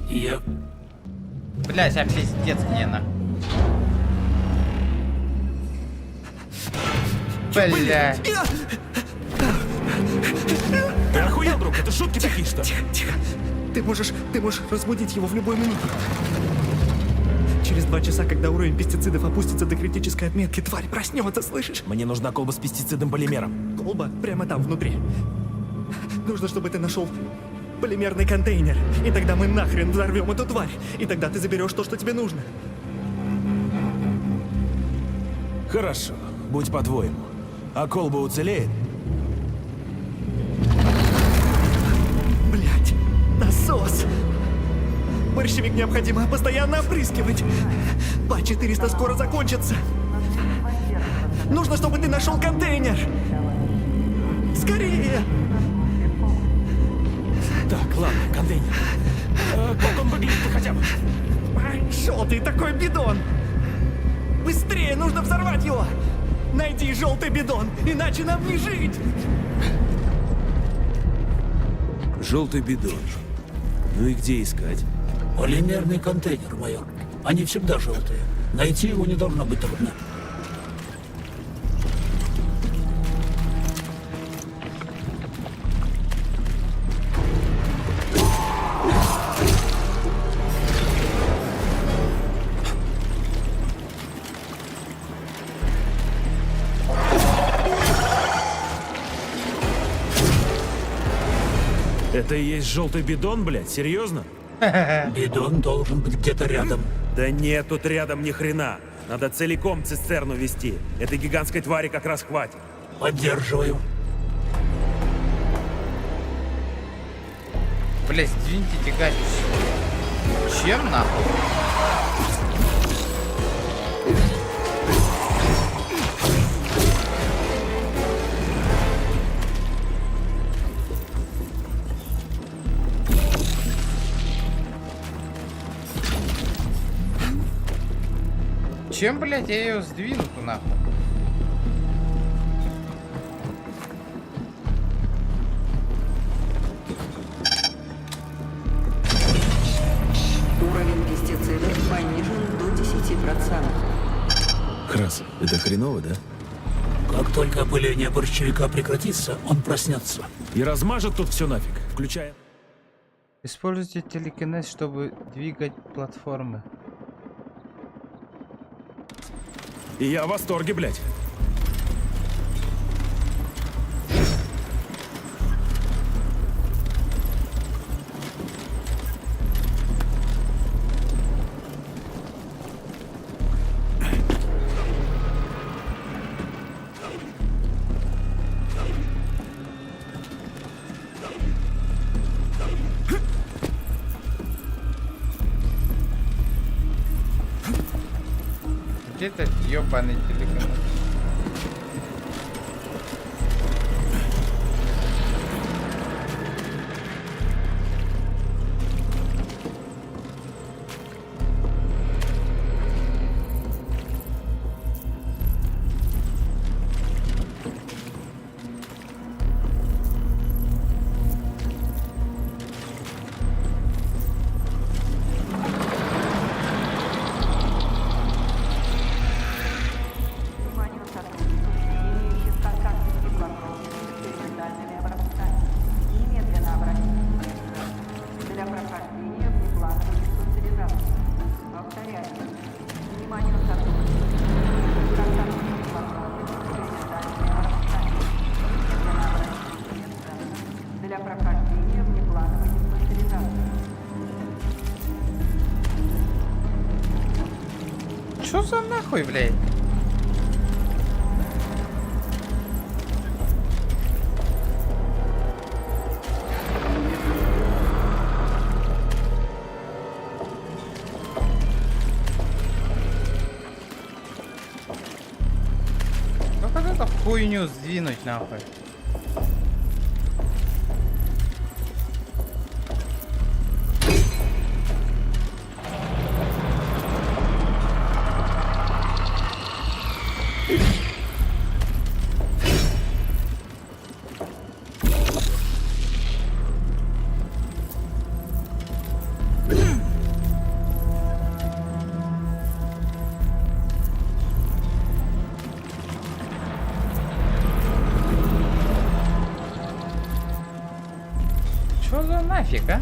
Я... Бля, сейчас пиздец мне на. Бля. Ты охуел, друг? Это шутки такие, что? Тихо. Ты можешь разбудить его в любой минуту. Через 2 часа, когда уровень пестицидов опустится до критической отметки, тварь проснется, слышишь? Мне нужна колба с пестицидом-полимером. Колба прямо там, внутри. Нужно, чтобы ты нашел полимерный контейнер. И тогда мы нахрен взорвем эту тварь. И тогда ты заберешь то, что тебе нужно. Хорошо, будь по-твоему. А колба уцелеет? Блять, насос! Борщевик необходимо постоянно опрыскивать. Па-400 скоро закончится. Нужно, чтобы ты нашел контейнер. Скорее! Так, ладно, контейнер. Как он выглядит хотя бы? Желтый такой бидон! Быстрее, нужно взорвать его! Найди желтый бидон, иначе нам не жить! Желтый бидон. Ну и где искать? Полимерный контейнер, майор. Они всегда желтые. Найти его не должно быть трудно. Это и есть желтый бидон, блядь? Серьезно? Бидон должен быть где-то рядом. Да нет тут рядом ни хрена. Надо целиком цистерну вести. Этой гигантской твари как раз хватит. Поддерживаю. Блять, сдвиньте тягать. Чем нахуй? Чем, блядь, я ее сдвину-то нахуй? Уровень пестицидов понижен до 10%. Крас, это хреново, да? Как только опыление борщевика прекратится, он проснется. И размажет тут все нафиг, включая... Используйте телекинез, чтобы двигать платформы. И я в восторге, блядь. Где этот ёбаный телеканал? Что за нахуй, блядь? Как вот эту хуйню сдвинуть нахуй? Что за нафиг, а?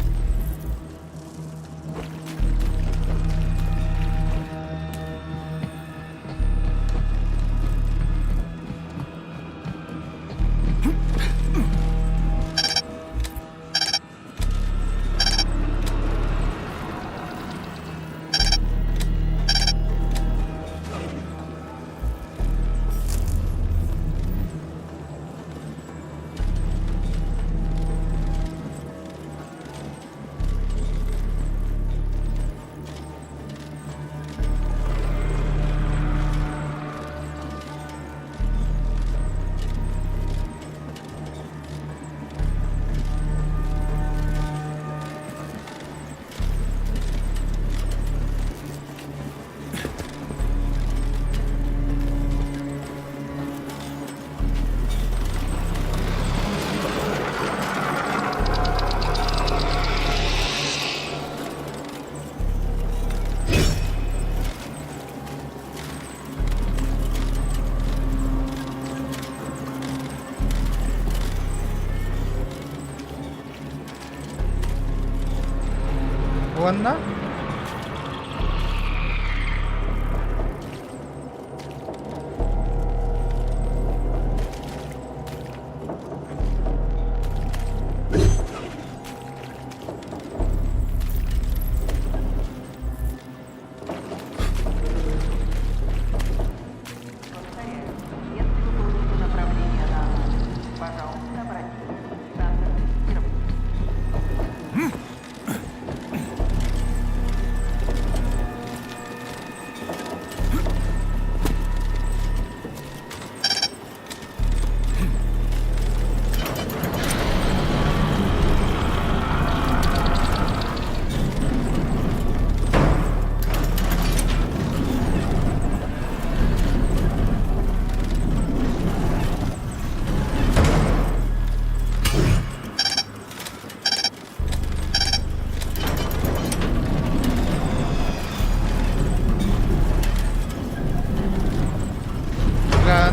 Ладно.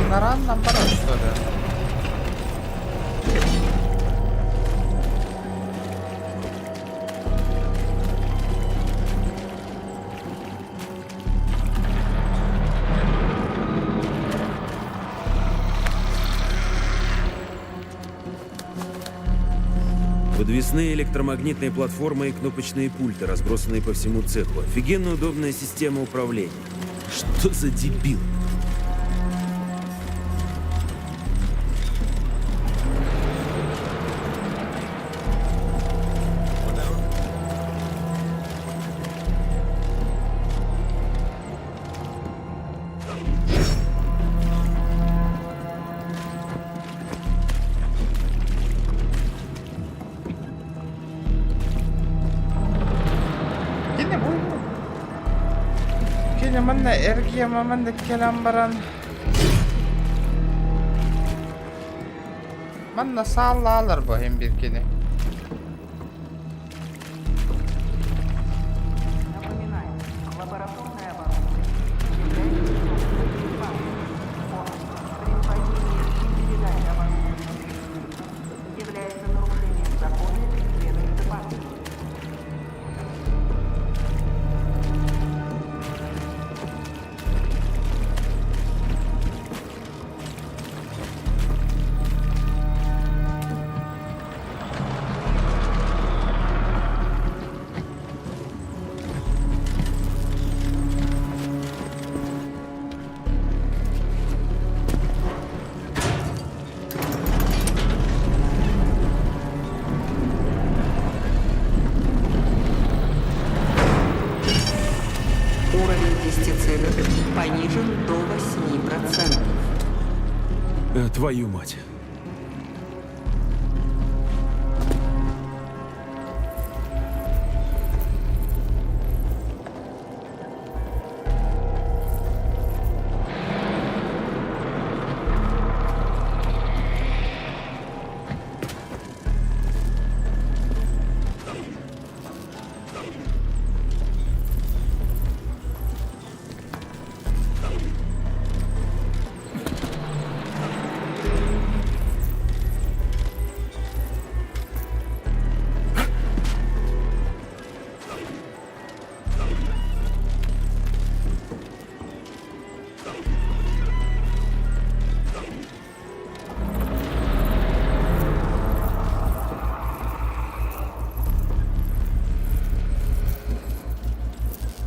На ран наоборот, что ли? Подвесные электромагнитные платформы и кнопочные пульты, разбросанные по всему цеху. Офигенно удобная система управления. Что за дебил? Mana ergi maman kelam baran. Mana sağlarlar bu hem birkini. Понижен до 8%. Твою мать.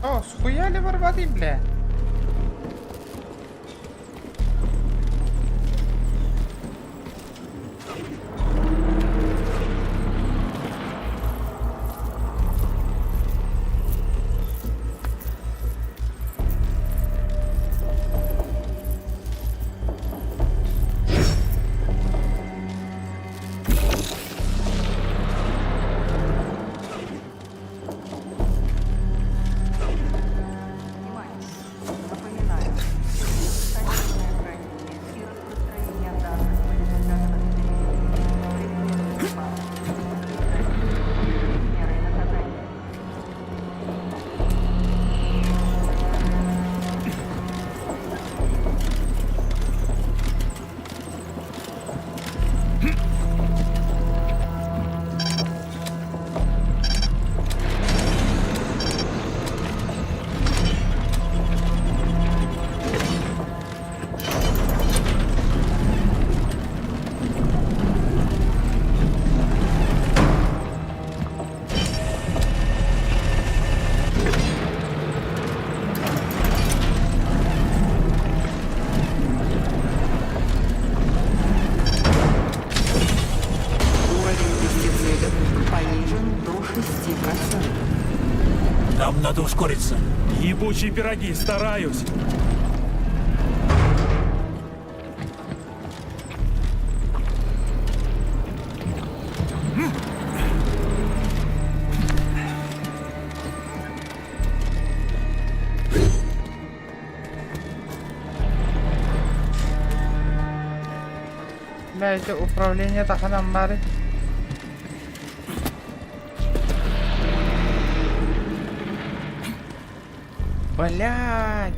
О, схуяли ворвали, бля. Нам надо ускориться. Ебучие пироги, стараюсь. Бля, это управление так нам бары. Блядь.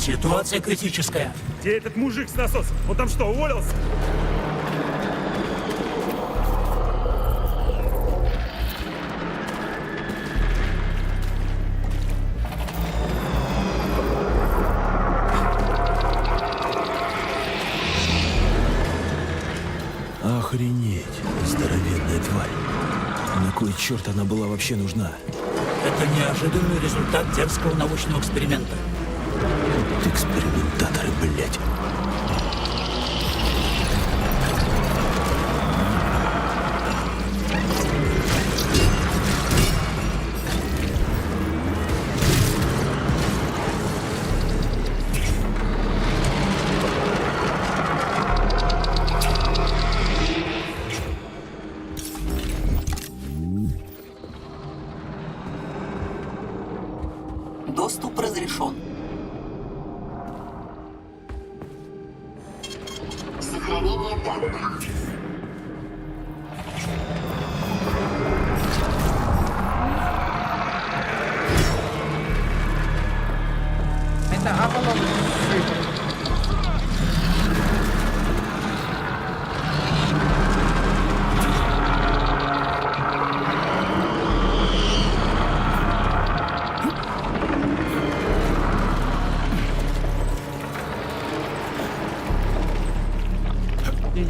Ситуация критическая. Где этот мужик с насосом? Он там что, уволился? Охренеть, здоровенная тварь. На кой черт она была вообще нужна? Это неожиданный результат дерзкого научного эксперимента. Экспериментаторы, блядь. Доступ разрешен. Сохранение данных. Это Авалон.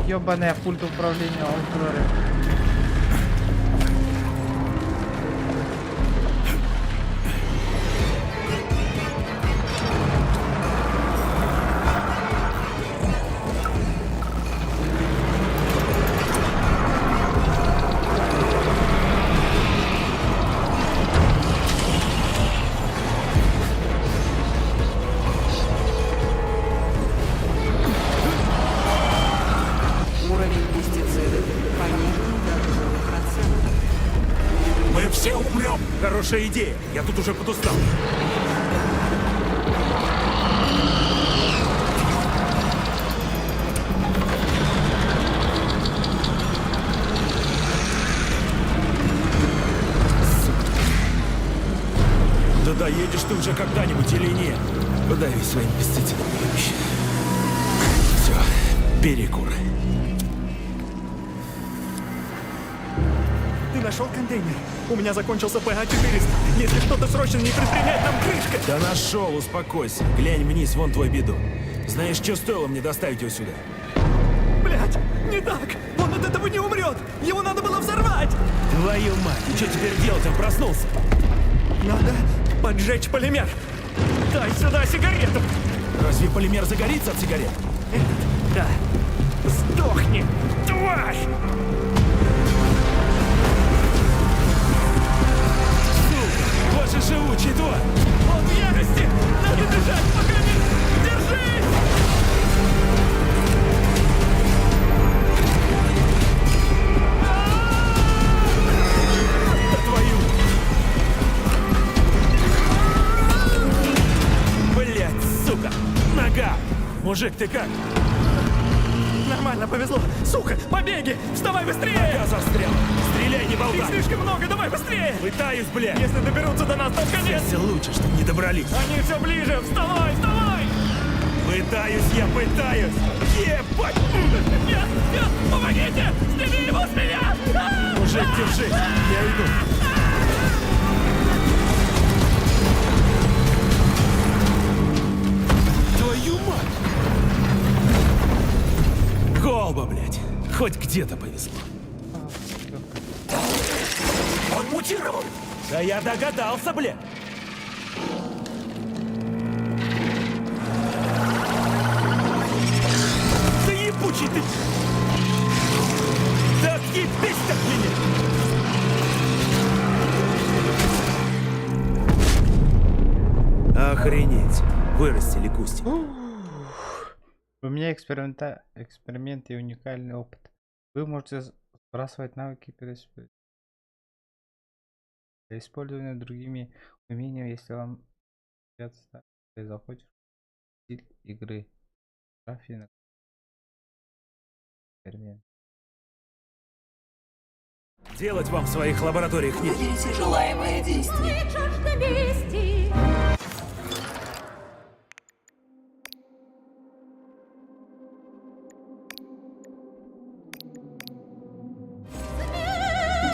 Ёбаная пульт управления Ауроры. Уровень пестицидов понижен до 2%. Мы все умрем. Хорошая идея. Я тут уже подустал. Да доедешь ты уже когда-нибудь или нет? Подави своим пестицидом. Все, перекур. Ты нашел контейнер? У меня закончился ПА-400. Если что-то срочно не предпринять, нам крышка. Да нашел, успокойся. Глянь вниз, вон твой бидон. Знаешь, что стоило мне доставить его сюда? Блять, не так. Он от этого не умрет. Его надо было взорвать. Твою мать, и что теперь делать? Он проснулся. Надо поджечь полимер. Дай сюда сигарету. Разве полимер загорится от сигарет? Да. Сдохни, тварь! Вот же живучий тварь! Он в ярости! Надо бежать, пока не... Держись! Да твою! Блять, сука! Нога! Мужик, ты как? Нормально, повезло. Сука, побеги! Вставай быстрее! Нога застряла! Стреляй, не болтай! Их слишком много, давай быстрее! Пытаюсь, блядь! Если доберутся до нас, то конец! Все лучше, чтобы не добрались! Они все ближе! Вставай, вставай! Пытаюсь, я пытаюсь! Ебать! Нет, нет, помогите! Сними его с меня! Мужик, держись! Я иду! Твою мать! Колба, блядь! Хоть где-то повезло. Он мутировал. Да я догадался, блядь! Да ебучий ты! Да отъебись от меня! Охренеть. Вырастили кустик. У меня эксперимент и уникальный опыт. Вы можете сбрасывать навыки перед использование другими умениями, если вам заходишь в стиль игры. Эксперимент. Делать вам в своих лабораториях нет. Выберите желаемое действие.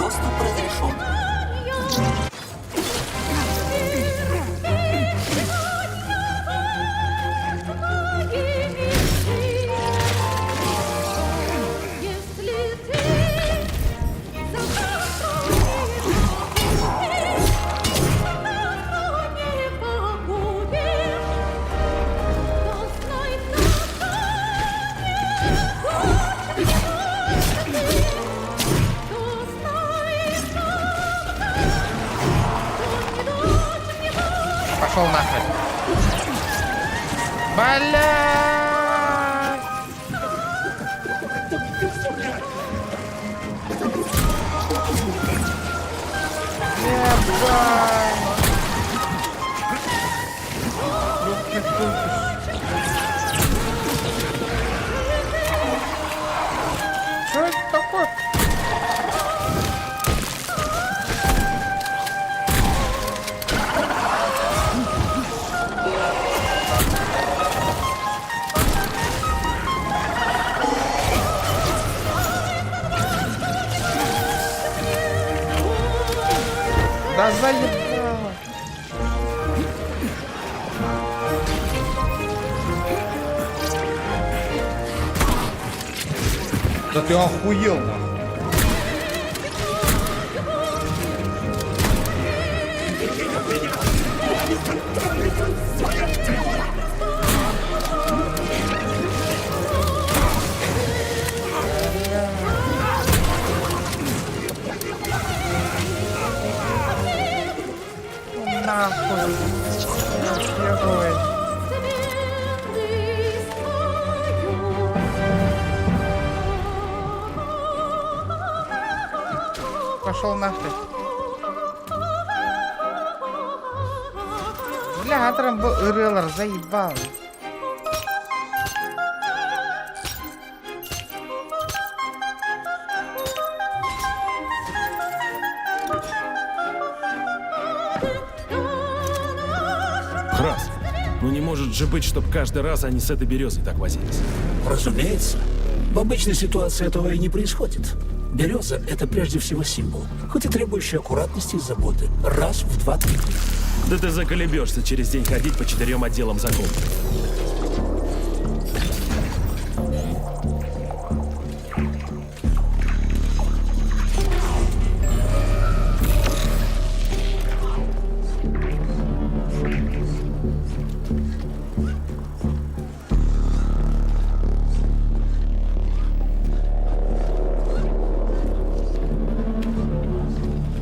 Доступ разрешен. Пошел нахрен. Бля! Что это такое? Да заебало. Да ты охуел, нахуй. Нахуй. Ой. Пошел нахуй. Бля, атром был реллер, заебал. Крас, ну не может же быть, чтобы каждый раз они с этой березой так возились. Разумеется. В обычной ситуации этого и не происходит. Береза — это прежде всего символ, хоть и требующий аккуратности и заботы. Раз в 2-3 дня. Да ты заколебешься через день ходить по 4 отделам закупок.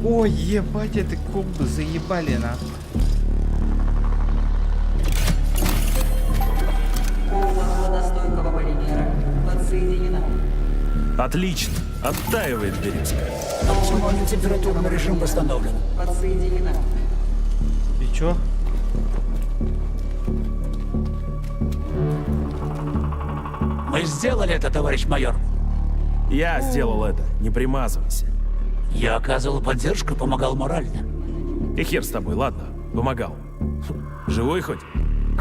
Ой, ебать, это кубы заебали, нахуй. Водостойкого полимера подсоединена. Отлично. Оттаивает березка. Максимальный температурный режим восстановлен. Подсоединена. И чё? Мы сделали это, товарищ майор. Я сделал это. Не примазывайся. Я оказывал поддержку и помогал морально. И хер с тобой, ладно. Помогал. Живой хоть?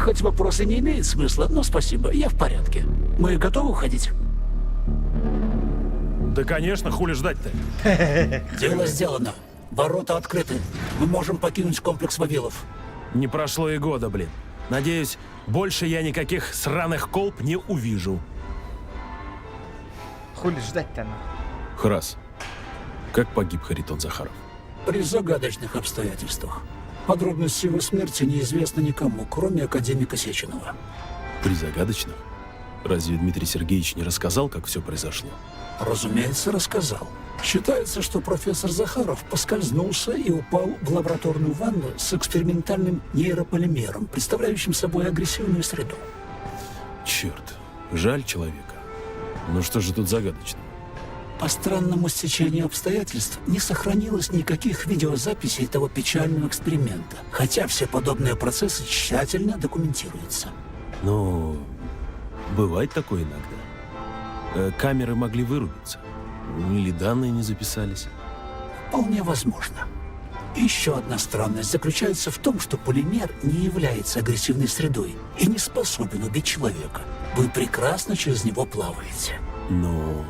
Хоть вопросы не имеют смысла, но спасибо, я в порядке. Мы готовы уходить? Да, конечно, хули ждать-то? Дело сделано. Ворота открыты. Мы можем покинуть комплекс Вавилов. Не прошло и года, блин. Надеюсь, больше я никаких сраных колб не увижу. Хули ждать-то, нахуй. Храс, как погиб Харитон Захаров? При загадочных обстоятельствах. Подробности его смерти неизвестны никому, кроме академика Сеченова. При загадочных? Разве Дмитрий Сергеевич не рассказал, как все произошло? Разумеется, рассказал. Считается, что профессор Захаров поскользнулся и упал в лабораторную ванну с экспериментальным нейрополимером, представляющим собой агрессивную среду. Черт, жаль человека. Ну что же тут загадочного? По странному стечению обстоятельств не сохранилось никаких видеозаписей того печального эксперимента, хотя все подобные процессы тщательно документируются. Ну, бывает такое иногда. Камеры могли вырубиться. Или данные не записались. Вполне возможно. Еще одна странность заключается в том, что полимер не является агрессивной средой и не способен убить человека. Вы прекрасно через него плаваете. Ну,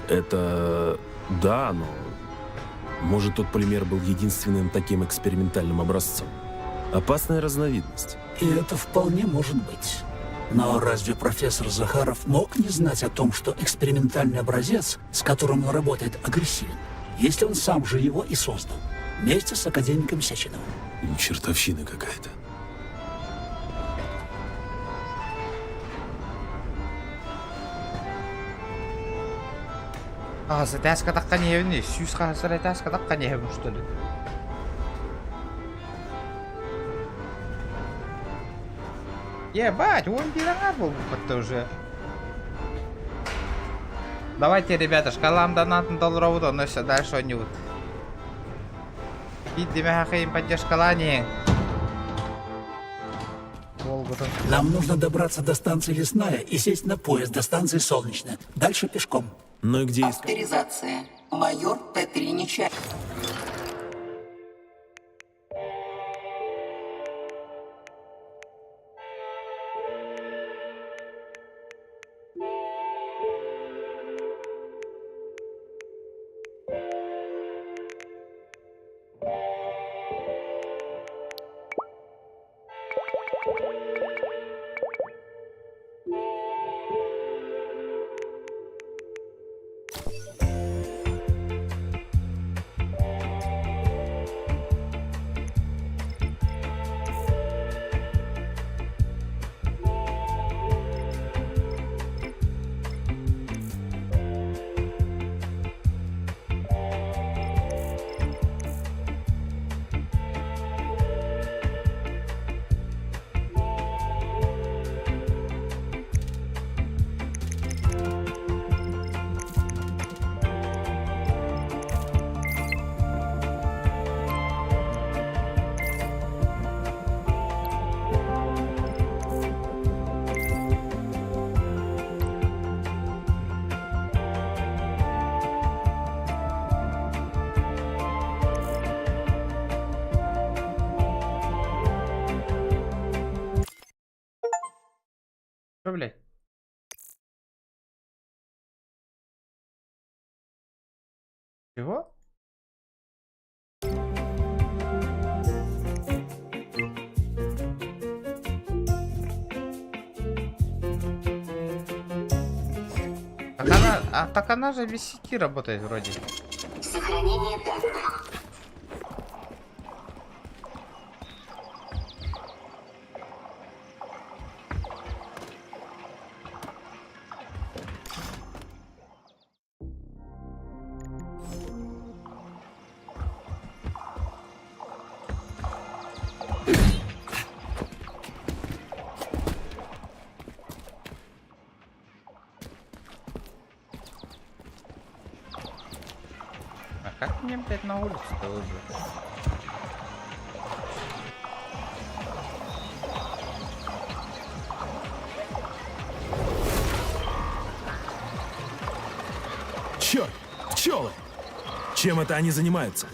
это... да, но... Может, тот полимер был единственным таким экспериментальным образцом. Опасная разновидность. И это вполне может быть. Но разве профессор Захаров мог не знать о том, что экспериментальный образец, с которым он работает, агрессивен, если он сам же его и создал, вместе с академиком Сеченовым? Чертовщина какая-то. Ағасы тәскі таққан ебіне, сүйіс қағысырай тәскі таққан ебін, что ли? Ебать, он пирога был как-то уже. Давайте, ребята, шкалам донатный долларов доносится дальше что-нибудь. Видимо, им поддержкалание. Нам нужно добраться до станции Лесная и сесть на поезд до станции Солнечная. Дальше пешком. Но где искать? Авторизация. Майор Т3 Нечаев. Что, блядь? Чего? Так она же без сети работает вроде. Сохранение данных. Как мне, блядь, на улице-то уже? Черт! Пчелы! Чем это они занимаются?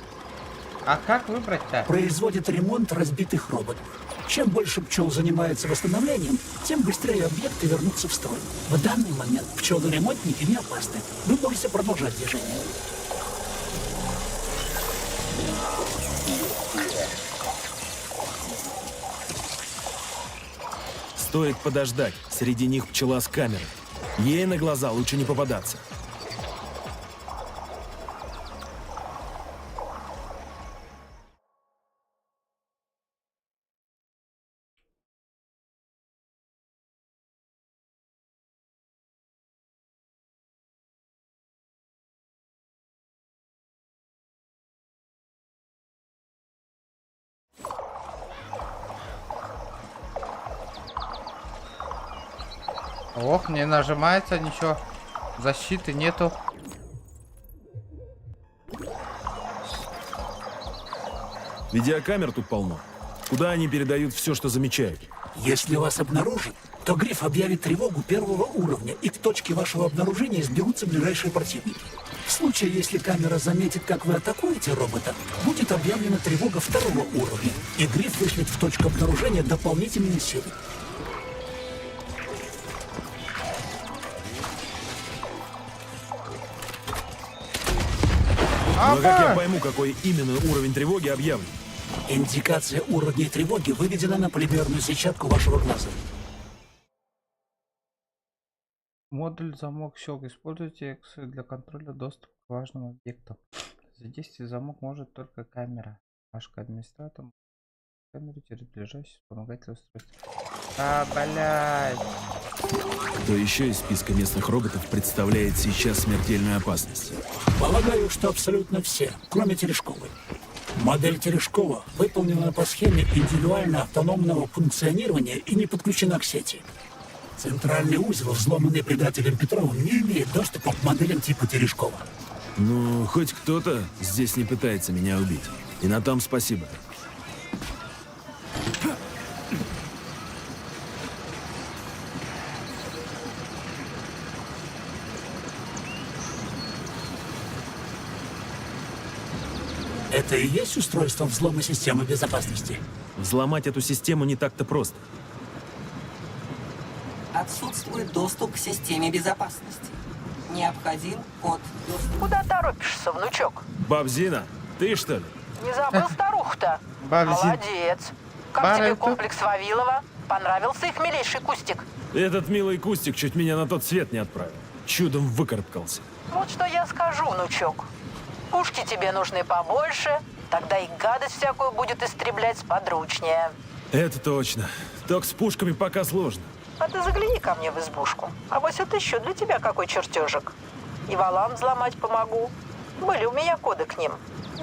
А как выбрать-то? Производит ремонт разбитых роботов. Чем больше пчел занимается восстановлением, тем быстрее объекты вернутся в строй. В данный момент пчелы-ремонтники не опасны. Вы можете продолжать движение. Стоит подождать. Среди них пчела с камерой. Ей на глаза лучше не попадаться. Ох, не нажимается ничего. Защиты нету. Видеокамер тут полно. Куда они передают все, что замечают? Если вас обнаружат, то Гриф объявит тревогу первого уровня, и к точке вашего обнаружения сбегутся ближайшие противники. В случае, если камера заметит, как вы атакуете робота, будет объявлена тревога второго уровня, и Гриф вышлет в точку обнаружения дополнительные силы. Но как я пойму, какой именно уровень тревоги объявлен? Индикация уровня тревоги выведена на полимерную сетчатку вашего глаза. Модуль замок щелк. Используйте X для контроля доступа к важным объектам. Задействовать замок может только камера. Ваш администратор камеру через ближайшее вспомогательное устройство. Блядь. Кто еще из списка местных роботов представляет сейчас смертельную опасность? Полагаю, что абсолютно все, кроме Терешковой. Модель Терешкова выполнена по схеме индивидуально автономного функционирования и не подключена к сети. Центральный узел, взломанный предателем Петровым, не имеет доступа к моделям типа Терешкова. Ну, хоть кто-то здесь не пытается меня убить. И на том спасибо. Это и есть устройство взлома системы безопасности? Взломать эту систему не так-то просто. Отсутствует доступ к системе безопасности. Необходим код доступа. Куда торопишься, внучок? Бабзина, ты что ли? Не забыл старуху-то? Бабзин. Молодец. Как тебе комплекс Вавилова? Понравился их милейший кустик? Этот милый кустик чуть меня на тот свет не отправил. Чудом выкарабкался. Вот что я скажу, внучок. Пушки тебе нужны побольше, тогда и гадость всякую будет истреблять сподручнее. Это точно. Только с пушками пока сложно. А ты загляни ко мне в избушку. А вот отыщу для тебя какой чертежик. И валам взломать помогу. Были у меня коды к ним.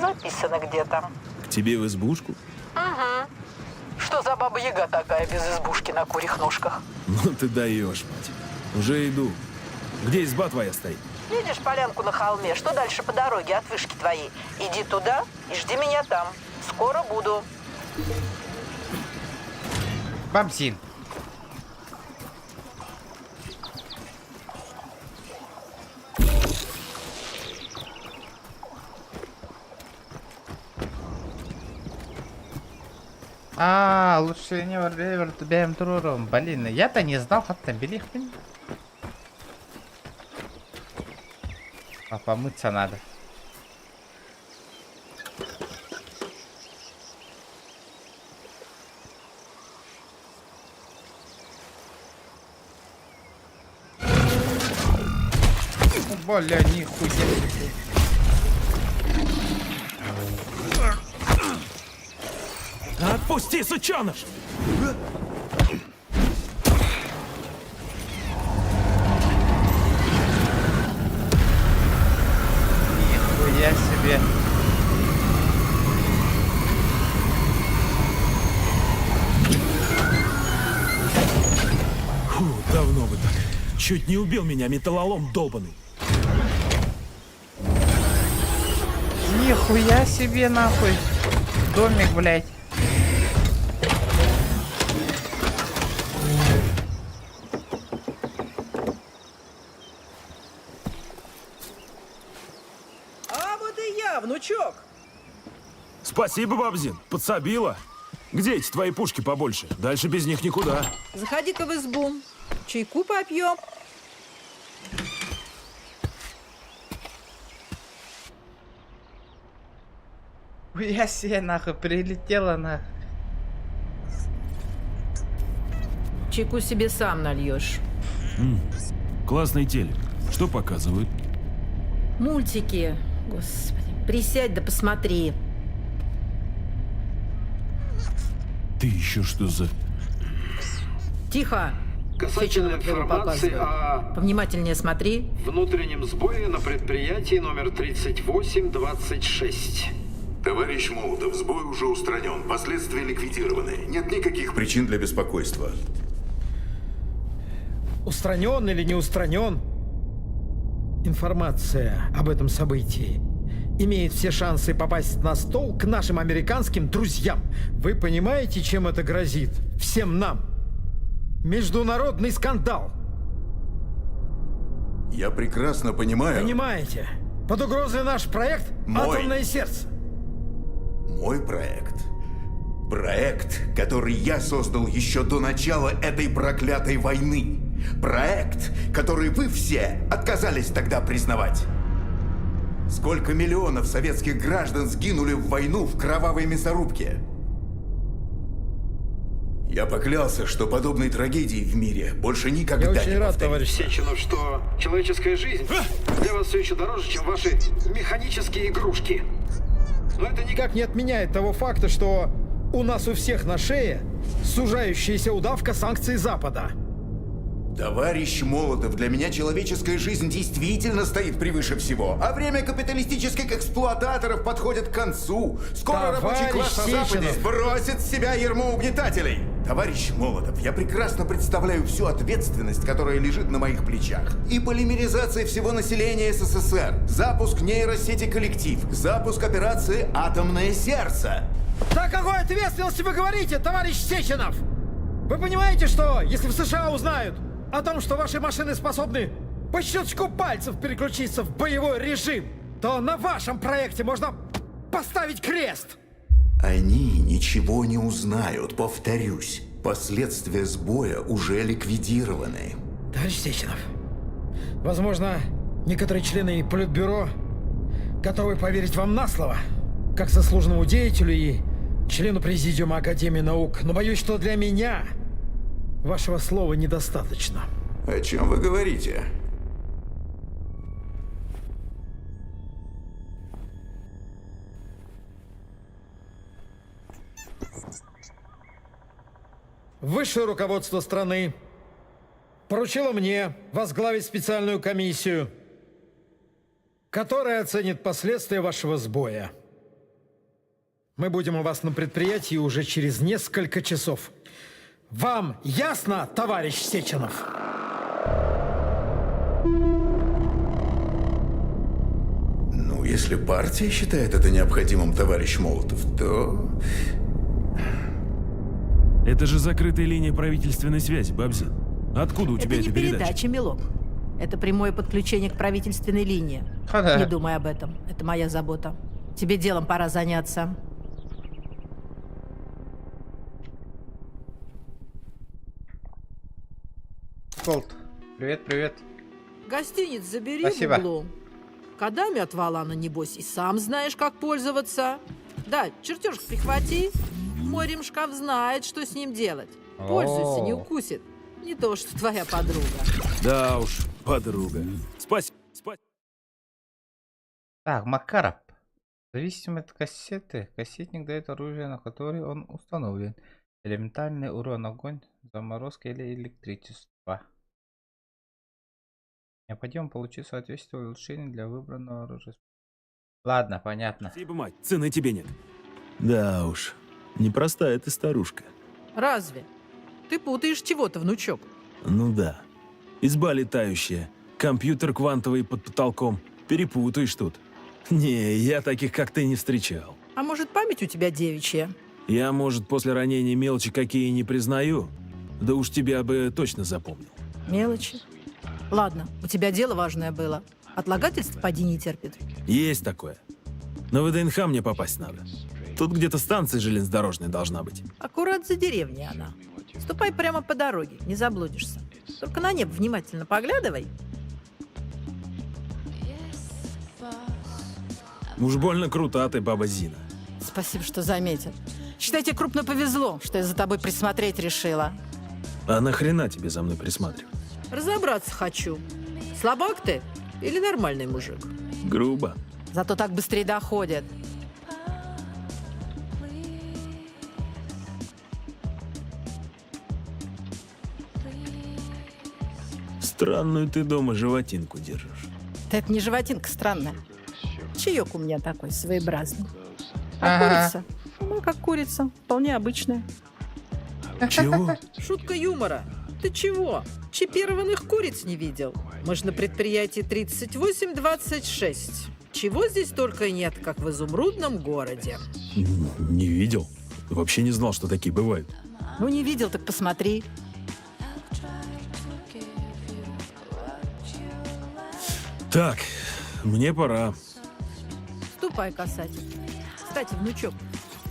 Записаны где-то. К тебе в избушку? Угу. Что за баба-яга такая без избушки на курьих ножках? Ну ты даешь, мать. Уже иду. Где изба твоя стоит? Видишь полянку на холме? Что дальше по дороге от вышки твоей? Иди туда и жди меня там. Скоро буду. Бабзин. Лучше не варвар тебе туром. Блин, я-то не знал, как там били. А помыться надо. Бля, нихуя. Отпусти, сучёныш! Нихуя себе. Фу, давно бы так. Чуть не убил меня металлолом долбаный. Нихуя себе, нахуй. Домик, блядь. А вот и я, внучок. Спасибо, Бабзин, подсобила. Где эти твои пушки побольше? Дальше без них никуда. Заходи-ка в избу. Чайку попьем. Я себе, нахуй, прилетела, нахуй. Чайку себе сам нальешь. Классный телек. Что показывают? Мультики. Господи, присядь да посмотри. Ты еще что за... Тихо. Касательно информации о Повнимательнее смотри. внутреннем сбое на предприятии номер 3826. Товарищ Молотов, сбой уже устранен, последствия ликвидированы. Нет никаких причин для беспокойства. Устранен или не устранен, информация об этом событии имеет все шансы попасть на стол к нашим американским друзьям. Вы понимаете, чем это грозит? Всем нам. Международный скандал. Я прекрасно понимаю. Понимаете? Под угрозой наш проект «Атомное сердце». Мой проект. Проект, который я создал еще до начала этой проклятой войны. Проект, который вы все отказались тогда признавать. Сколько миллионов советских граждан сгинули в войну в кровавой мясорубке? Я поклялся, что подобной трагедии в мире больше никогда Я очень не рад, повторится. товарищ. Сеченов, что человеческая жизнь для вас все еще дороже, чем ваши механические игрушки. Но это никак не отменяет того факта, что у нас у всех на шее сужающаяся удавка санкций Запада. Товарищ Молотов, для меня человеческая жизнь действительно стоит превыше всего. А время капиталистических эксплуататоров подходит к концу. Скоро рабочий класс на Западе сбросит с себя ярмо угнетателей. Товарищ Молотов, я прекрасно представляю всю ответственность, которая лежит на моих плечах. И полимеризация всего населения СССР, запуск нейросети «Коллектив», запуск операции «Атомное сердце». Да о какой ответственности вы говорите, товарищ Сеченов? Вы понимаете, что если в США узнают о том, что ваши машины способны по щелчку пальцев переключиться в боевой режим, то на вашем проекте можно поставить крест? Они ничего не узнают, повторюсь. Последствия сбоя уже ликвидированы. Товарищ Сеченов, возможно, некоторые члены Политбюро готовы поверить вам на слово, как заслуженному деятелю и члену Президиума Академии наук, но боюсь, что для меня вашего слова недостаточно. О чем вы говорите? Высшее руководство страны поручило мне возглавить специальную комиссию, которая оценит последствия вашего сбоя. Мы будем у вас на предприятии уже через несколько часов. Вам ясно, товарищ Сеченов? Ну, если партия считает это необходимым, товарищ Молотов, то... Это же закрытая линия правительственной связи, Бабзин. Откуда у тебя Это эта не передача? передача, милок. Это прямое подключение к правительственной линии. Не думай об этом. Это моя забота. Тебе делом пора заняться. Колт, привет, привет. Гостиниц забери Спасибо. в углу. Кодами от Валана, небось, и сам знаешь, как пользоваться. Да, чертеж прихвати. Мой ремшкаф знает, что с ним делать. Пользуйся, не укусит. Не то, что твоя подруга. Да уж, подруга. Спасибо. Так, Макаров. Зависимо от кассеты, кассетник дает оружие, на которое он установлен. Элементарный урон, огонь, заморозка или электричество. Необходимо получить соответствующее улучшение для выбранного оружия. Ладно, понятно. Спасибо, мать, цены тебе нет. Да уж, непростая ты старушка. Разве? Ты путаешь чего-то, внучок. Ну да. Изба летающая, компьютер квантовый под потолком. Перепутаешь тут. Не, я таких, как ты, не встречал. А может, память у тебя девичья? Я, может, после ранения мелочи какие не признаю. Да уж тебя бы точно запомнил. Мелочи. Ладно, у тебя дело важное было. Отлагательств поди не терпит. Есть такое. На ВДНХ мне попасть надо. Тут где-то станция железнодорожная должна быть. Аккурат за деревней она. Ступай прямо по дороге, не заблудишься. Только на небо внимательно поглядывай. Уж больно крута ты, баба Зина. Спасибо, что заметил. Считай, тебе крупно повезло, что я за тобой присмотреть решила. А нахрена тебе за мной присматривать? Разобраться хочу. Слабак ты или нормальный мужик? Грубо. Зато так быстрее доходит. Странную ты дома животинку держишь. Да это не животинка странная. Чаек у меня такой своеобразный. А Ага. курица? Ну, как курица. Вполне обычная. Чего? Шутка юмора. Ты чего? Чипированных куриц не видел? Мы же на предприятии 3826. Чего здесь только нет, как в изумрудном городе. Не видел. Вообще не знал, что такие бывают. Ну, не видел, так посмотри. Так, мне пора. Ступай, касатель. Кстати, внучок,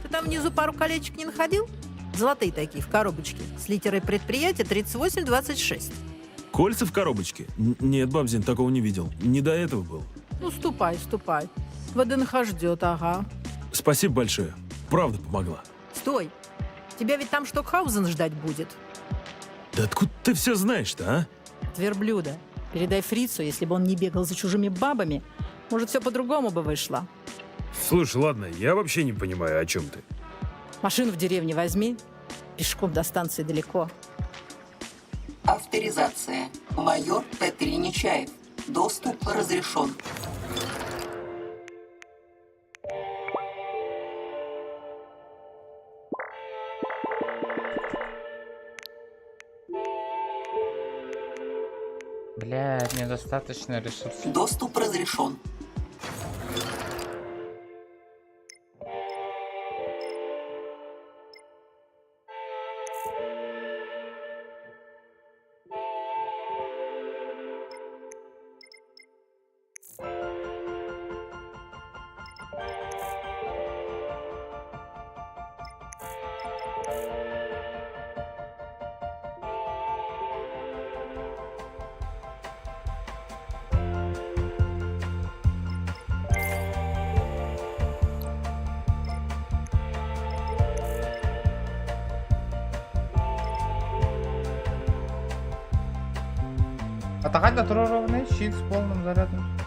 ты там внизу пару колечек не находил? Золотые такие, в коробочке, с литерой предприятия 3826. Кольца в коробочке? Нет, Бабзин, такого не видел. Не до этого был. Ну, ступай, ступай. ВДНХ ждет, ага. Спасибо большое. Правда помогла. Стой. Тебя ведь там Штокхаузен ждать будет. Да откуда ты все знаешь-то, а? От верблюда. Передай фрицу, если бы он не бегал за чужими бабами, может, все по-другому бы вышло. Слушай, ладно, я вообще не понимаю, о чем ты. Машину в деревне возьми. Пешком до станции далеко. Авторизация. Майор П3 Нечаев. Доступ разрешен. Блядь, недостаточно ресурсов. Доступ разрешен. Атака натурированный щит с полным зарядом.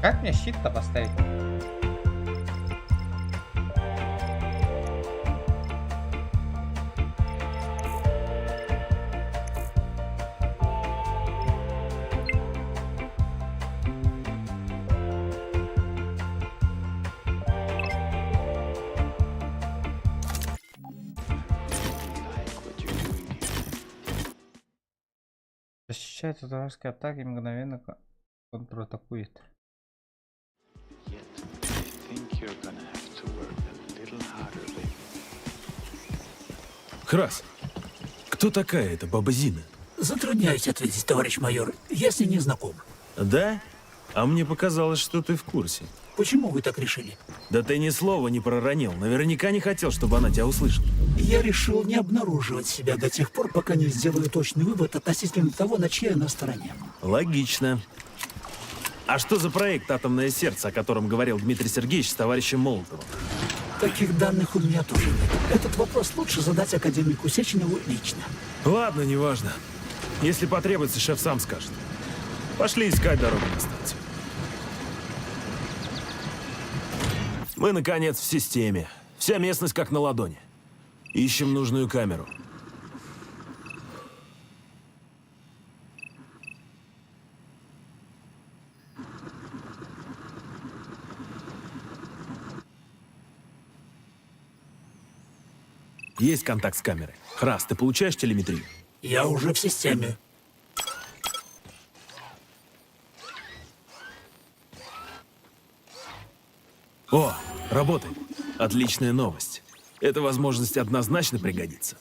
Как мне щит-то поставить? Защищает от вражеской атаки, мгновенно контратакует. Храс, кто такая эта баба Зина? Затрудняюсь ответить, товарищ майор. Я с ней не знаком. Да? А мне показалось, что ты в курсе. Почему вы так решили? Да ты ни слова не проронил. Наверняка не хотел, чтобы она тебя услышала. Я решил не обнаруживать себя до тех пор, пока не сделаю точный вывод относительно того, на чьей она стороне. Логично. А что за проект «Атомное сердце», о котором говорил Дмитрий Сергеевич с товарищем Молотовым? Таких данных у меня тоже нет. Этот вопрос лучше задать академику Сеченову лично. Ладно, неважно. Если потребуется, шеф сам скажет. Пошли искать дорогу на станцию. Мы, наконец, в системе. Вся местность как на ладони. Ищем нужную камеру. Есть контакт с камерой. Храс, ты получаешь телеметрию? Я уже в системе. О, работает. Отличная новость. Эта возможность однозначно пригодится.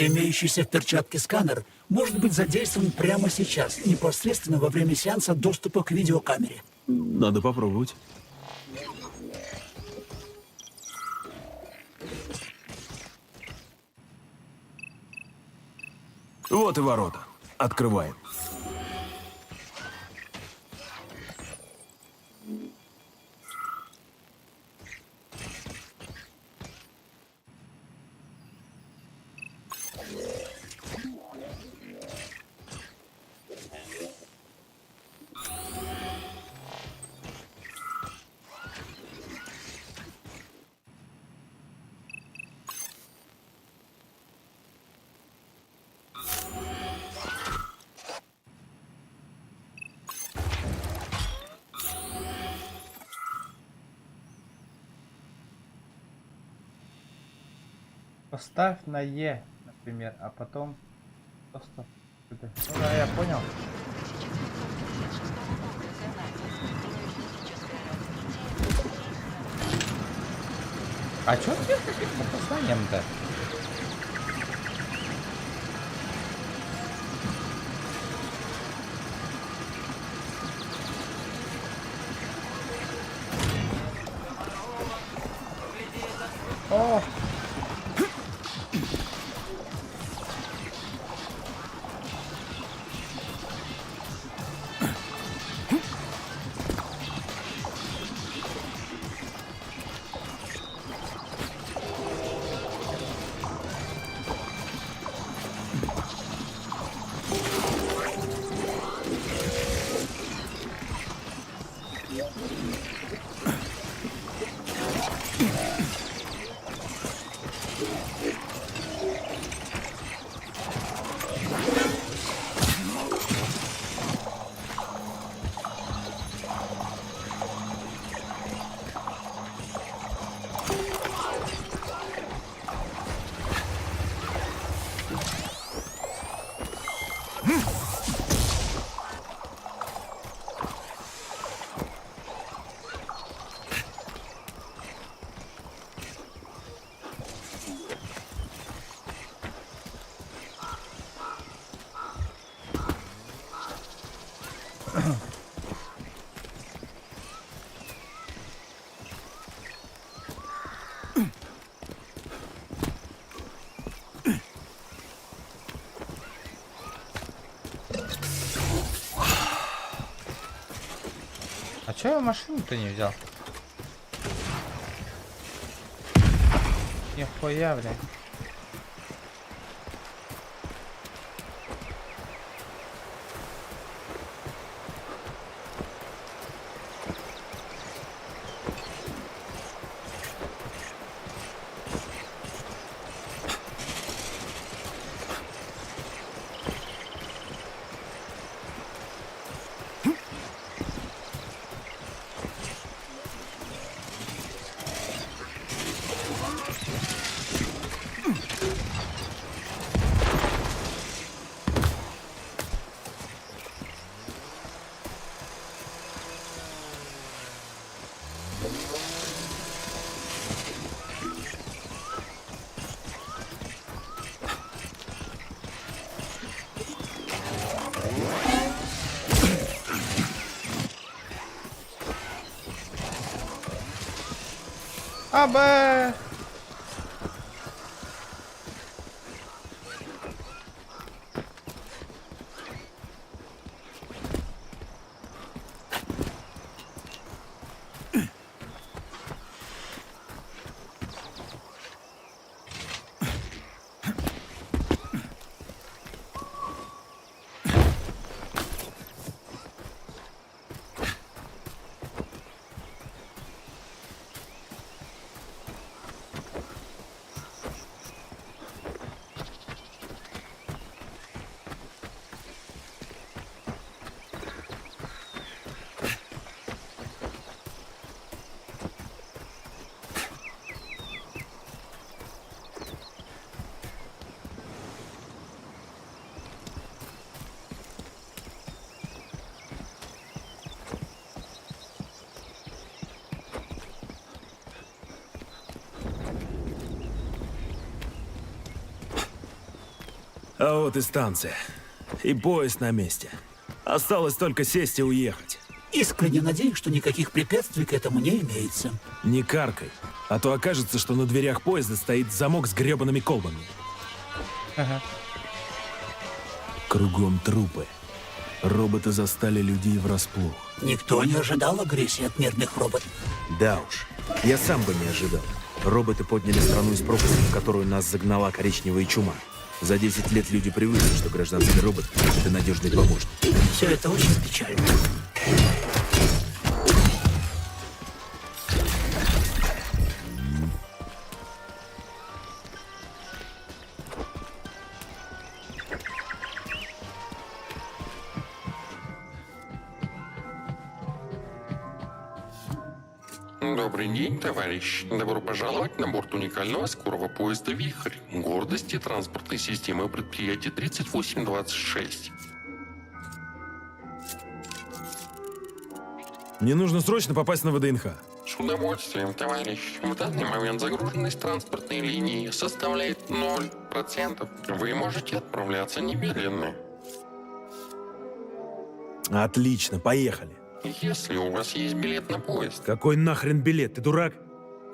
Имеющийся в перчатке сканер может быть задействован прямо сейчас, непосредственно во время сеанса доступа к видеокамере. Надо попробовать. Вот и ворота. Открываем. Поставь на Е, например, а потом просто... Ну да, я понял. А чё ты каким-то посланием-то? О! А чё я машину-то не взял? Нихуя, блядь. Абе! А вот и станция. И поезд на месте. Осталось только сесть и уехать. Искренне надеюсь, что никаких препятствий к этому не имеется. Не каркай, а то окажется, что на дверях поезда стоит замок с гребаными колбами. Ага. Кругом трупы. Роботы застали людей врасплох. Никто не ожидал агрессии от мирных роботов. Да уж, я сам бы не ожидал. Роботы подняли страну из пропасти, в которую нас загнала коричневая чума. За 10 лет люди привыкли, что гражданский робот — это надежный помощник. Все это очень печально. Добрый день, товарищ. Добро пожаловать на борт уникального скорого поезда «Вихрь». Гордости транспортной системы предприятия 3826. Мне нужно срочно попасть на ВДНХ. С удовольствием, товарищ. В данный момент загруженность транспортной линии составляет 0%. Вы можете отправляться немедленно. Отлично, поехали. Если у вас есть билет на поезд. Какой нахрен билет, ты дурак?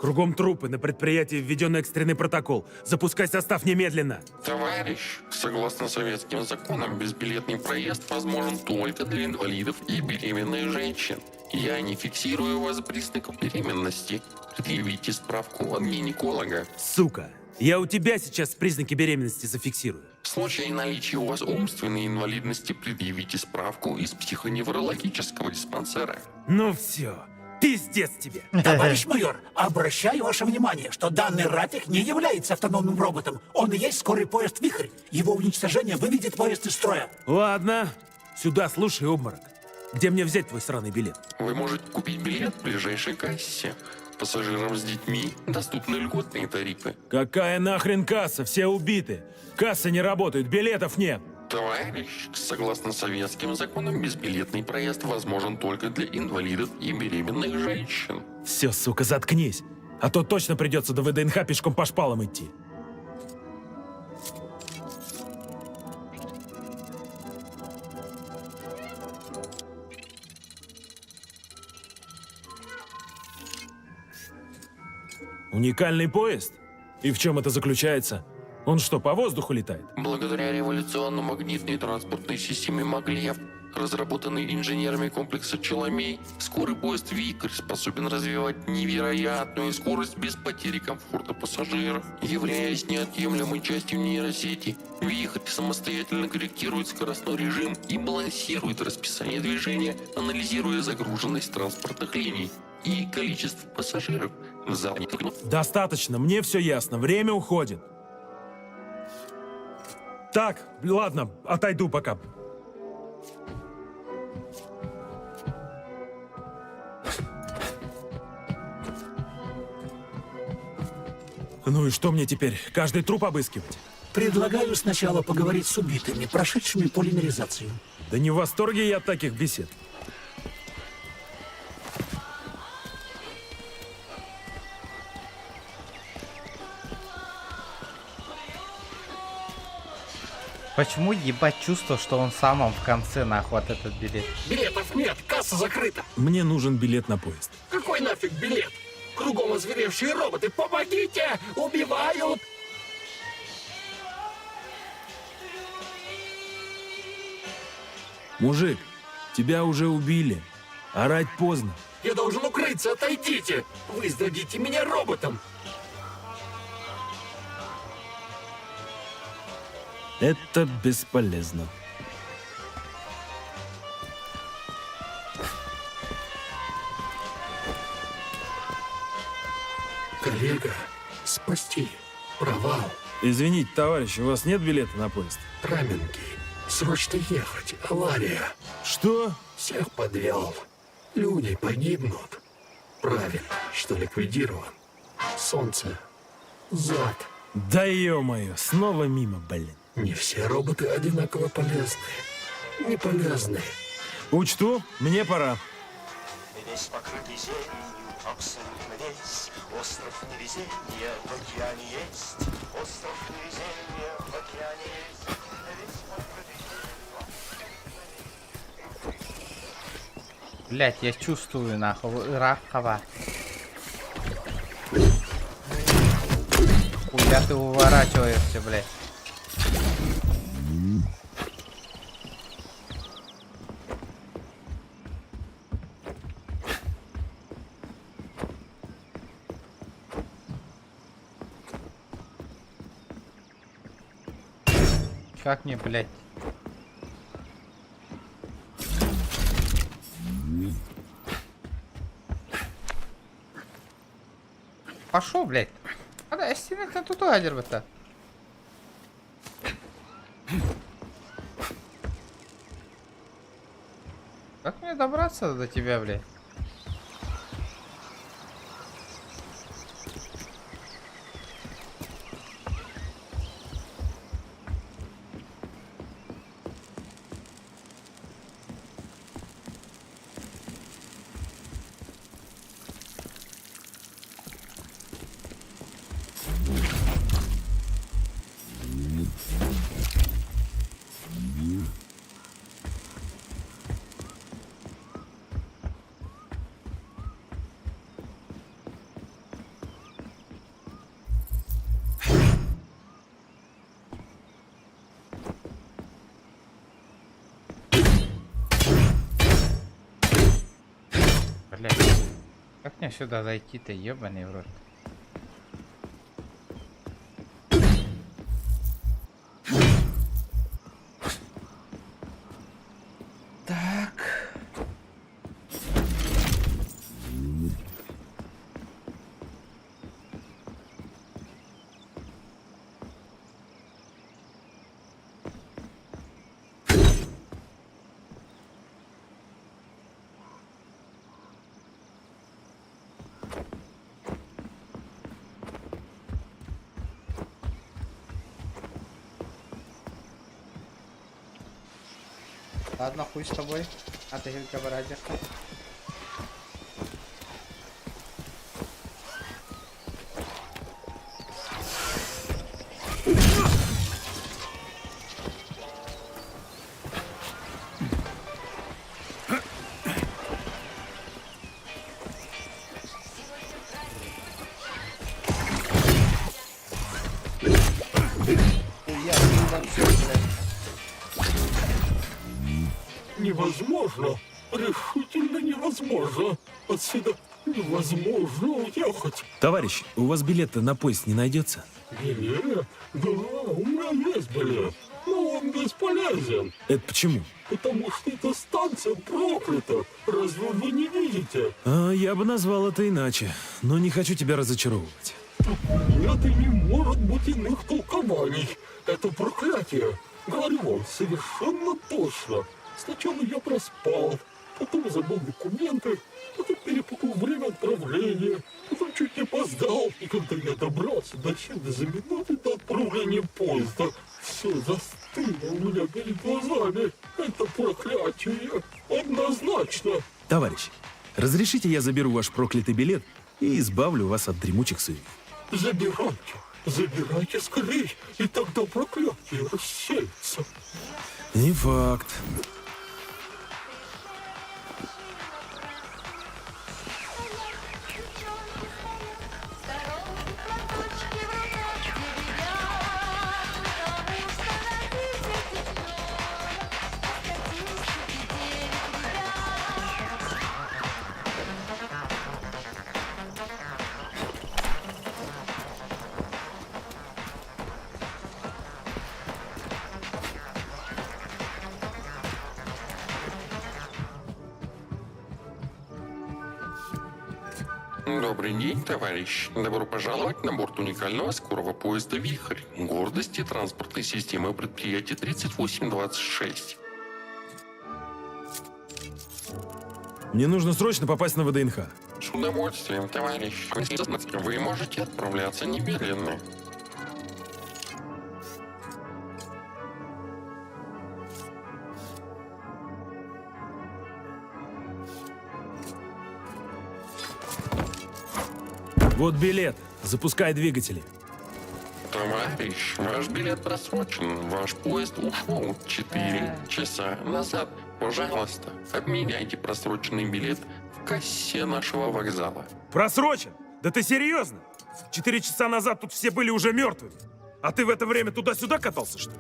Кругом трупы, на предприятии введен экстренный протокол. Запускай состав немедленно. Товарищ, согласно советским законам, безбилетный проезд возможен только для инвалидов и беременных женщин. Я не фиксирую у вас признаков беременности. Предъявите справку от гинеколога. Сука, я у тебя сейчас признаки беременности зафиксирую. В случае наличия у вас умственной инвалидности предъявите справку из психоневрологического диспансера. Ну все, пиздец тебе. Товарищ майор, обращаю ваше внимание, что данный Ратик не является автономным роботом. Он и есть скорый поезд «Вихрь». Его уничтожение выведет поезд из строя. Ладно, сюда, слушай, обморок. Где мне взять твой сраный билет? Вы можете купить билет в ближайшей кассе. Пассажирам с детьми доступны льготные тарифы. Какая нахрен касса? Все убиты. Кассы не работают, билетов нет. Товарищ, согласно советским законам, безбилетный проезд возможен только для инвалидов и беременных женщин. Все, сука, заткнись. А то точно придется до ВДНХ пешком по шпалам идти. Уникальный поезд? И в чем это заключается? Он что, по воздуху летает? Благодаря революционно-магнитной транспортной системе Маглев, разработанной инженерами комплекса Челомей, скорый поезд «Вихрь» способен развивать невероятную скорость без потери комфорта пассажиров. Являясь неотъемлемой частью нейросети, «Вихрь» самостоятельно корректирует скоростной режим и балансирует расписание движения, анализируя загруженность транспортных линий и количество пассажиров в зале. Достаточно, мне все ясно, время уходит. Так, ладно, отойду пока. Ну и что мне теперь, каждый труп обыскивать? Предлагаю сначала поговорить с убитыми, прошедшими полимеризацию. Да не в восторге я от таких бесед. Почему ебать чувство, что он в самом в конце нахуй от этот билет? Билетов нет, касса закрыта. Мне нужен билет на поезд. Какой нафиг билет? Кругом озверевшие роботы, помогите! Убивают! Мужик, тебя уже убили. Орать поздно. Я должен укрыться, отойдите! Вы сдадите меня роботам! Это бесполезно. Коллега, спасти. Провал. Извините, товарищ, у вас нет билета на поезд? Раменки. Срочно ехать. Авария. Что? Всех подвел. Люди погибнут. Правильно, что ликвидирован. Солнце. Зад. Да ё-моё, снова мимо, блин. Не все роботы одинаково полезны. Не полезны. Учту, мне пора. Весь покрытый зеленью, абсолютно весь. Остров невезения в океане есть. Остров невезения в океане есть. Весь покрытый... Блять, я чувствую нахуй Рахова. Куда ты уворачиваешься, блять? Как мне, блять? Пошел, блять. А да, стенок на туда дербата. Как мне добраться до тебя, блядь? Блять. Как мне сюда зайти-то, ебаный в рот? Так. Ладно, хуй с тобой. А ты говоришь. Невозможно. Решительно невозможно. Отсюда невозможно уехать. Товарищ, у вас билет-то на поезд не найдется? Билет? Да, у меня есть билет. Но он бесполезен. Это почему? Потому что эта станция проклята. Разве вы не видите? Я бы назвал это иначе, но не хочу тебя разочаровывать. Это не может быть иных толкований. Это проклятие. Говорю вам, совершенно точно. Сначала я проспал, потом забыл документы, потом перепутал время отправления, потом чуть не опоздал. И когда я добрался до сюда за минуты до отправления поезда, все застыло у меня перед глазами. Это проклятие. Однозначно. Товарищ, разрешите я заберу ваш проклятый билет и избавлю вас от дремучих сует? Забирайте. Забирайте скорей, и тогда проклятие рассеется. Не факт. Добрый день, товарищ. Добро пожаловать на борт уникального скорого поезда «Вихрь». Гордости транспортной системы предприятия 3826. Мне нужно срочно попасть на ВДНХ. С удовольствием, товарищ. Вы можете отправляться немедленно. Вот билет. Запускай двигатели. Товарищ, ваш билет просрочен. Ваш поезд ушел 4 часа назад. Пожалуйста, обменяйте просроченный билет в кассе нашего вокзала. Просрочен? Да ты серьезно? 4 часа назад тут все были уже мертвыми. А ты в это время туда-сюда катался, что ли?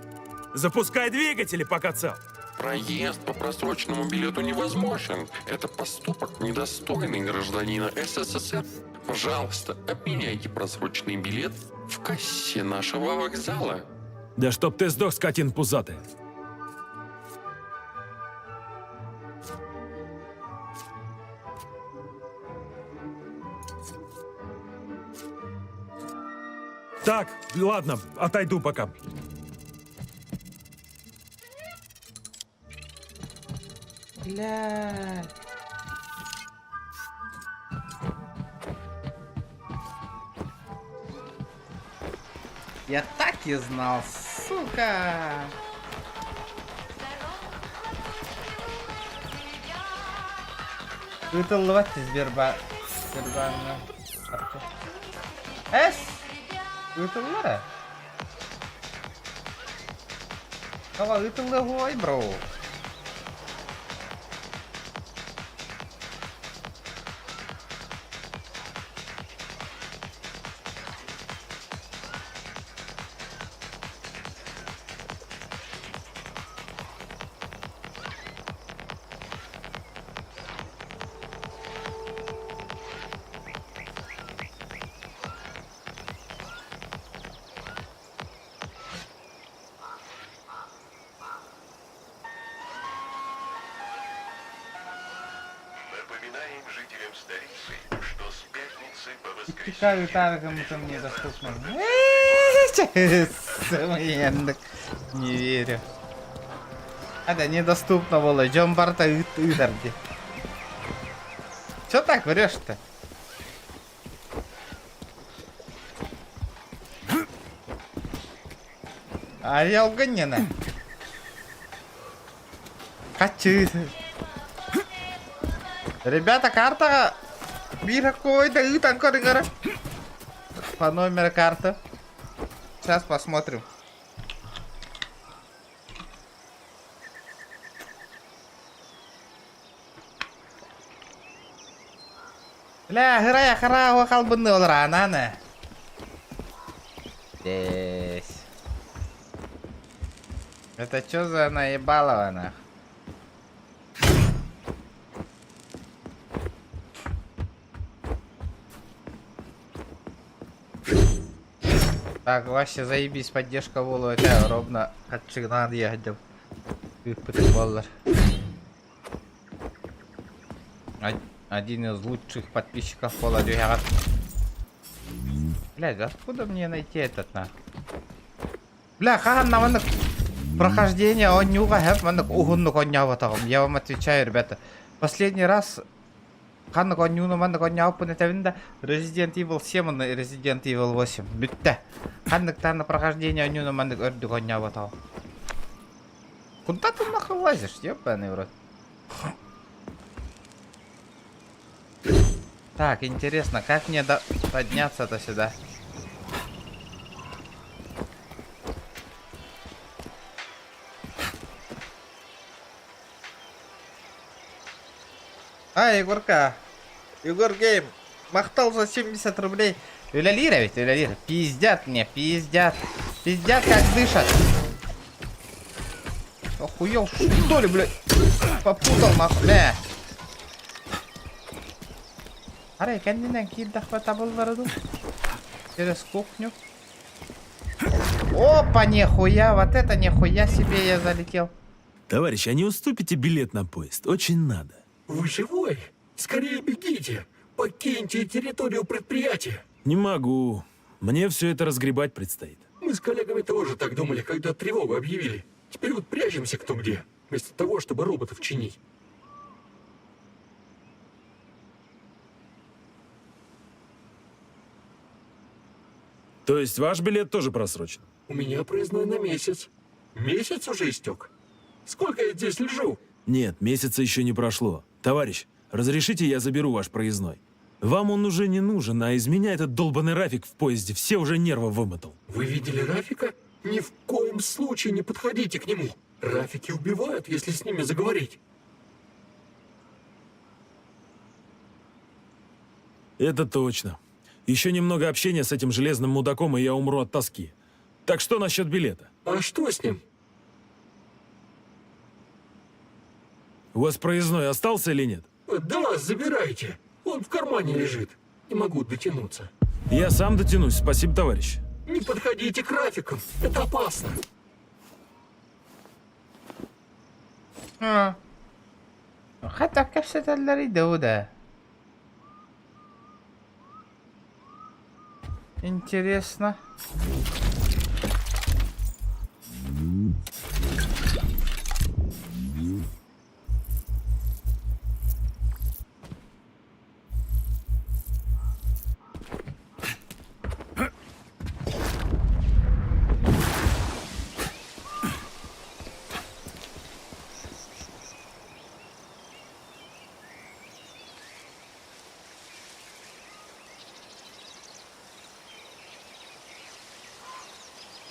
Запускай двигатели, пока цел. Проезд по просроченному билету невозможен. Это поступок, недостойный гражданина СССР. Пожалуйста, обменяйте просроченный билет в кассе нашего вокзала. Да чтоб ты сдох, скотин пузатая. Так, ладно, отойду пока. Блядь. Я так и знал, сука. Ытылывать Сбербанк. Эс? Ытыллары? Кава ытыллы ғой, бро. Тикаю таргом-то мне доступно. Не верю. Это недоступно было. Джомбарта Идарди. Чё так врешь-то? А я угонена. Хочу. Ребята, карта. Мира какой-то и там коридора. По номеру карты. Сейчас посмотрим. Бля, храя, храя, халбынный ол рананы. Здесь. Это чё за наебалово, нах? Так, вообще заебись, поддержка волу, это ровно отчигнан ехал. $50. Один из лучших подписчиков Пола Дюгера. Блядь, откуда мне найти этот на? Бля, ханна прохождение он не угадает, я вам отвечаю, ребята. Последний раз Resident Evil 7 и Resident Evil 8. Битте. Ханна прохождение нюна мандык орду коня ватал. Куда ты нахуй лазишь, ебаный в рот? Так, интересно, как мне подняться-то сюда? А, Егорка. Егор Гейм. Махтал за 70 рублей. Юля Лира ведь, Юля Лира. Пиздят мне, пиздят. Пиздят, как дышат. Охуел, что ли, блядь? Попутал, нахуй, бля. Аре, кандинан киддах потабыл вороду. Через кухню. Опа, нихуя, вот это нихуя себе я залетел. Товарищ, а не уступите билет на поезд? Очень надо. Вы живой? Скорее бегите! Покиньте территорию предприятия! Не могу. Мне все это разгребать предстоит. Мы с коллегами тоже так думали, когда тревогу объявили. Теперь вот прячемся кто где, вместо того, чтобы роботов чинить. То есть ваш билет тоже просрочен? У меня проездной на месяц. Месяц уже истек. Сколько я здесь лежу? Нет, месяца еще не прошло. Товарищ, разрешите, я заберу ваш проездной? Вам он уже не нужен, а из меня этот долбанный Рафик в поезде все уже нервы вымотал. Вы видели Рафика? Ни в коем случае не подходите к нему. Рафики убивают, если с ними заговорить. Это точно. Еще немного общения с этим железным мудаком, и я умру от тоски. Так что насчет билета? А что с ним? У вас проездной остался или нет? Да, забирайте. Он в кармане лежит. Не могу дотянуться. Я сам дотянусь, спасибо, товарищ. Не подходите к Рафикам. Это опасно. Хотя капсета для Ридоуда. Интересно.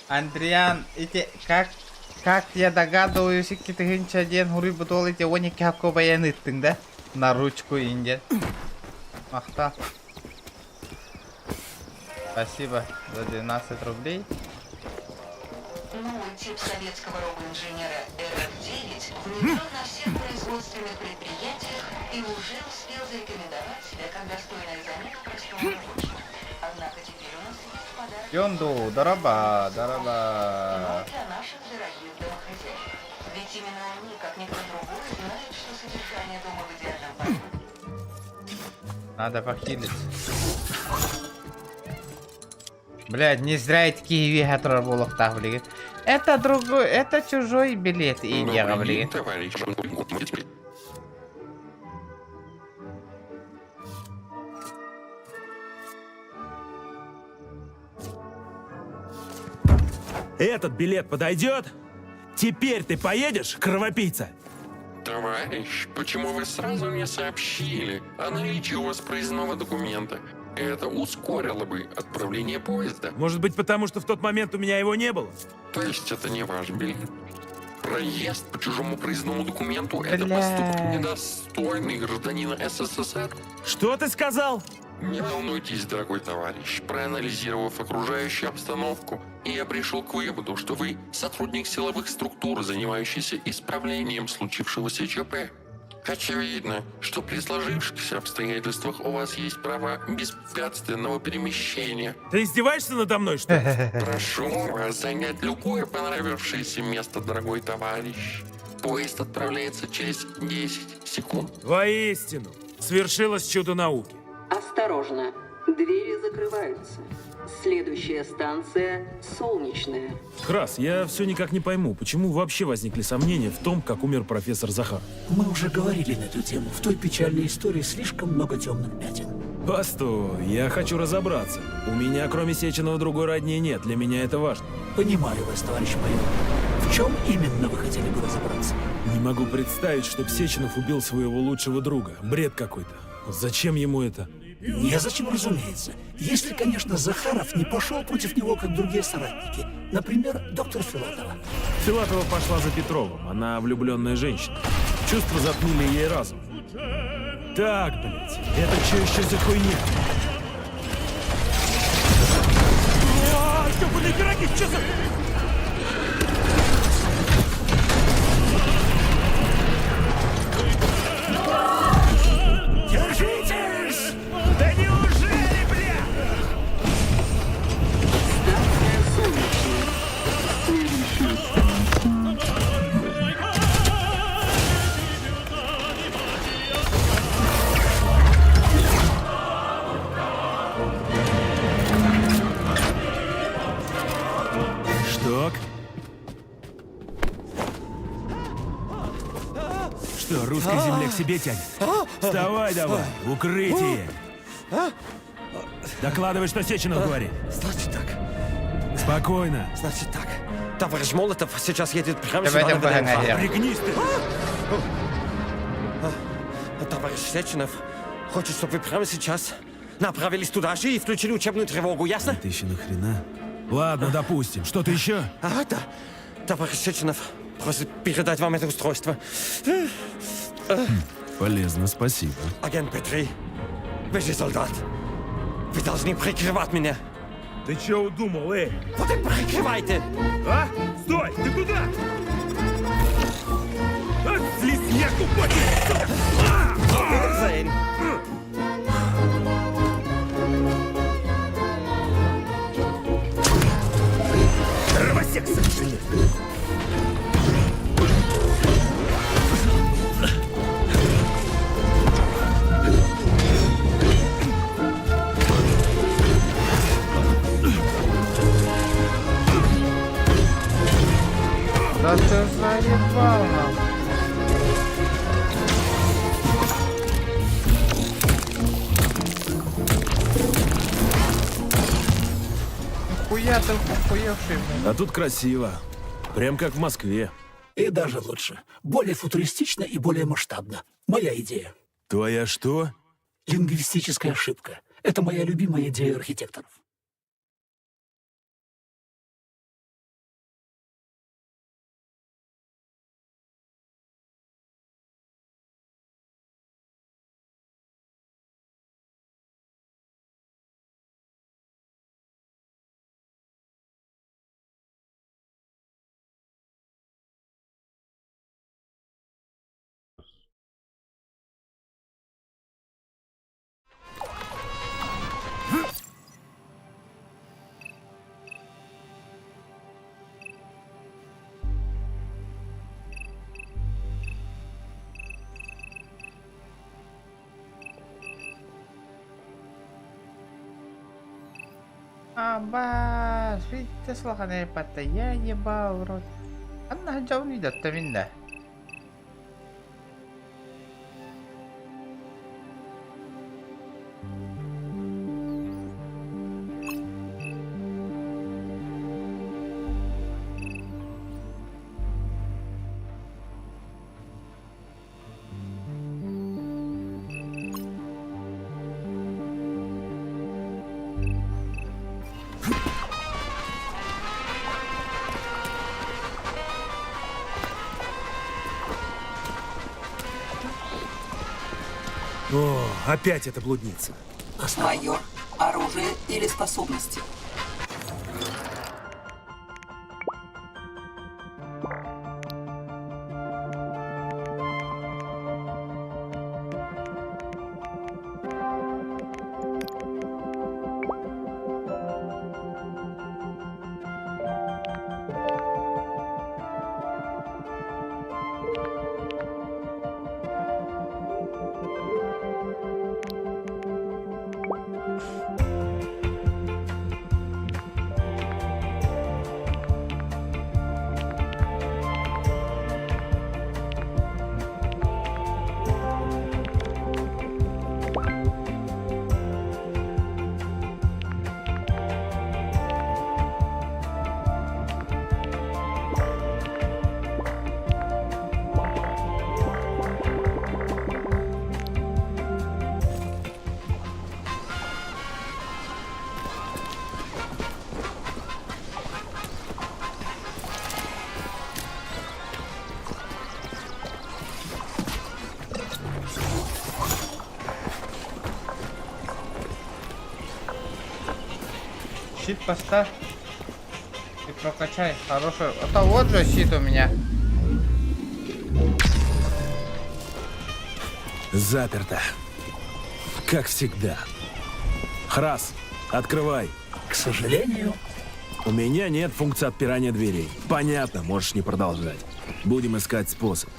Андриан, эти, как я догадываюсь, какие-то генча день хури бутол эти они как баяныттың, да? На ручку инде. Махта. Спасибо за 12 рублей. Новый тип советского робоинженера РФ-9 внедрен на всех производственных предприятиях и уже успел зарекомендовать себя как достойная замена простому рабочему. Однако теперь у нас есть подарок. Йонду, дараба. Но для наших дорогих домохозяек. Ведь именно они, как никто другой, знают, что содержание дома в идеальном порядке. Надо похилиться. Блядь, не зря такие вегатор булыктах, блядь. Это другой, это чужой билет и не, блядь. Товарищ. Этот билет подойдет? Теперь ты поедешь, кровопийца? Товарищ, почему вы сразу не сообщили о наличии у вас проездного документа? Это ускорило бы отправление поезда. Может быть, потому что в тот момент у меня его не было? То есть это не ваш билет? Проезд по чужому проездному документу — это поступок недостойный гражданина СССР. Что ты сказал? Не волнуйтесь, дорогой товарищ. Проанализировав окружающую обстановку, я пришел к выводу, что вы сотрудник силовых структур, занимающийся исправлением случившегося ЧП. Очевидно, что при сложившихся обстоятельствах у вас есть право беспрепятственного перемещения. Ты издеваешься надо мной, что ли? Прошу вас занять любое понравившееся место, дорогой товарищ. Поезд отправляется через 10 секунд. Воистину, свершилось чудо науки. Осторожно, двери закрываются. Следующая станция — Солнечная. Крас, я все никак не пойму, почему вообще возникли сомнения в том, как умер профессор Захар. Мы уже говорили на эту тему. В той печальной истории слишком много темных пятен. Постой, я хочу разобраться. У меня, кроме Сеченова, другой родни нет. Для меня это важно. Понимаю вас, товарищ майор. В чем именно вы хотели бы разобраться? Не могу представить, чтоб Сеченов убил своего лучшего друга. Бред какой-то. Зачем ему это? Незачем, разумеется. Если, конечно, Захаров не пошел против него, как другие соратники. Например, доктор Филатова. Филатова пошла за Петровым. Она влюбленная женщина. Чувства затмили ей разум. Так, блядь, это что еще за хуйня? Ёбаные пироги, что за... Держитесь! Да неужели, бля? Что, русской земле к себе тянет? Вставай давай, укрытие! Докладывай, что Сеченов говорит. Значит так. Спокойно. Значит так. Товарищ Молотов сейчас едет прямо Давай, сюда на давай, ВДНХ. наверх. Пригнись ты! Товарищ Сеченов хочет, чтобы вы прямо сейчас направились туда же и включили учебную тревогу, ясно? Это еще нахрена? Ладно, допустим. Что-то еще? Да. Товарищ Сеченов просит передать вам это устройство. Полезно, спасибо. Агент Петри, вы же солдат. Вы должны прикрывать меня. Ты чего удумал, эй? Вот и прикрывайте! А? Стой! Ты куда? Слизняк упадет, сука! Wiedersehen. Дровосек, совершенно! Да ты заебал нам. Хуя ты охуевший, блин. А тут красиво. Прям как в Москве. И даже лучше. Более футуристично и более масштабно. Моя идея. Твоя что? Лингвистическая ошибка. Это моя любимая идея архитекторов. Аббас, ведь ты слуханый пата, я ебал в рот. Она джаун видят, то винда. О, опять эта блудница. Майор, оружие или способности? Щит поставь и прокачай хороший. Это вот же щит у меня. Заперто. Как всегда. Храс, открывай. К сожалению, у меня нет функции отпирания дверей. Понятно, можешь не продолжать. Будем искать способ.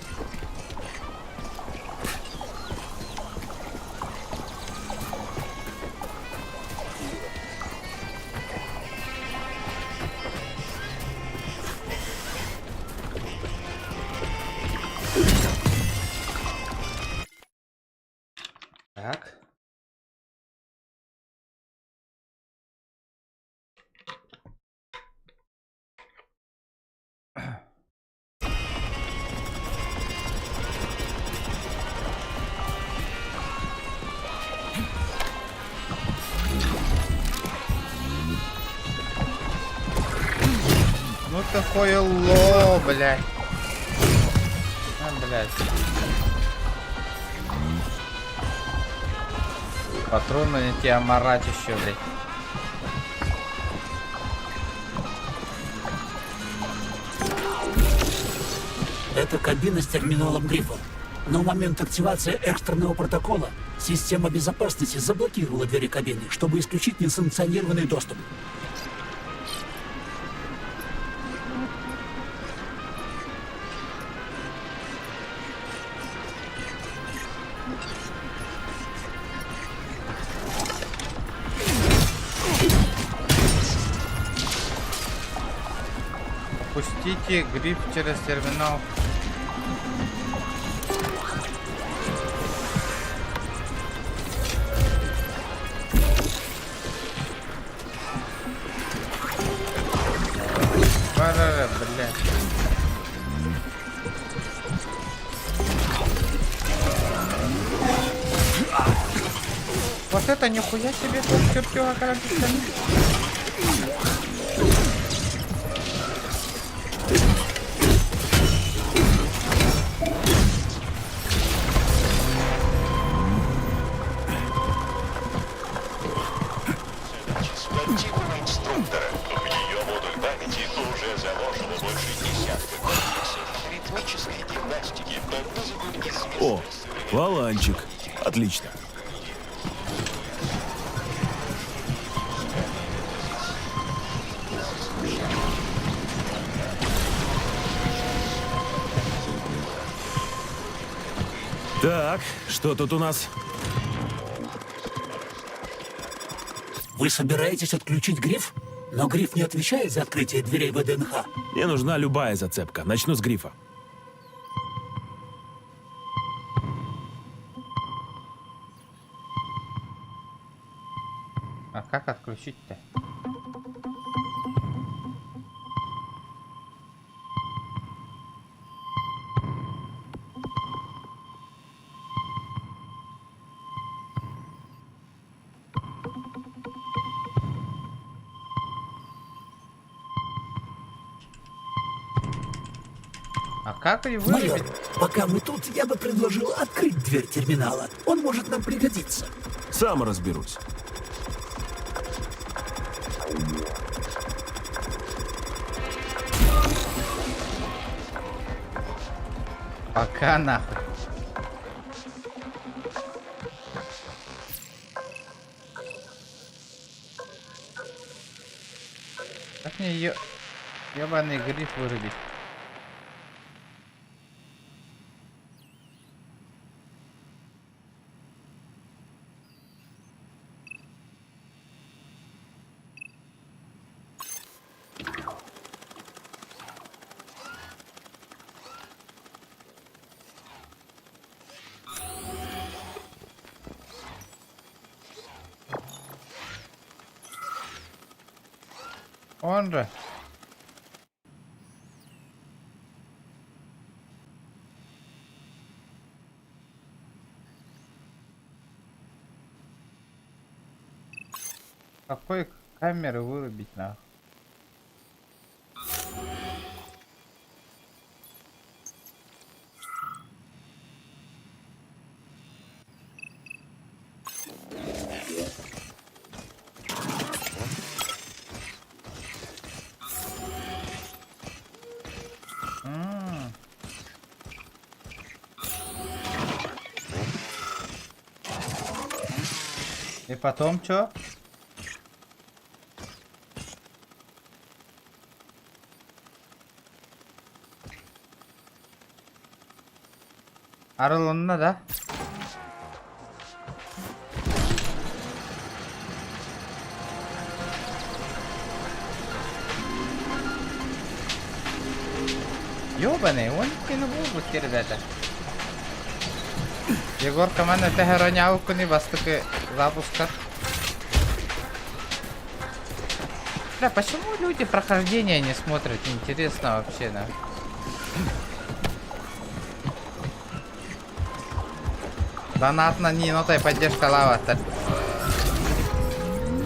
Так. Ну ты хуйло, блядь. А, блядь. Патроны не тебя марать еще, блядь. это кабина с терминалом грифом. Но в момент активации экстренного протокола система безопасности заблокировала двери кабины, чтобы исключить несанкционированный доступ. Пустите гриф через терминал. Барара, блядь. Вот это нихуя себе тут чертёга карабина. О, валанчик. Отлично. Так, что тут у нас? Вы собираетесь отключить Гриф? Но Гриф не отвечает за открытие дверей ВДНХ. Мне нужна любая зацепка. Начну с Грифа. А как отключить-то? А как ее вырубить? Майор, пока мы тут, я бы предложил открыть дверь терминала. Он может нам пригодиться. Сам разберусь. Пока нахуй. Как мне ее ебаный гриф вырубить? Он же. Какой камеры вырубить нахуй? И потом чё? Арылынна да? Ёбаный, он кинул будки, ребята. Егор, команда Техероняуку не бастыки запуска. Бля, почему люди прохождения не смотрят? Интересно вообще, да? Донатна не нотай поддержка лавата.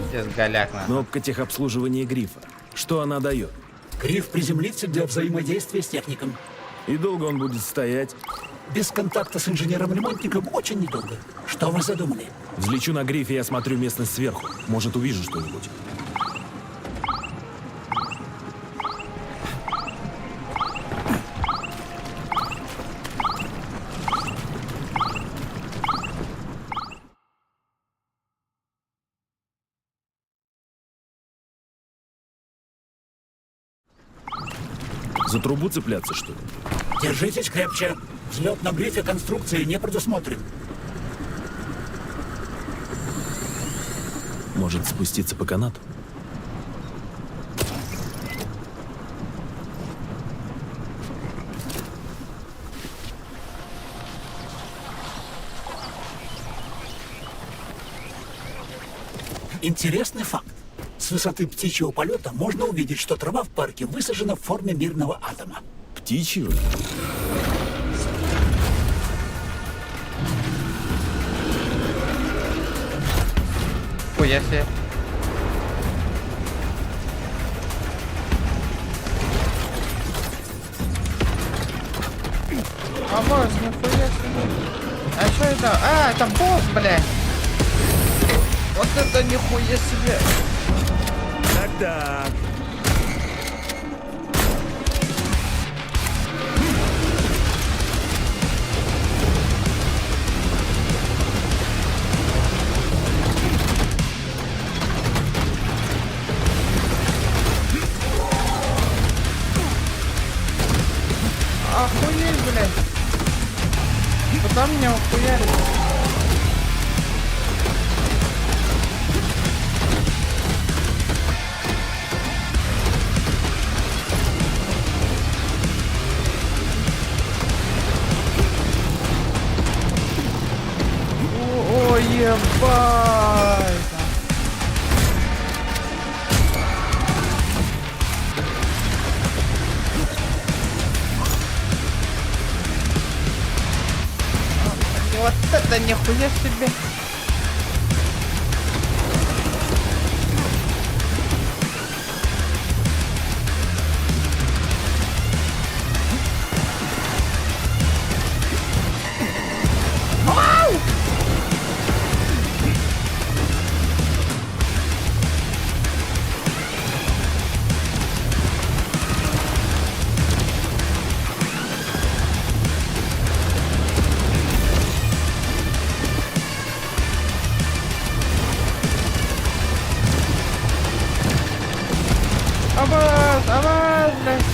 Здесь голяк на. Кнопка техобслуживания Грифа. Что она дает? Гриф приземлится для взаимодействия с техником. И долго он будет стоять? Без контакта с инженером-ремонтником очень недолго. Что вы задумали? Взлечу на Грифе и осмотрю местность сверху. Может, увижу что-нибудь. За трубу цепляться, что ли? Держитесь крепче. Взлет на Грифе конструкции не предусмотрен. Может, спуститься по канату? Интересный факт. С высоты птичьего полета можно увидеть, что трава в парке высажена в форме мирного атома. Птичьего? Хуя себе. А босс, нихуя себе. А что это? А, это босс, блядь. Вот это нихуя себе. Так-так. Охуеть, блядь. Куда меня ухуярит? Нихуя себе. Аваз, блядь.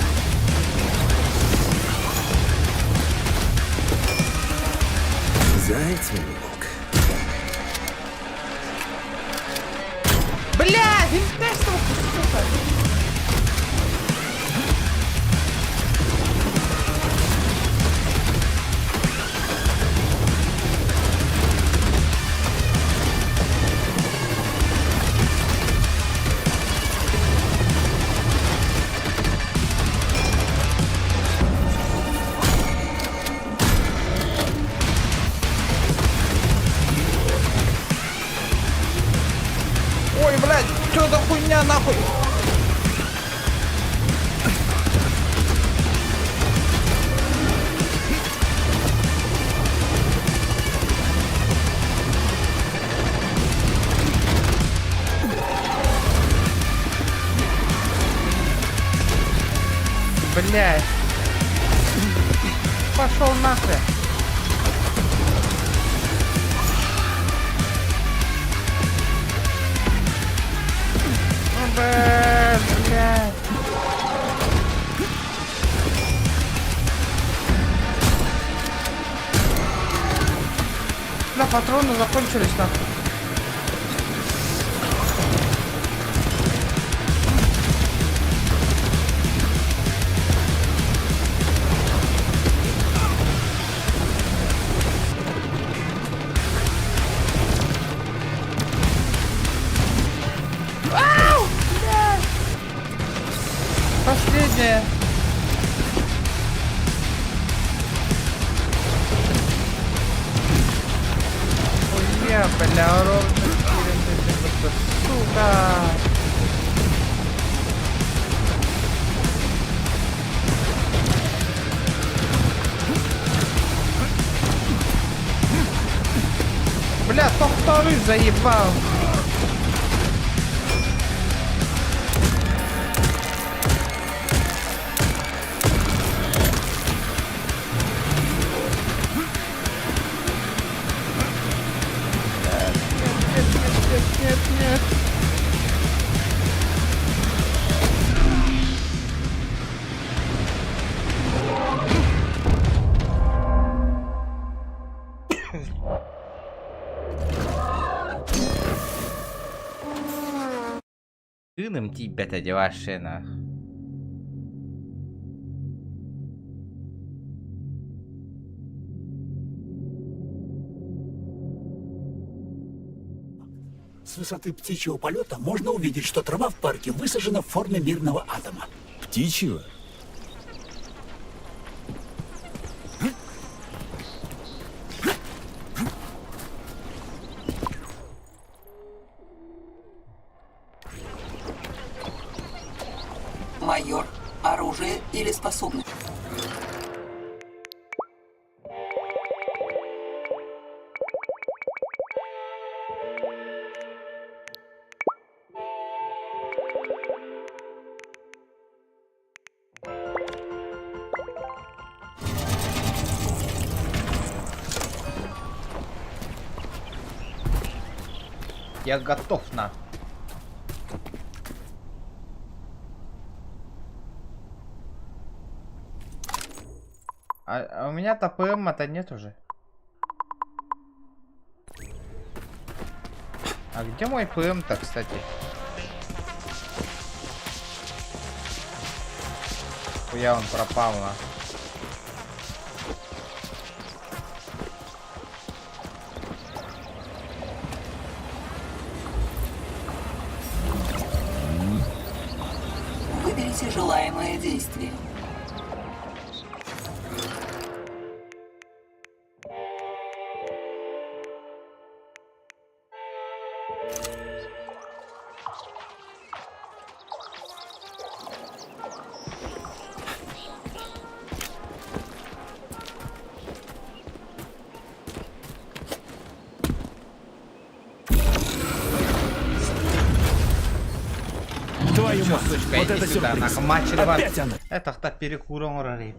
Зайцевик. Блядь, интестов, сука. Ой, блядь, что за хуйня нахуй? Блядь. Пошел нахуй. Блядь. Да, патроны закончились нахуй. Последняя. Ой, я, бля, ровно сука. Бля, кто второй заебал. Нет. Сыном тебя-то девашина. С высоты птичьего полета можно увидеть, что трава в парке высажена в форме мирного атома. Птичьего? Майор, оружие или способность? Я готов на. А у меня-то ПМ-то нет уже. А где мой ПМ-то, кстати? Хуя он пропал на. Выберите желаемое действие. Твою Чё, мать, сучка, вот иди это сюда, сюрприз. нахмачили вас. Опять она. Это кто перекуром рарит.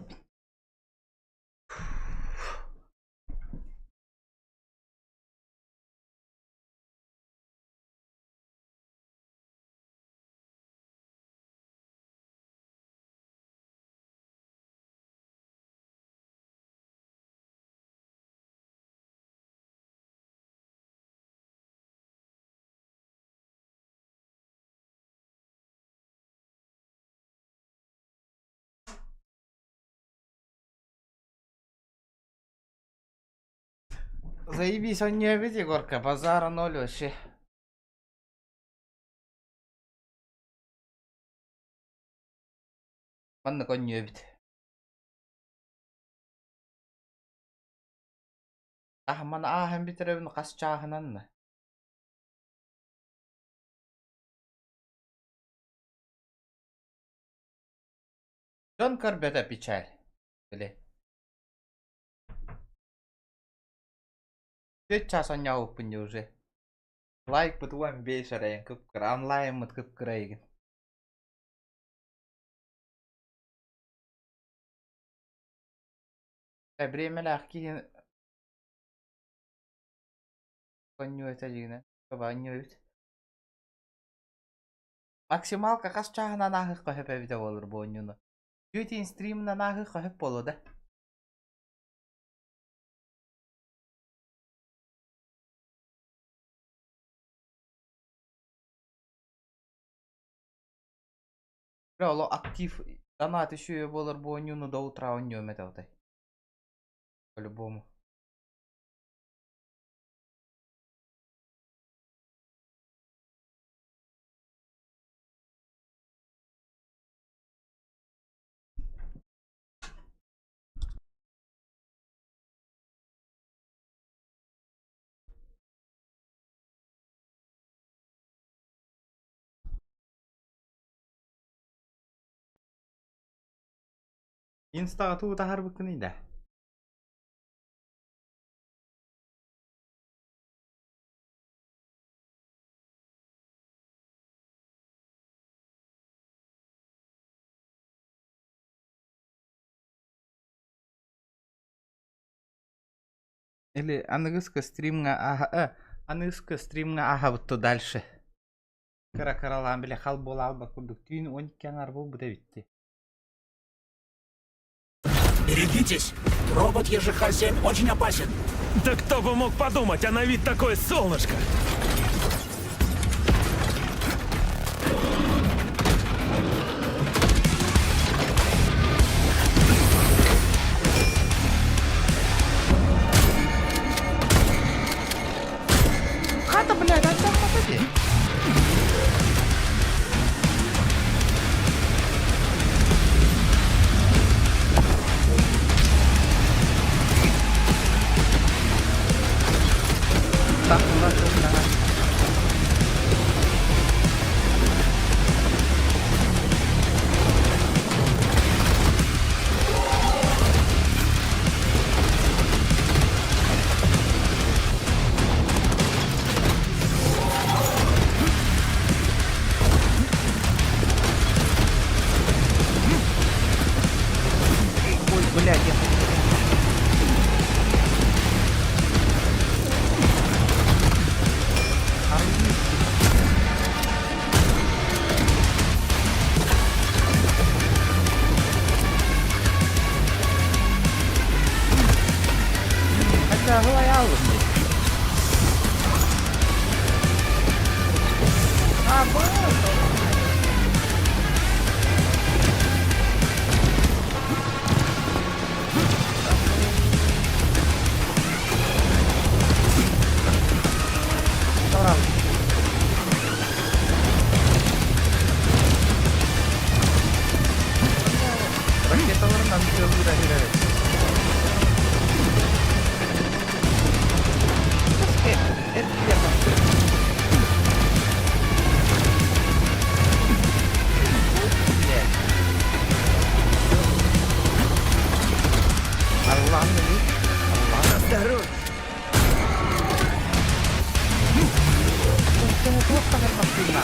Заебись, он не обидит, Егорка, базара ноль вообще. Он на не обидит. Мана ахам битеребин кас чахананна. Жон корбета печаль. Или. 4 часа nhau пынде уже. Лайк бутуан бейшарайын көп кыр. Онлайн мыт көп кырайын. Времялах кейін конью это жигне. Кабанью бит. Максималка кас чахана нахы кахып бите болыр бу онюну. Ютин стримна нахы кахып болода. Оло актив донат еще болыр бу онюну до утра оню метаутай. По-любому. Инстага туу тахар быкыныйда. Или английский стримга аха бутто дальше. Кара-каралам биле хал бола алба курдук. Түйін 12 аңар бұл бұда битти. Берегитесь! Робот ЕЖХ-7 очень опасен. Да кто бы мог подумать, а на вид такое солнышко! Хата, блядь, а там попади. Так, у нас тут, давай. не просто нормально было.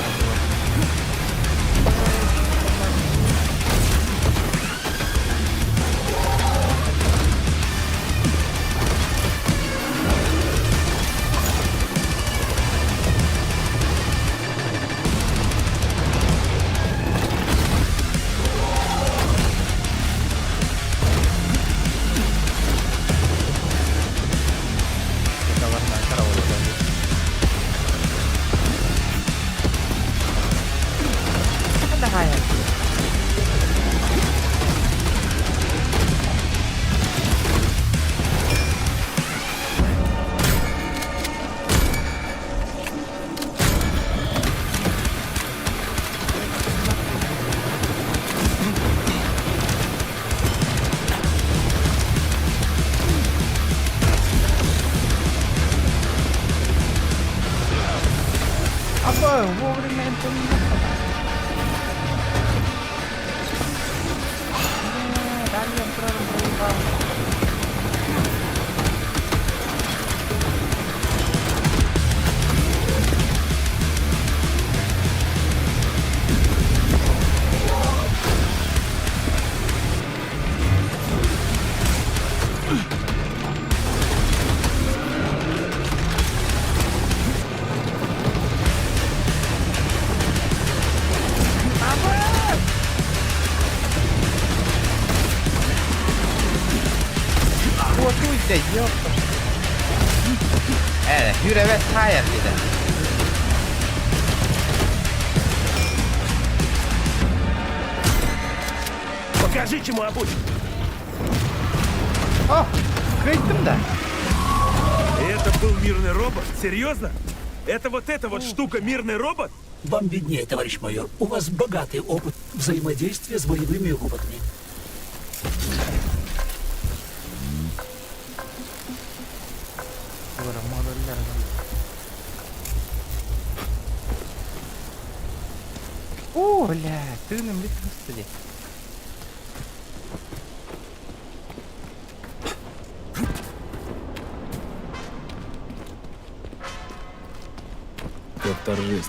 Вовремя это не нападает. Далее проебал. Ёпта. Hyrä häjät sitä. Покажи, чему обучен. О, кайттым да. Это был мирный робот? Серьезно? Это вот штука мирный робот? Вам виднее, товарищ майор. У вас богатый опыт взаимодействия с боевыми роботами. Бля, тыным литром стали. Как торжественно.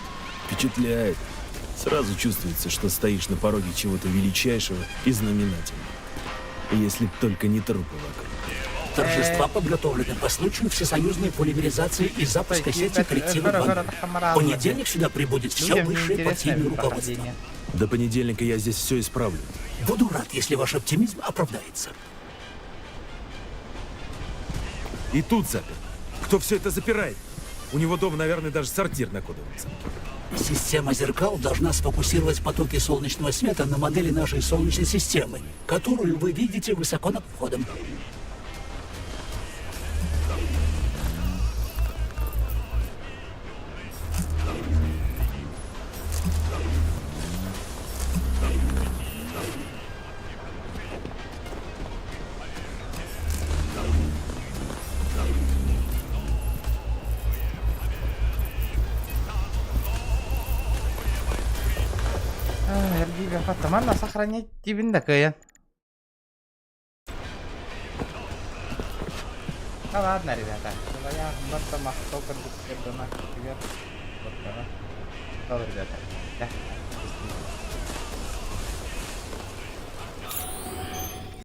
Впечатляет. Сразу чувствуется, что стоишь на пороге чего-то величайшего и знаменательного. Если б только не трупы вокруг. Торжества подготовлены по случаю всесоюзной полимеризации и запуска сети коллектива. В понедельник сюда прибудет все высшее партийное руководство. До понедельника я здесь все исправлю. Буду рад, если ваш оптимизм оправдается. И тут запер. Кто все это запирает? У него дома, наверное, даже сортир накодывается. Система зеркал должна сфокусировать потоки солнечного света на модели нашей Солнечной системы, которую вы видите высоко над входом. Teman sahrannya dipindah ke ya. Ладно, ребята, я bertemu token untuk donat juga. Ребята,